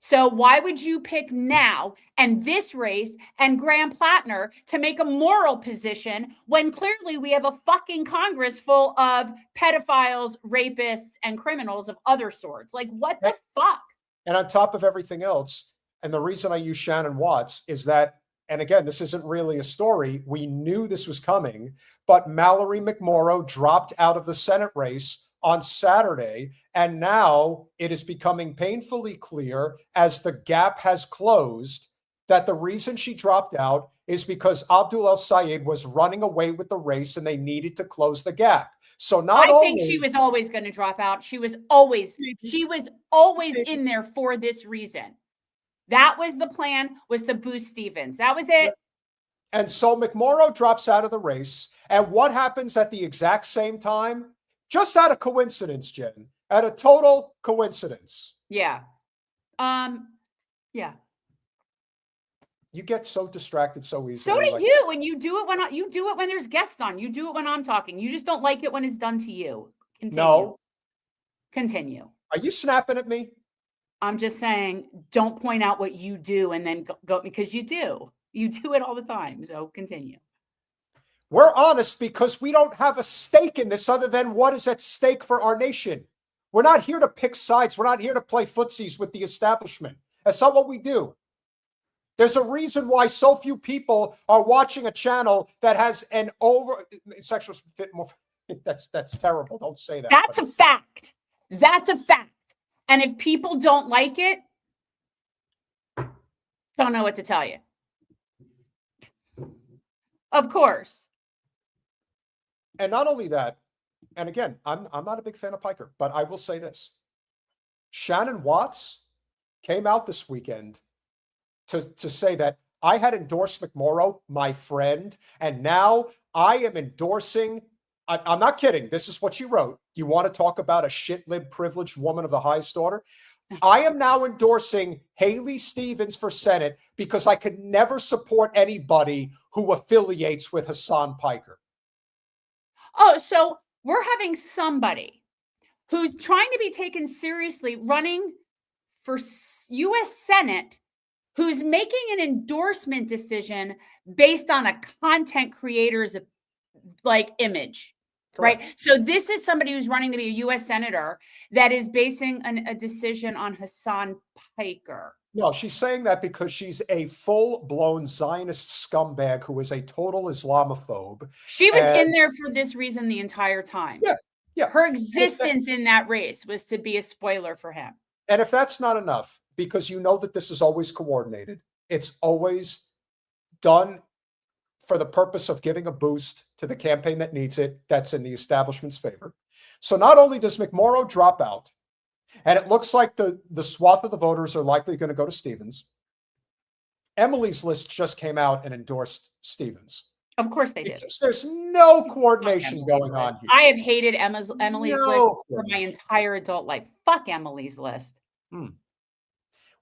So why would you pick now and this race and Graham Plattner to make a moral position when clearly we have a fucking Congress full of pedophiles, rapists, and criminals of other sorts? Like, what the fuck? And on top of everything else, and the reason I use Shannon Watts is that, and again, this isn't really a story. We knew this was coming, but Mallory McMorrow dropped out of the Senate race on Saturday, and now it is becoming painfully clear as the gap has closed that the reason she dropped out is because Abdul El Sayed was running away with the race and they needed to close the gap. So not I think she was always going to drop out. She was always in there for this reason. That was the plan, was to boost Stevens. That was it. And so McMorrow drops out of the race. And what happens at the exact same time? Just out of coincidence, Jen. At a total coincidence. Yeah. Yeah. You get so distracted so easily. So do you, and you do it when there's guests on. You do it when I'm talking. You just don't like it when it's done to you. Continue. No. Continue. Are you snapping at me? I'm just saying, don't point out what you do and then go because you do. You do it all the time. So continue. We're honest because we don't have a stake in this other than what is at stake for our nation. We're not here to pick sides. We're not here to play footsies with the establishment. That's not what we do. There's a reason why so few people are watching a channel that has an sexual fit. That's terrible. Don't say that. That's a fact. That's a fact. And if people don't like it, don't know what to tell you. Of course. And not only that, and again, I'm not a big fan of Piker, but I will say this. Shannon Watts came out this weekend to say that I had endorsed McMorrow, my friend, and now I am endorsing, I'm not kidding, this is what she wrote. You want to talk about a shit-lib privileged woman of the highest order? I am now endorsing Haley Stevens for Senate because I could never support anybody who affiliates with Hassan Piker. Oh, so we're having somebody who's trying to be taken seriously running for U.S. Senate who's making an endorsement decision based on a content creator's like image. Correct. Right. So this is somebody who's running to be a U.S. senator that is basing a decision on Hassan Piker. No, she's saying that because she's a full-blown Zionist scumbag who is a total Islamophobe. She was in there for this reason the entire time. Yeah, yeah. Her existence in that race was to be a spoiler for him. And if that's not enough, because you know that this is always coordinated, it's always done for the purpose of giving a boost to the campaign that needs it, that's in the establishment's favor. So not only does McMorrow drop out, and it looks like the swath of the voters are likely going to go to Stevens, Emily's List just came out and endorsed Stevens. Of course they did. Because there's no coordination going on here. I have hated Emily's List for my entire adult life. Fuck Emily's List.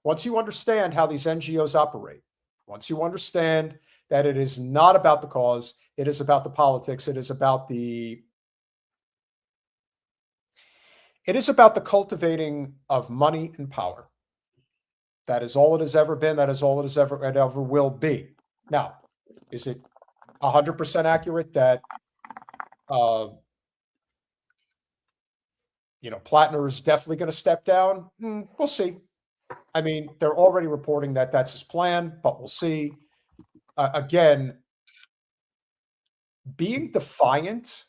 Once you understand how these NGOs operate, once you understand that it is not about the cause, it is about the politics, it is about the cultivating of money and power. That is all it has ever been. That is all it ever will be. Now, is it 100% accurate that Plattner is definitely going to step down? We'll see. I mean, they're already reporting that that's his plan, but we'll see. Again, being defiant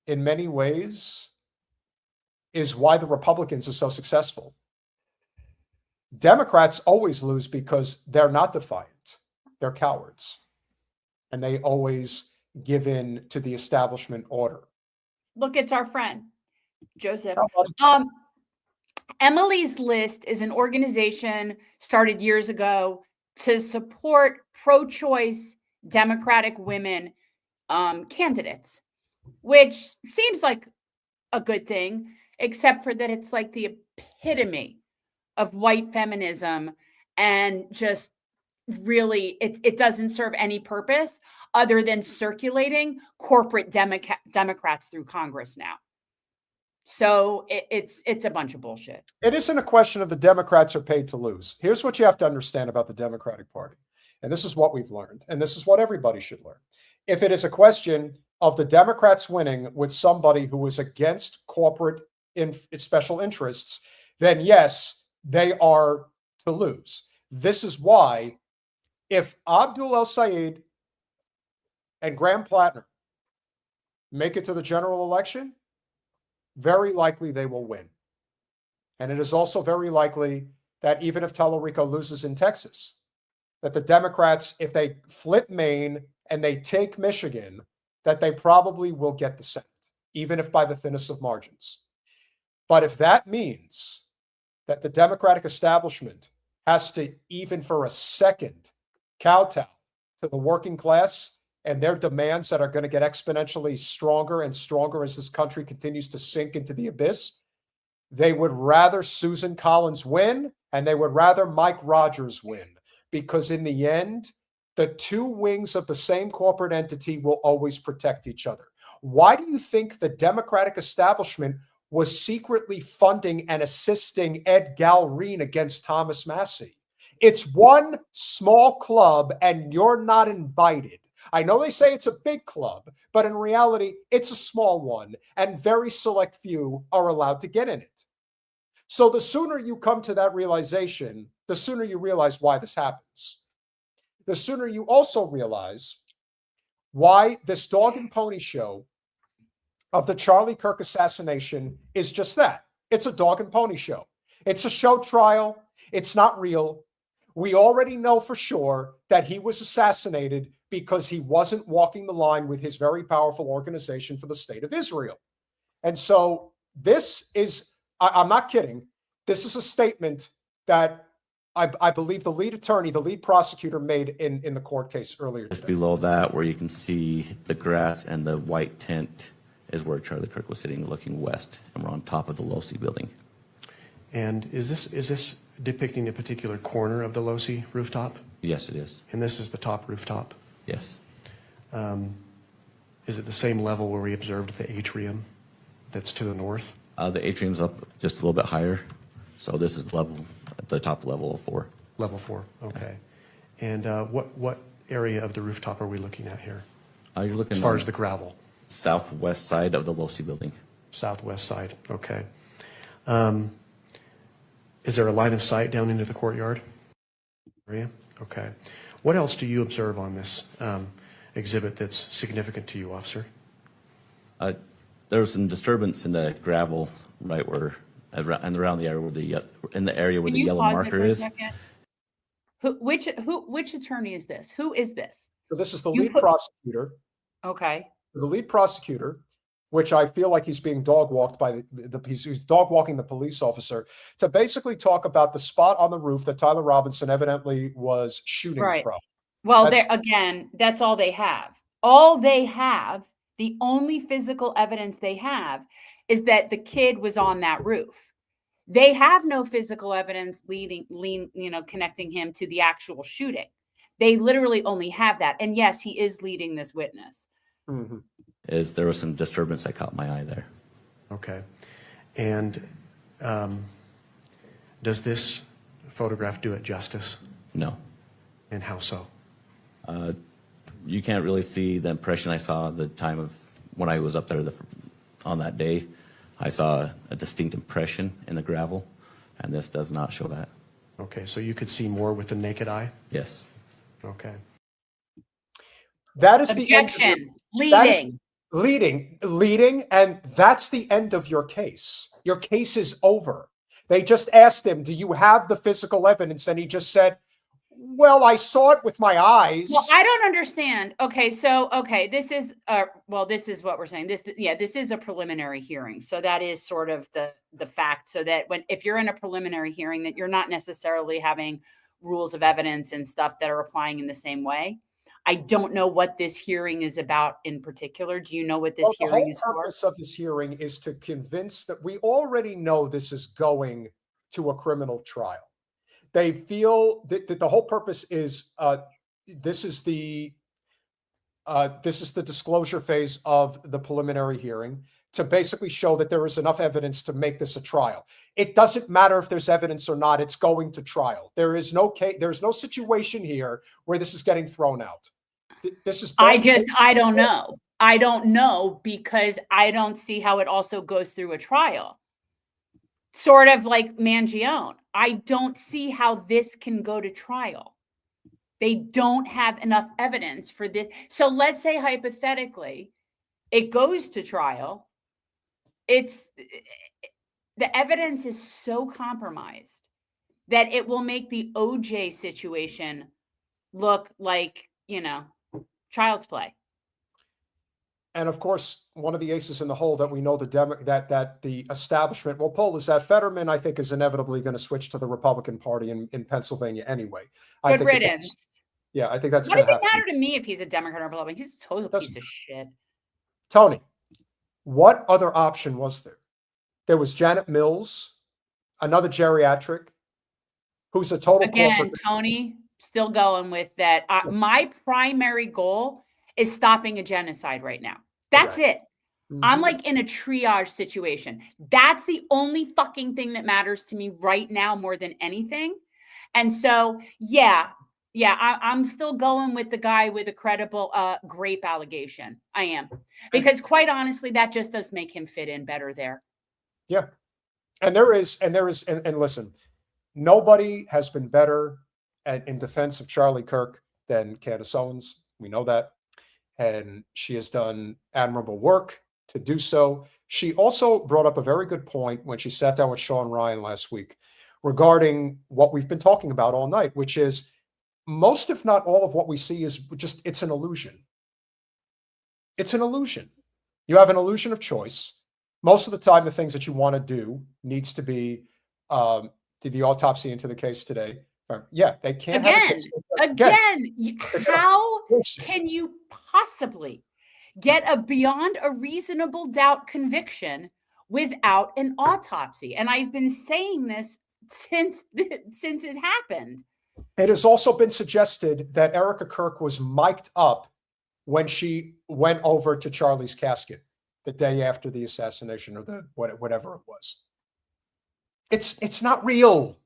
in many ways is why the Republicans are so successful. Democrats always lose because they're not defiant. They're cowards. And they always give in to the establishment order. Look, it's our friend, Joseph. Emily's List is an organization started years ago to support pro-choice Democratic women candidates, which seems like a good thing, except for that it's like the epitome of white feminism and just really it doesn't serve any purpose other than circulating corporate Democrats through Congress now. So it's a bunch of bullshit. It isn't a question of the Democrats are paid to lose. Here's what you have to understand about the Democratic Party. And this is what we've learned. And this is what everybody should learn. If it is a question of the Democrats winning with somebody who is against corporate special interests, then yes, they are to lose. This is why if Abdul El-Sayed and Graham Plattner make it to the general election, very likely they will win. And it is also very likely that even if Tallarico loses in Texas, that the Democrats, if they flip Maine and they take Michigan, that they probably will get the Senate, even if by the thinnest of margins. But if that means that the Democratic establishment has to, even for a second, kowtow to the working class and their demands that are going to get exponentially stronger and stronger as this country continues to sink into the abyss, they would rather Susan Collins win and they would rather Mike Rogers win, because in the end, the two wings of the same corporate entity will always protect each other. Why do you think the Democratic establishment was secretly funding and assisting Ed Galreen against Thomas Massie? It's one small club and you're not invited. I know they say it's a big club, but in reality, it's a small one, and very select few are allowed to get in it. So the sooner you come to that realization, the sooner you realize why this happens. The sooner you also realize why this dog and pony show of the Charlie Kirk assassination is just that. It's a dog and pony show. It's a show trial. It's not real. We already know for sure that he was assassinated because he wasn't walking the line with his very powerful organization for the state of Israel. And so this is, I'm not kidding, this is a statement that I believe the lead attorney, the lead prosecutor made in the court case earlier Just today. below that, where you can see the grass and the white tent, is where Charlie Kirk was sitting looking west, and we're on top of the Losi building. And is this depicting a particular corner of the Losi rooftop? Yes, it is. And this is the top rooftop? Yes. Is it the same level where we observed the atrium that's to the north? The atrium's up just a little bit higher, so this is the top level of 4. Level 4, okay. And what area of the rooftop are we looking at here? You're looking As far on as the gravel? southwest side of the Losi building. Southwest side, okay. Is there a line of sight down into the courtyard area? Okay. What else do you observe on this exhibit that's significant to you, officer? There was some disturbance in the gravel right where, and around the area where the area where the yellow marker is. Which attorney is this? Who is this? So this is the You lead put- prosecutor. Okay. The lead prosecutor, which I feel like he's being dog walked by he's dog walking the police officer, to basically talk about the spot on the roof that Tyler Robinson evidently was shooting Right. from. Well, That's- again, that's all they have. All they have, the only physical evidence they have is that the kid was on that roof. They have no physical evidence connecting him to the actual shooting. They literally only have that. And yes, he is leading this witness. Mhm. There was some disturbance that caught my eye there. Okay. And does this photograph do it justice? No. And how so? You can't really see the impression I saw the time of when I was up there on that day. I saw a distinct impression in the gravel, and this does not show that. Okay, so you could see more with the naked eye? Yes. Okay. That is the end of your- Objection. that is Leading. leading, and that's the end of your case. Your case is over. They just asked him, do you have the physical evidence? And he just said, well, I saw it with my eyes. Well, I don't understand. Okay, so this is this is what we're saying. This is a preliminary hearing. So that is sort of the fact. So that if you're in a preliminary hearing, that you're not necessarily having rules of evidence and stuff that are applying in the same way. I don't know what this hearing is about in particular. Do you know what this Well, the hearing whole is for? purpose of this hearing is to convince that we already know this is going to a criminal trial. They feel that the whole purpose is this is the This is the disclosure phase of the preliminary hearing to basically show that there is enough evidence to make this a trial. It doesn't matter if there's evidence or not, it's going to trial. There is no situation here where this is getting thrown out. This is I don't know. I don't know because I don't see how it also goes through a trial. Sort of like Mangione. I don't see how this can go to trial. They don't have enough evidence for this. So let's say hypothetically, it goes to trial. The evidence is so compromised that it will make the OJ situation look like, child's play. And of course, one of the aces in the hole that we know that the establishment will pull is that Fetterman, I think, is inevitably going to switch to the Republican Party in Pennsylvania anyway. Good riddance. Yeah, I think that's what going to happen. What does it matter to me if he's a Democrat or Republican? He's a total piece of shit. Tony, what other option was there? There was Janet Mills, another geriatric, who's a total corporate. Tony, still going with that. My primary goal is stopping a genocide right now. That's it. I'm like in a triage situation. That's the only fucking thing that matters to me right now more than anything. And so, I'm still going with the guy with a credible grape allegation. I am. Because quite honestly, that just does make him fit in better there. Yeah. And listen, nobody has been better in defense of Charlie Kirk than Candace Owens. We know that. And she has done admirable work to do so. She also brought up a very good point when she sat down with Shawn Ryan last week regarding what we've been talking about all night, which is most, if not all, of what we see is just, it's an illusion. It's an illusion. You have an illusion of choice. Most of the time, the things that you want to do needs to be the autopsy into the case today. Yeah, they can't have a case. How can you possibly get a beyond a reasonable doubt conviction without an autopsy? And I've been saying this since it happened. It has also been suggested that Erica Kirk was mic'd up when she went over to Charlie's casket the day after the assassination or whatever it was. It's not real.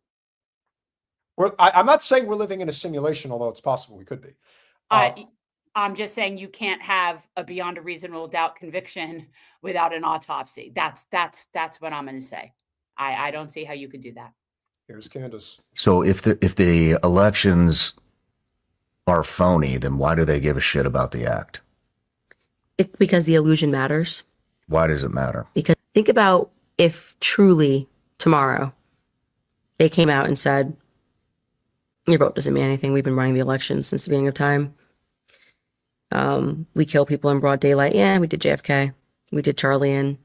I'm not saying we're living in a simulation, although it's possible we could be. I'm just saying you can't have a beyond a reasonable doubt conviction without an autopsy. That's what I'm going to say. I don't see how you could do that. Here's Candace. So if the elections are phony, then why do they give a shit about the act? Because the illusion matters. Why does it matter? Because think about if truly tomorrow they came out and said, your vote doesn't mean anything. We've been running the election since the beginning of time. We kill people in broad daylight. Yeah, we did JFK. We did Charlie and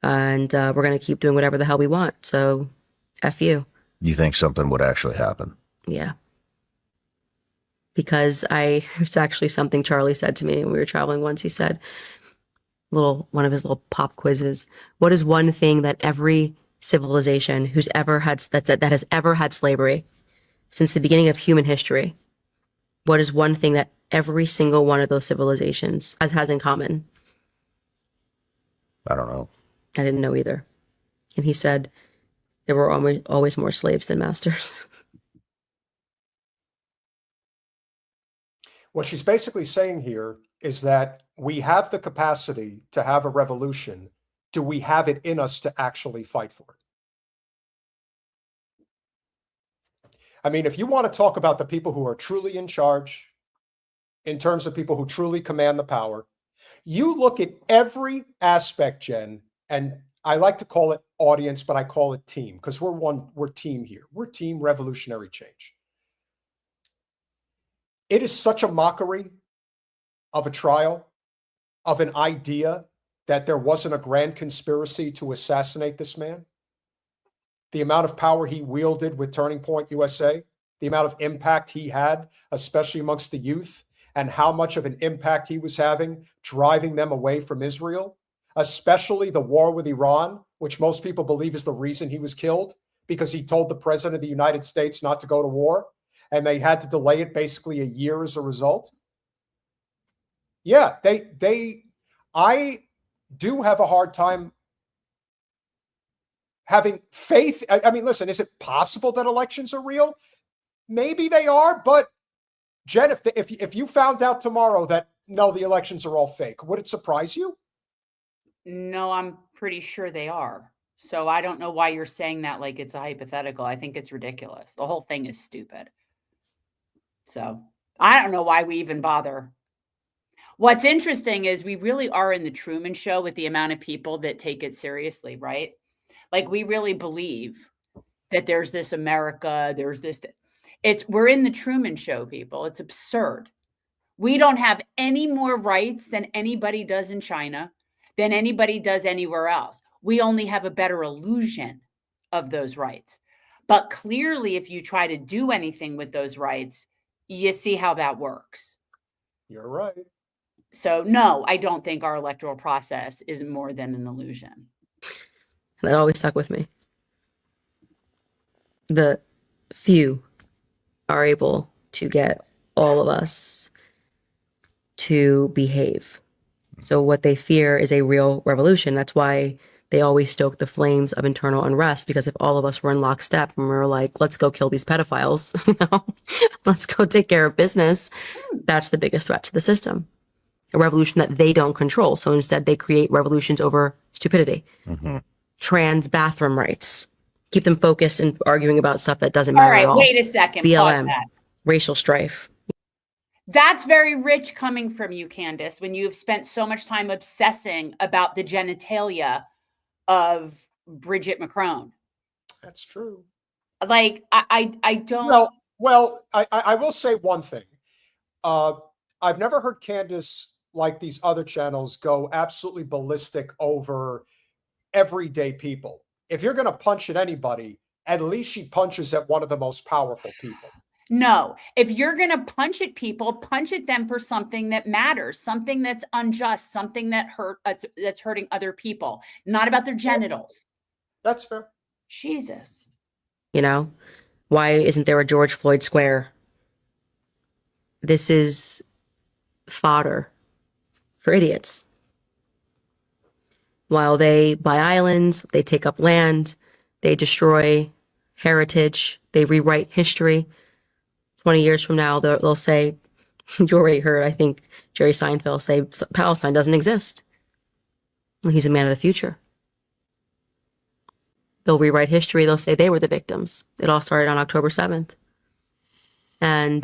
we're going to keep doing whatever the hell we want. So F you. You think something would actually happen? Yeah. Because it's actually something Charlie said to me when we were traveling once. He said, one of his little pop quizzes. What is one thing that every civilization that has ever had slavery since the beginning of human history, what is one thing that every single one of those civilizations has in common? I don't know. I didn't know either. And he said there were always more slaves than masters. What she's basically saying here is that we have the capacity to have a revolution. Do we have it in us to actually fight for it? I mean, if you want to talk about the people who are truly in charge, in terms of people who truly command the power, you look at every aspect, Jen, and I like to call it audience, but I call it team, because we're team here. We're team revolutionary change. It is such a mockery of a trial, of an idea that there wasn't a grand conspiracy to assassinate this man. The amount of power he wielded with Turning Point USA, the amount of impact he had, especially amongst the youth, and how much of an impact he was having, driving them away from Israel, especially the war with Iran, which most people believe is the reason he was killed, because he told the president of the United States not to go to war, and they had to delay it basically a year as a result. Yeah, I do have a hard time having faith. I mean, listen, is it possible that elections are real? Maybe they are, but Jen, if you found out tomorrow that no, the elections are all fake, would it surprise you? No, I'm pretty sure they are. So I don't know why you're saying that like it's a hypothetical. I think it's ridiculous. The whole thing is stupid. So I don't know why we even bother. What's interesting is we really are in the Truman Show with the amount of people that take it seriously, right? Like we really believe that there's this America, there's this. We're in the Truman Show, people. It's absurd. We don't have any more rights than anybody does in China, than anybody does anywhere else. We only have a better illusion of those rights. But clearly, if you try to do anything with those rights, you see how that works. You're right. So, no, I don't think our electoral process is more than an illusion. That always stuck with me. The few are able to get all of us to behave. So what they fear is a real revolution. That's why they always stoke the flames of internal unrest, because if all of us were in lockstep and we were like, let's go kill these pedophiles, let's go take care of business, that's the biggest threat to the system. A revolution that they don't control. So instead they create revolutions over stupidity. Mm-hmm. Trans bathroom rights. Keep them focused and arguing about stuff that doesn't matter All right, at all. wait a second. Pause BLM, that. racial strife. That's very rich coming from you, Candace, when you've spent so much time obsessing about the genitalia of Bridget Macron. That's true. Like, I don't. Well, I will say one thing. I've never heard Candace, like these other channels, go absolutely ballistic over everyday people. If you're going to punch at anybody, at least she punches at one of the most powerful people. No, if you're going to punch at people, punch at them for something that matters, something that's unjust, something that's hurting other people, not about their genitals. That's fair. Jesus. You know, why isn't there a George Floyd Square? This is fodder for idiots. While they buy islands, they take up land, they destroy heritage, they rewrite history. 20 years from now, they'll say, you already heard, I think, Jerry Seinfeld say, Palestine doesn't exist. He's a man of the future. They'll rewrite history. They'll say they were the victims. It all started on October 7th. And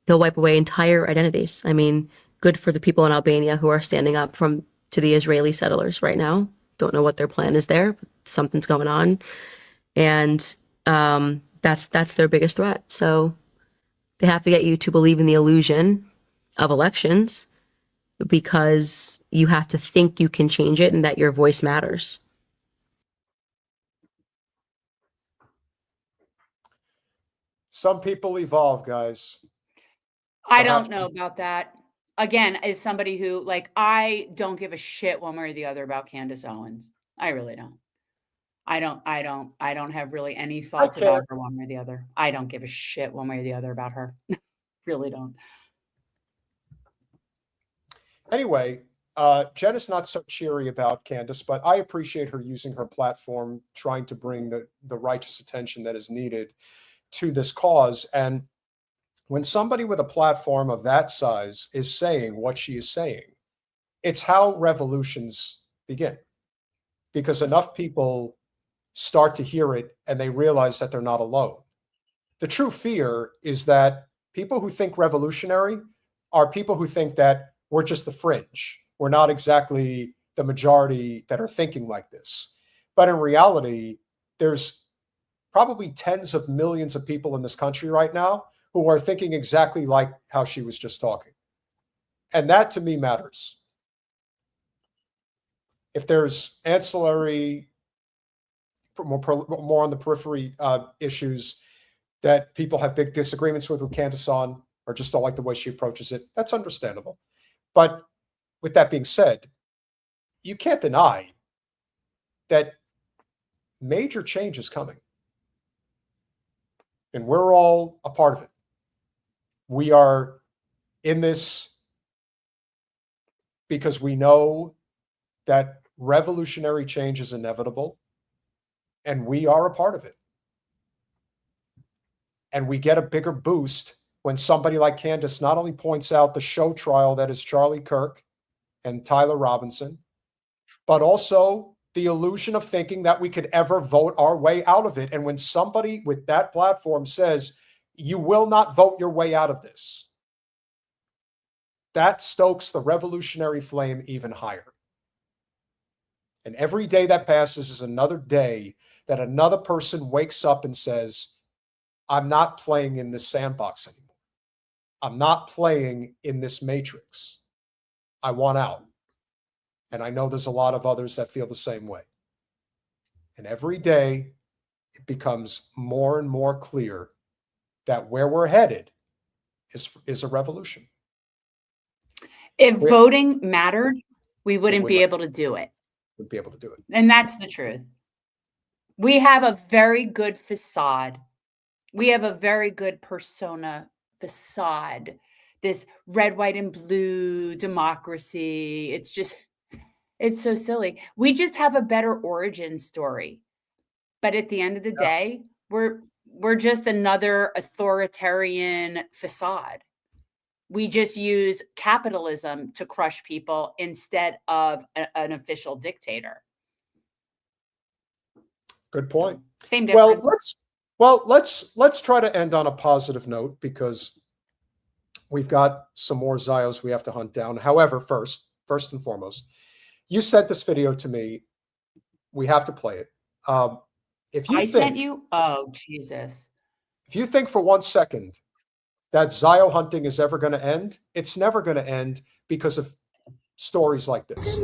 they'll wipe away entire identities. I mean, good for the people in Albania who are standing up to the Israeli settlers right now. Don't know what their plan is there, but something's going on. And that's their biggest threat. So they have to get you to believe in the illusion of elections because you have to think you can change it and that your voice matters. Some people evolve, guys. I don't know about that. Again, as somebody who, like, I don't give a shit one way or the other about Candace Owens. I really don't. I don't have really any thoughts about her one way or the other. I don't give a shit one way or the other about her. Really don't. Anyway, Jen is not so cheery about Candace, but I appreciate her using her platform, trying to bring the righteous attention that is needed to this cause. And when somebody with a platform of that size is saying what she is saying, it's how revolutions begin. Because enough people start to hear it and they realize that they're not alone. The true fear is that people who think revolutionary are people who think that we're just the fringe. We're not exactly the majority that are thinking like this. But in reality, there's probably tens of millions of people in this country right now who are thinking exactly like how she was just talking. And that to me matters. If there's ancillary, more on the periphery issues that people have big disagreements with Candace on, or just don't like the way she approaches it, that's understandable. But with that being said, you can't deny that major change is coming. And we're all a part of it. We are in this because we know that revolutionary change is inevitable, and we are a part of it. And we get a bigger boost when somebody like Candace not only points out the show trial that is Charlie Kirk and Tyler Robinson, but also the illusion of thinking that we could ever vote our way out of it. And when somebody with that platform says, you will not vote your way out of this, that stokes the revolutionary flame even higher. And every day that passes is another day that another person wakes up and says, I'm not playing in this sandbox anymore. I'm not playing in this matrix. I want out. And I know there's a lot of others that feel the same way. And every day it becomes more and more clear that where we're headed is a revolution. If voting mattered, we wouldn't would be not. able to do it. Would be able to do it. And that's the truth. We have a very good facade. We have a very good persona facade. This red, white, and blue democracy. It's so silly. We just have a better origin story. But at the end of the day, we're just another authoritarian facade. We just use capitalism to crush people instead of an official dictator. Good point. Same difference. Let's try to end on a positive note, because we've got some more Zios we have to hunt down. However, first and foremost, you sent this video to me. We have to play it. If you sent you? Oh, Jesus. If you think for 1 second that Zio hunting is ever going to end, it's never going to end because of stories like this.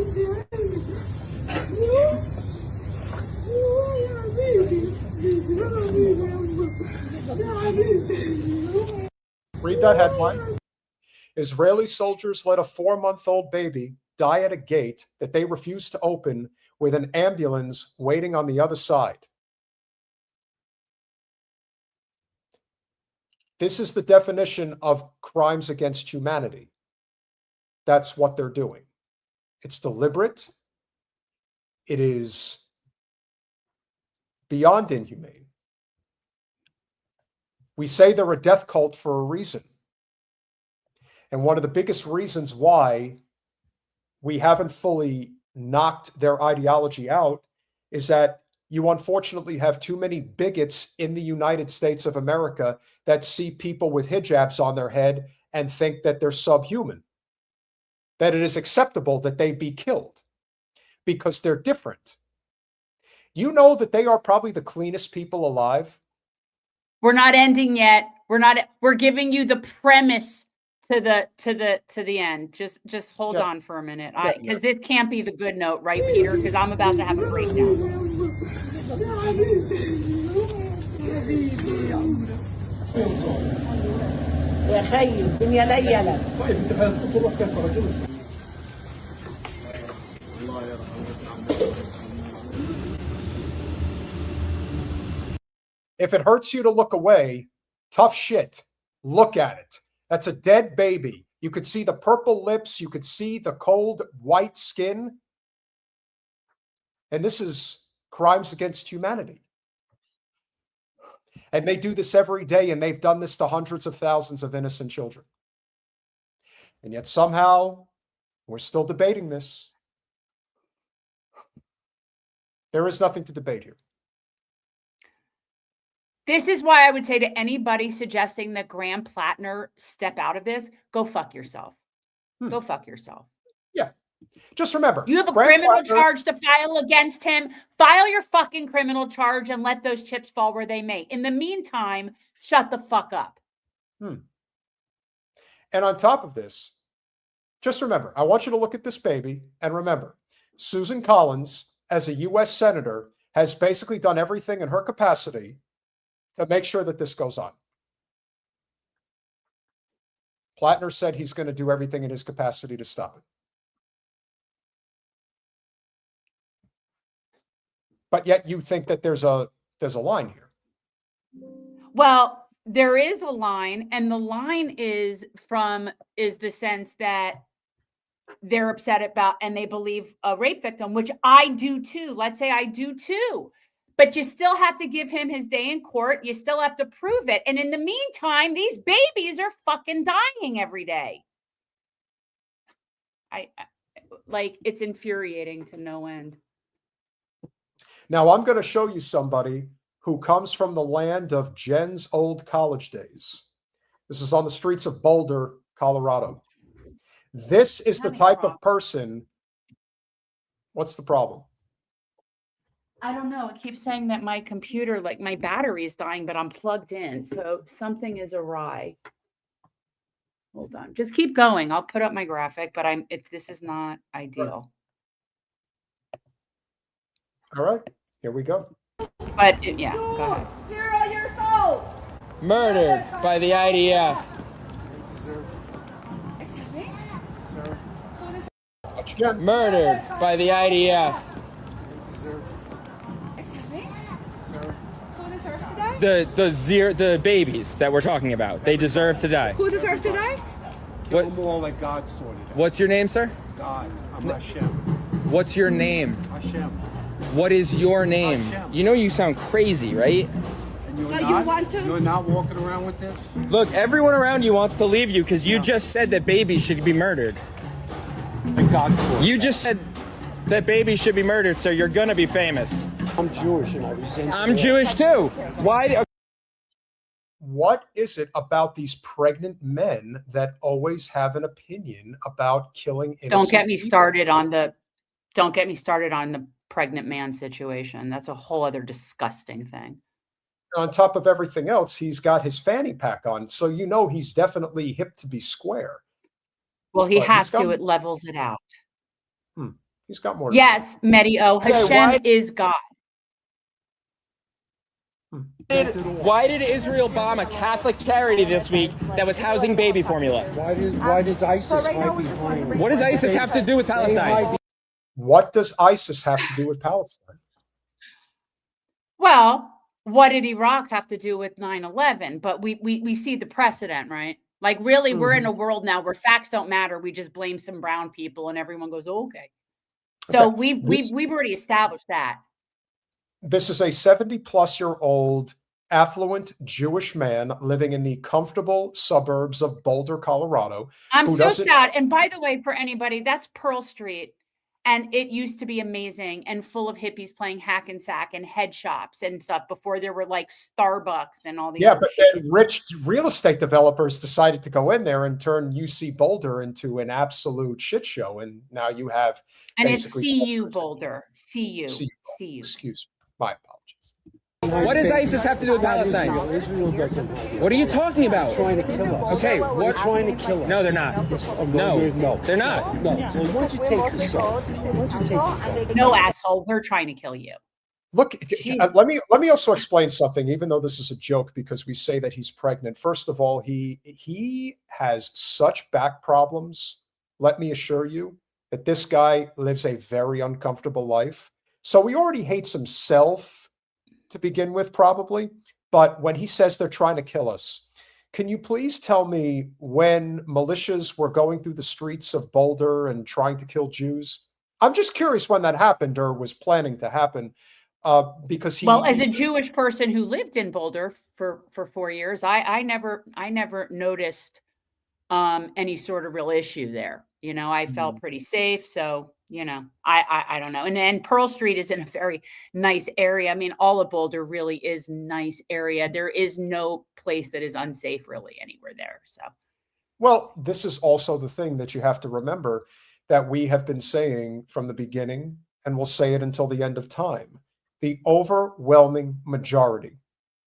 Read that headline. Israeli soldiers let a 4-month-old baby die at a gate that they refused to open with an ambulance waiting on the other side. This is the definition of crimes against humanity. That's what they're doing. It's deliberate. It is beyond inhumane. We say they're a death cult for a reason. And one of the biggest reasons why we haven't fully knocked their ideology out is that you unfortunately have too many bigots in the United States of America that see people with hijabs on their head and think that they're subhuman, that it is acceptable that they be killed because they're different. You know that they are probably the cleanest people alive. We're not ending yet. We're giving you the premise to the end. Just hold on for a minute. Because this can't be the good note, right, Peter? Because I'm about to have a breakdown. If it hurts you to look away, tough shit. Look at it. That's a dead baby. You could see the purple lips. You could see the cold white skin. And this is crimes against humanity. And they do this every day, and they've done this to hundreds of thousands of innocent children. And yet somehow we're still debating this. There is nothing to debate here. This is why I would say to anybody suggesting that Graham Plattner step out of this, go fuck yourself. Go fuck yourself. Yeah. Just remember. You have a criminal charge to file against him. File your fucking criminal charge and let those chips fall where they may. In the meantime, shut the fuck up. And on top of this, just remember, I want you to look at this baby and remember, Susan Collins, as a U.S. Senator, has basically done everything in her capacity to make sure that this goes on. Plattner said he's going to do everything in his capacity to stop it. But yet you think that there's a line here. Well, there is a line, and the line is the sense that they're upset about and they believe a rape victim, which I do too. Let's say I do too. But you still have to give him his day in court. You still have to prove it. And in the meantime, these babies are fucking dying every day. I like, it's infuriating to no end. Now I'm going to show you somebody who comes from the land of Jen's old college days. This is on the streets of Boulder, Colorado. This is the type of person. What's the problem? I don't know. It keeps saying that my computer, like my battery is dying, but I'm plugged in. So something is awry. Hold on. Just keep going. I'll put up my graphic, but this is not ideal. All right, here we go. But yeah, go ahead. 0 years old. Murdered by the IDF. Excuse me? Sir, Watch again. Murdered by the IDF. Excuse me? sir, Who deserves to die? The babies that we're talking about. They deserve to die. Who deserves to die? kill them all like God sorted out. What's your name, sir? God, I'm Hashem. What's your name? Hashem. What is your name? Hashem. You know you sound crazy, right? And you're So not, you want to? You're not walking around with this? Look, everyone around you wants to leave you because you just said that babies should be murdered. Like God sorted. You just said that babies should be murdered, so you're gonna be famous. I'm Jewish and I resent I'm Jewish too. Why? What is it about these pregnant men that always have an opinion about killing innocent Don't get me people? started on the pregnant man situation. That's a whole other disgusting thing. On top of everything else, he's got his fanny pack on, so you know he's definitely hip to be square. Well, he But has he's got- to. It levels it out. He's got more to Yes, Medio. Hashem is God. Why did Israel bomb a Catholic charity this week that was housing baby formula? Why does ISIS hide behind? What does ISIS have to do with Palestine? What does ISIS have to do with Palestine? Well, what did Iraq have to do with 9/11? But we see the precedent, right? Like, really, we're in a world now where facts don't matter. We just blame some brown people and everyone goes, oh, okay. So Okay, we've already established that. This is a 70-plus-year-old affluent Jewish man living in the comfortable suburbs of Boulder, Colorado. I'm who so doesn't- sad. And by the way, for anybody, that's Pearl Street. And it used to be amazing and full of hippies playing hack and sack and head shops and stuff before there were like Starbucks and all the Yeah, other but shit. then rich real estate developers decided to go in there and turn UC Boulder into an absolute shit show. And now you have And it's basically CU Boulder. CU. CU. CU. Excuse me. My apologies. What does ISIS have to do with Palestine? Israel doesn't have it. What are you talking about? Trying to kill us. Okay, They're what? trying to kill us. No, they're not. No, They're not. No. So why don't you take this off? Why don't you take this off? No, asshole. We're trying to kill you. Look, Jesus. let me also explain something, even though this is a joke, because we say that he's pregnant. First of all, he has such back problems. Let me assure you that this guy lives a very uncomfortable life. So we already hate himself to begin with, probably. But when he says they're trying to kill us, can you please tell me when militias were going through the streets of Boulder and trying to kill Jews? I'm just curious when that happened or was planning to happen. Because As a Jewish person who lived in Boulder for 4 years, I never noticed any sort of real issue there. You know, I felt pretty safe. So, you know, I don't know. And Pearl Street is in a very nice area. I mean, all of Boulder really is nice area. There is no place that is unsafe really anywhere there. So, well, this is also the thing that you have to remember that we have been saying from the beginning, and we'll say it until the end of time. The overwhelming majority,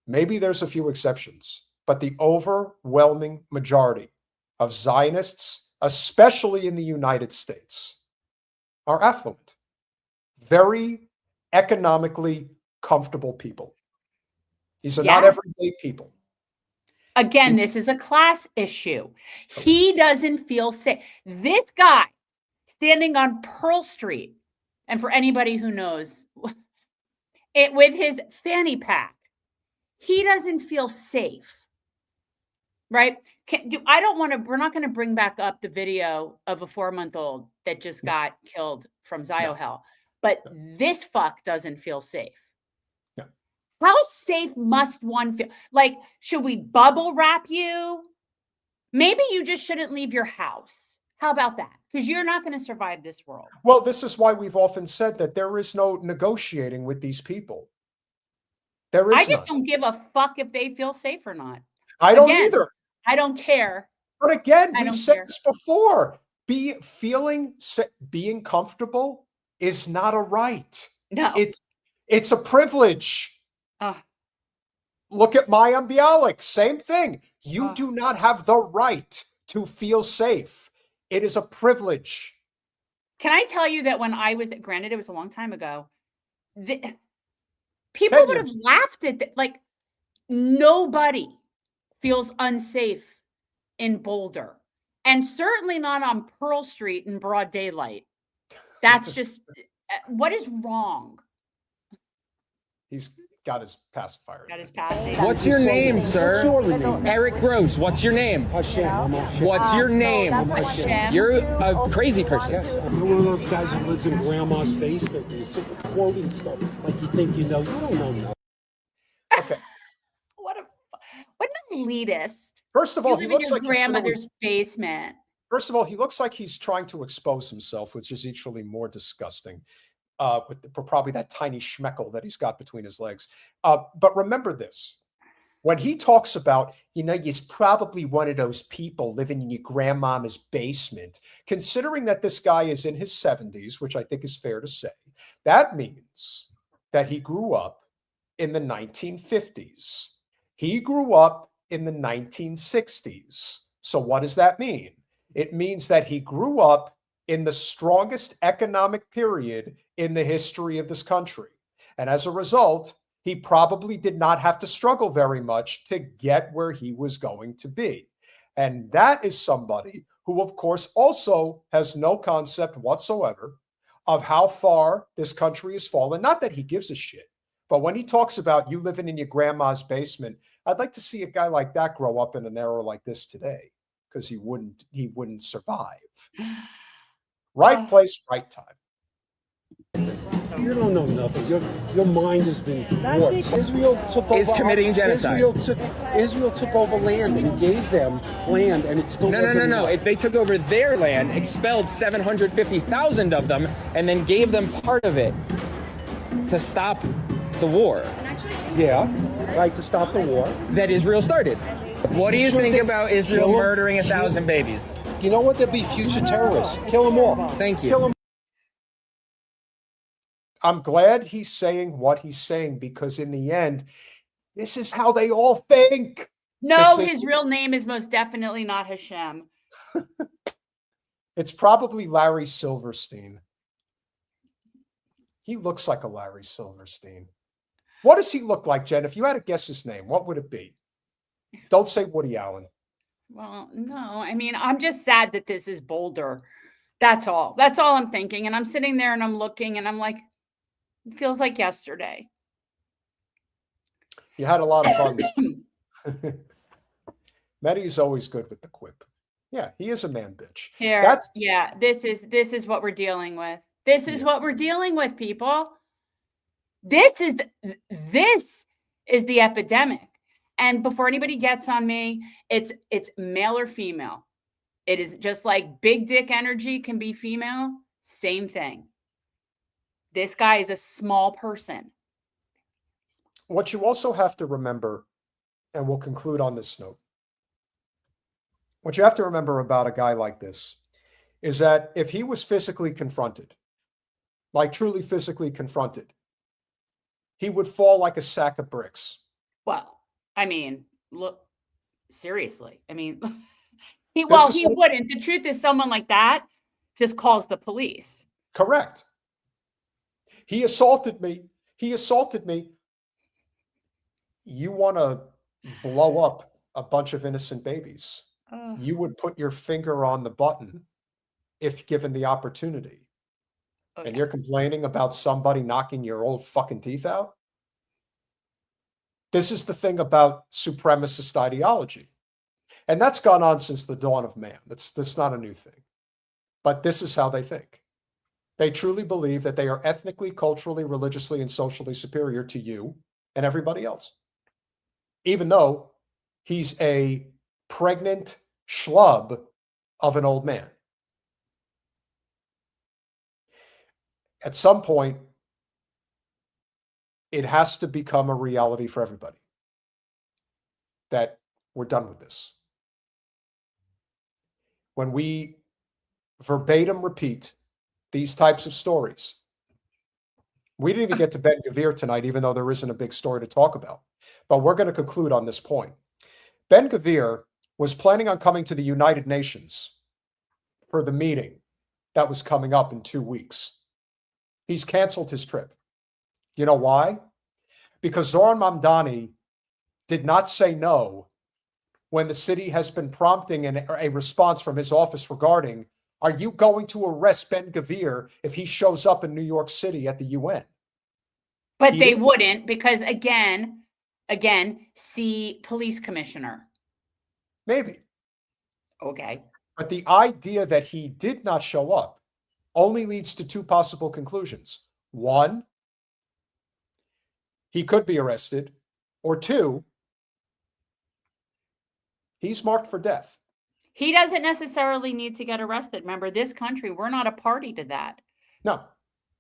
maybe there's a few exceptions, but the overwhelming majority of Zionists, especially in the United States, are affluent, very economically comfortable people. These are not Yeah. everyday people. again, this is a class issue. He doesn't feel safe. This guy standing on Pearl Street, and for anybody who knows, it with his fanny pack, he doesn't feel safe, right? I don't want to, we're not going to bring back up the video of a 4-month-old that just got killed from Ziohel, but this fuck doesn't feel safe. How safe must one feel? Like, should we bubble wrap you? Maybe you just shouldn't leave your house. How about that? Because you're not going to survive this world. Well, this is why we've often said that there is no negotiating with these people. There is I just none. don't give a fuck if they feel safe or not. I don't either. I don't care. But again, I we've don't said care. this before. Being comfortable is not a right. No. It's a privilege. Look at Mayim Bialik. Same thing. You do not have the right to feel safe. It is a privilege. Can I tell you that when I was, granted, it was a long time ago, people 10 would have years. laughed at that. Like, nobody feels unsafe in Boulder, and certainly not on Pearl Street in broad daylight. That's just, what is wrong? He's got his pacifier. Got his passive. What's your name, sir? What's your name? Eric Gross. What's your name? Hashem. I'm Hashem. What's your name? Hashem. You're a crazy person. Yes, you're one of those guys who lives in grandma's basement and you're quoting stuff like you think you know. You don't know nothing. Okay. What an elitist. First of all, You he live in looks your like he's gonna grandmother's basement. First of all, he looks like he's trying to expose himself, which is equally more disgusting. With probably that tiny schmeckle that he's got between his legs. But remember this. When he talks about, he's probably one of those people living in your grandmama's basement, considering that this guy is in his 70s, which I think is fair to say, that means that he grew up in the 1950s. He grew up in the 1960s. So what does that mean? It means that he grew up in the strongest economic period in the history of this country. And as a result, he probably did not have to struggle very much to get where he was going to be. And that is somebody who, of course, also has no concept whatsoever of how far this country has fallen. Not that he gives a shit, but when he talks about you living in your grandma's basement, I'd like to see a guy like that grow up in an era like this today, because he wouldn't survive. Right place, right time. You don't know nothing. Your mind has been warped. Israel took over. Is committing genocide. Israel took over land and gave them land, and it still No. They took over their land, expelled 750,000 of them, and then gave them part of it to stop the war. Yeah, right, to stop the war. That Israel started. What do you think about Israel murdering 1,000 babies? You know what? There'll be future terrorists. Kill them all. Thank you. Kill them. I'm glad he's saying what he's saying, because in the end, this is how they all think. No, his real name is most definitely not Hashem. It's probably Larry Silverstein. He looks like a Larry Silverstein. What does he look like, Jen? If you had to guess his name, what would it be? Don't say Woody Allen. Well, no, I mean, I'm just sad that this is Boulder. That's all. That's all I'm thinking. And I'm sitting there and I'm looking and I'm like, it feels like yesterday. You had a lot of fun. Maddie's always good with the quip. Yeah, he is a man bitch. Here, this is what we're dealing with. This is what we're dealing with, people. This is the epidemic. And before anybody gets on me, it's male or female. It is just like big dick energy can be female. Same thing. This guy is a small person. What you also have to remember, and we'll conclude on this note, what you have to remember about a guy like this is that if he was physically confronted, like truly physically confronted, he would fall like a sack of bricks. Well, I mean, look, seriously. I mean, he wouldn't. The truth is, someone like that just calls the police. Correct. He assaulted me. You want to blow up a bunch of innocent babies. You would put your finger on the button if given the opportunity. Okay. And you're complaining about somebody knocking your old fucking teeth out? This is the thing about supremacist ideology. And that's gone on since the dawn of man. That's not a new thing. But this is how they think. They truly believe that they are ethnically, culturally, religiously, and socially superior to you and everybody else. Even though he's a pregnant schlub of an old man. At some point, it has to become a reality for everybody that we're done with this. When we verbatim repeat these types of stories, we didn't even get to Ben Gvir tonight, even though there isn't a big story to talk about. But we're going to conclude on this point. Ben Gvir was planning on coming to the United Nations for the meeting that was coming up in 2 weeks. He's canceled his trip. You know why? Because Zoran Mamdani did not say no when the city has been prompting a response from his office regarding, are you going to arrest Ben Gvir if he shows up in New York City at the UN? But they wouldn't, because again, see police commissioner. Maybe. Okay. But the idea that he did not show up only leads to two possible conclusions. One, he could be arrested. Or two, he's marked for death. He doesn't necessarily need to get arrested. Remember, this country, we're not a party to that. No.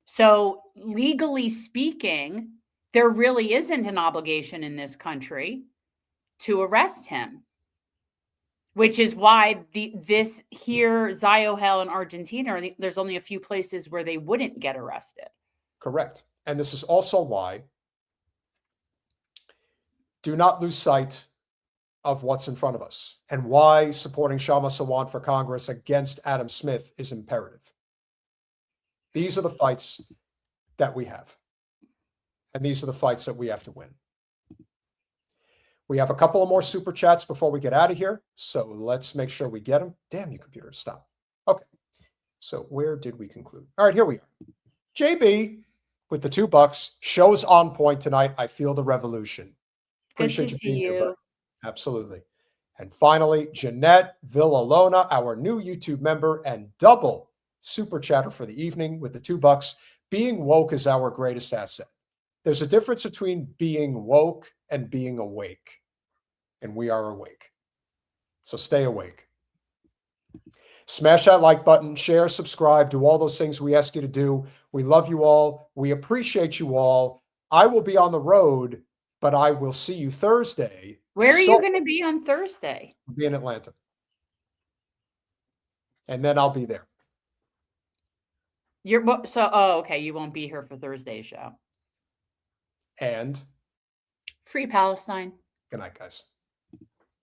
So legally speaking, there really isn't an obligation in this country to arrest him, which is why this here, Ziohel in Argentina, there's only a few places where they wouldn't get arrested. Correct. And this is also why do not lose sight of what's in front of us and why supporting Shama Sawant for Congress against Adam Smith is imperative. These are the fights that we have. And these are the fights that we have to win. We have a couple of more super chats before we get out of here. So let's make sure we get them. Damn you, computer, stop. Okay. So where did we conclude? All right, here we are. JB with the $2 shows on point tonight. I feel the revolution. Appreciate you being here, buddy. Absolutely. And finally, Jeanette Villalona, our new YouTube member and double super chatter for the evening with the $2. Being woke is our greatest asset. There's a difference between being woke and being awake. And we are awake. So stay awake. Smash that like button, share, subscribe, do all those things we ask you to do. We love you all. We appreciate you all. I will be on the road, but I will see you Thursday. Where are you going to be on Thursday? I'll be in Atlanta. And then I'll be there. Okay, you won't be here for Thursday's show. And Free Palestine. good night, guys.